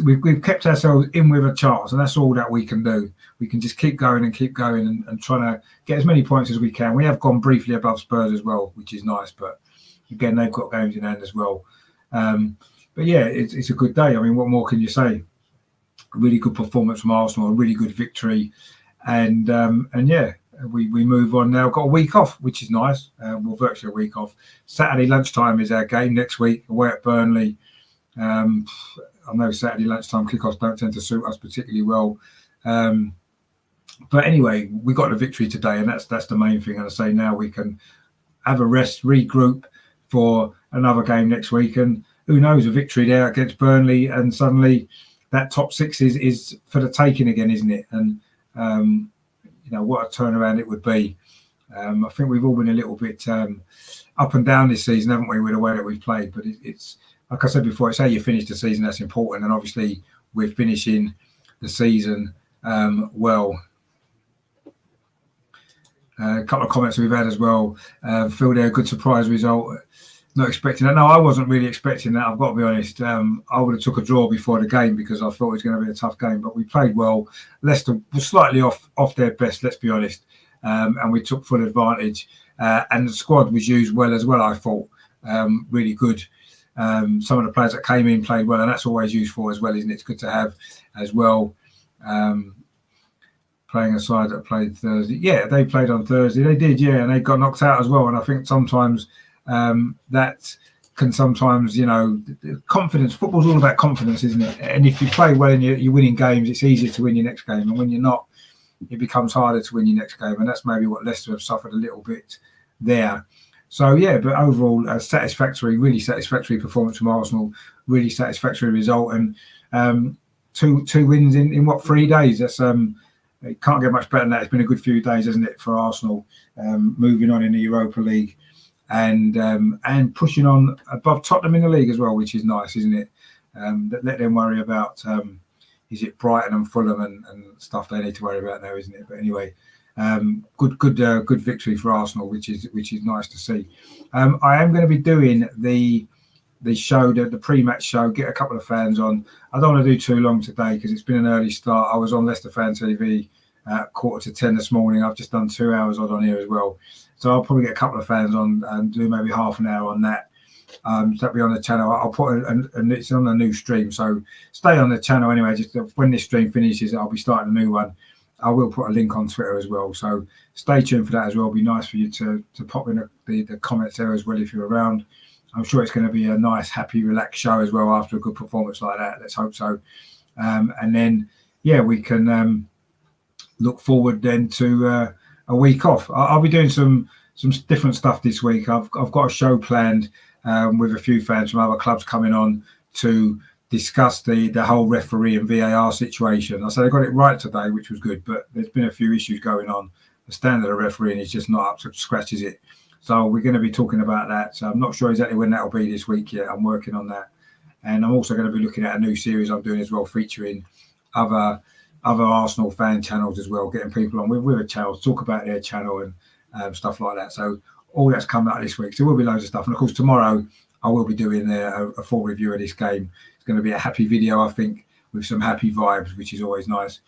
We've kept ourselves in with a chance, and that's all that we can do. We can just keep going and trying to get as many points as we can. We have gone briefly above Spurs as well, which is nice. But again, they've got games in hand as well. But yeah, it's a good day. I mean, what more can you say? A really good performance from Arsenal, a really good victory, and yeah, we move on now. Got a week off, which is nice. Well, virtually a week off. Saturday lunchtime is our game next week away at Burnley. I know Saturday lunchtime kickoffs don't tend to suit us particularly well, but anyway, we got the victory today, and that's the main thing. And I say now we can have a rest, regroup for another game next week, and who knows, a victory there against Burnley, and suddenly that top 6 is for the taking again, isn't it? And you know, what a turnaround it would be. I think we've all been a little bit up and down this season, haven't we, with the way that we've played? But it's like I said before, it's how you finish the season that's important, and obviously we're finishing the season well. A couple of comments we've had as well. Phil there, good surprise result. Not expecting that. No, I wasn't really expecting that. I've got to be honest. I would have took a draw before the game because I thought it was going to be a tough game. But we played well. Leicester was slightly off their best, let's be honest. And we took full advantage. And the squad was used well as well, I thought. Really good. Some of the players that came in played well, and that's always useful as well, isn't it? It's good to have as well. Playing a side that played Thursday. Yeah, they played on Thursday. They did, yeah, and they got knocked out as well. And I think sometimes that can sometimes, you know, confidence. Football's all about confidence, isn't it? And if you play well and you're winning games, it's easier to win your next game. And when you're not, it becomes harder to win your next game. And that's maybe what Leicester have suffered a little bit there. So, yeah, but overall, a satisfactory, really satisfactory performance from Arsenal, really satisfactory result. And two wins in what, 3 days? That's it can't get much better than that. It's been a good few days, hasn't it, for Arsenal, moving on in the Europa League and pushing on above Tottenham in the league as well, which is nice, isn't it? Let them worry about, is it Brighton and Fulham and stuff they need to worry about now, isn't it? But anyway, good victory for Arsenal, which is nice to see. I am going to be doing the show, the pre-match show, get a couple of fans on. I don't want to do too long today because it's been an early start. I was on Leicester Fan TV at 9:45 this morning. I've just done 2 hours on here as well. So I'll probably get a couple of fans on and do maybe half an hour on that. So that'll be on the channel. I'll put and it's on a new stream. So stay on the channel anyway. Just when this stream finishes, I'll be starting a new one. I will put a link on Twitter as well. So stay tuned for that as well. It'll be nice for you to pop in the comments there as well if you're around. I'm sure it's going to be a nice, happy, relaxed show as well after a good performance like that. Let's hope so. And then, yeah, we can look forward then to a week off. I'll be doing some different stuff this week. I've got a show planned with a few fans from other clubs coming on to discuss the whole referee and VAR situation. I said I got it right today, which was good, but there's been a few issues going on. The standard of refereeing is just not up to scratch, is it? So we're going to be talking about that. So I'm not sure exactly when that'll be this week yet. I'm working on that. And I'm also going to be looking at a new series I'm doing as well, featuring other Arsenal fan channels as well, getting people on with a channel to talk about their channel and stuff like that. So all that's coming out this week. So there will be loads of stuff. And of course, tomorrow I will be doing a full review of this game. It's going to be a happy video, I think, with some happy vibes, which is always nice.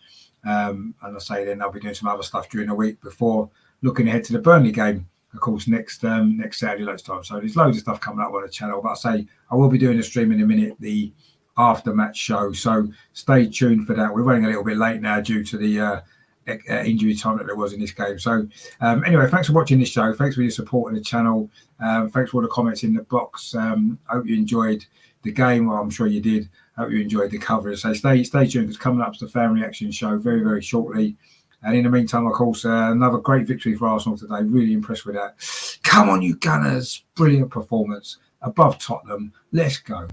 And I say then I'll be doing some other stuff during the week before looking ahead to the Burnley game, of course, next Saturday lunchtime. So there's loads of stuff coming up on the channel. But I say I will be doing a stream in a minute, the after match show. So stay tuned for that. We're running a little bit late now due to the injury time that there was in this game. So anyway, thanks for watching this show. Thanks for your support in the channel. Thanks for all the comments in the box. I hope you enjoyed the game. Well, I'm sure you did. I hope you enjoyed the coverage. So stay tuned, because coming up is the fan reaction show very, very shortly. And in the meantime, of course, another great victory for Arsenal today. Really impressed with that. Come on, you Gunners. Brilliant performance above Tottenham. Let's go.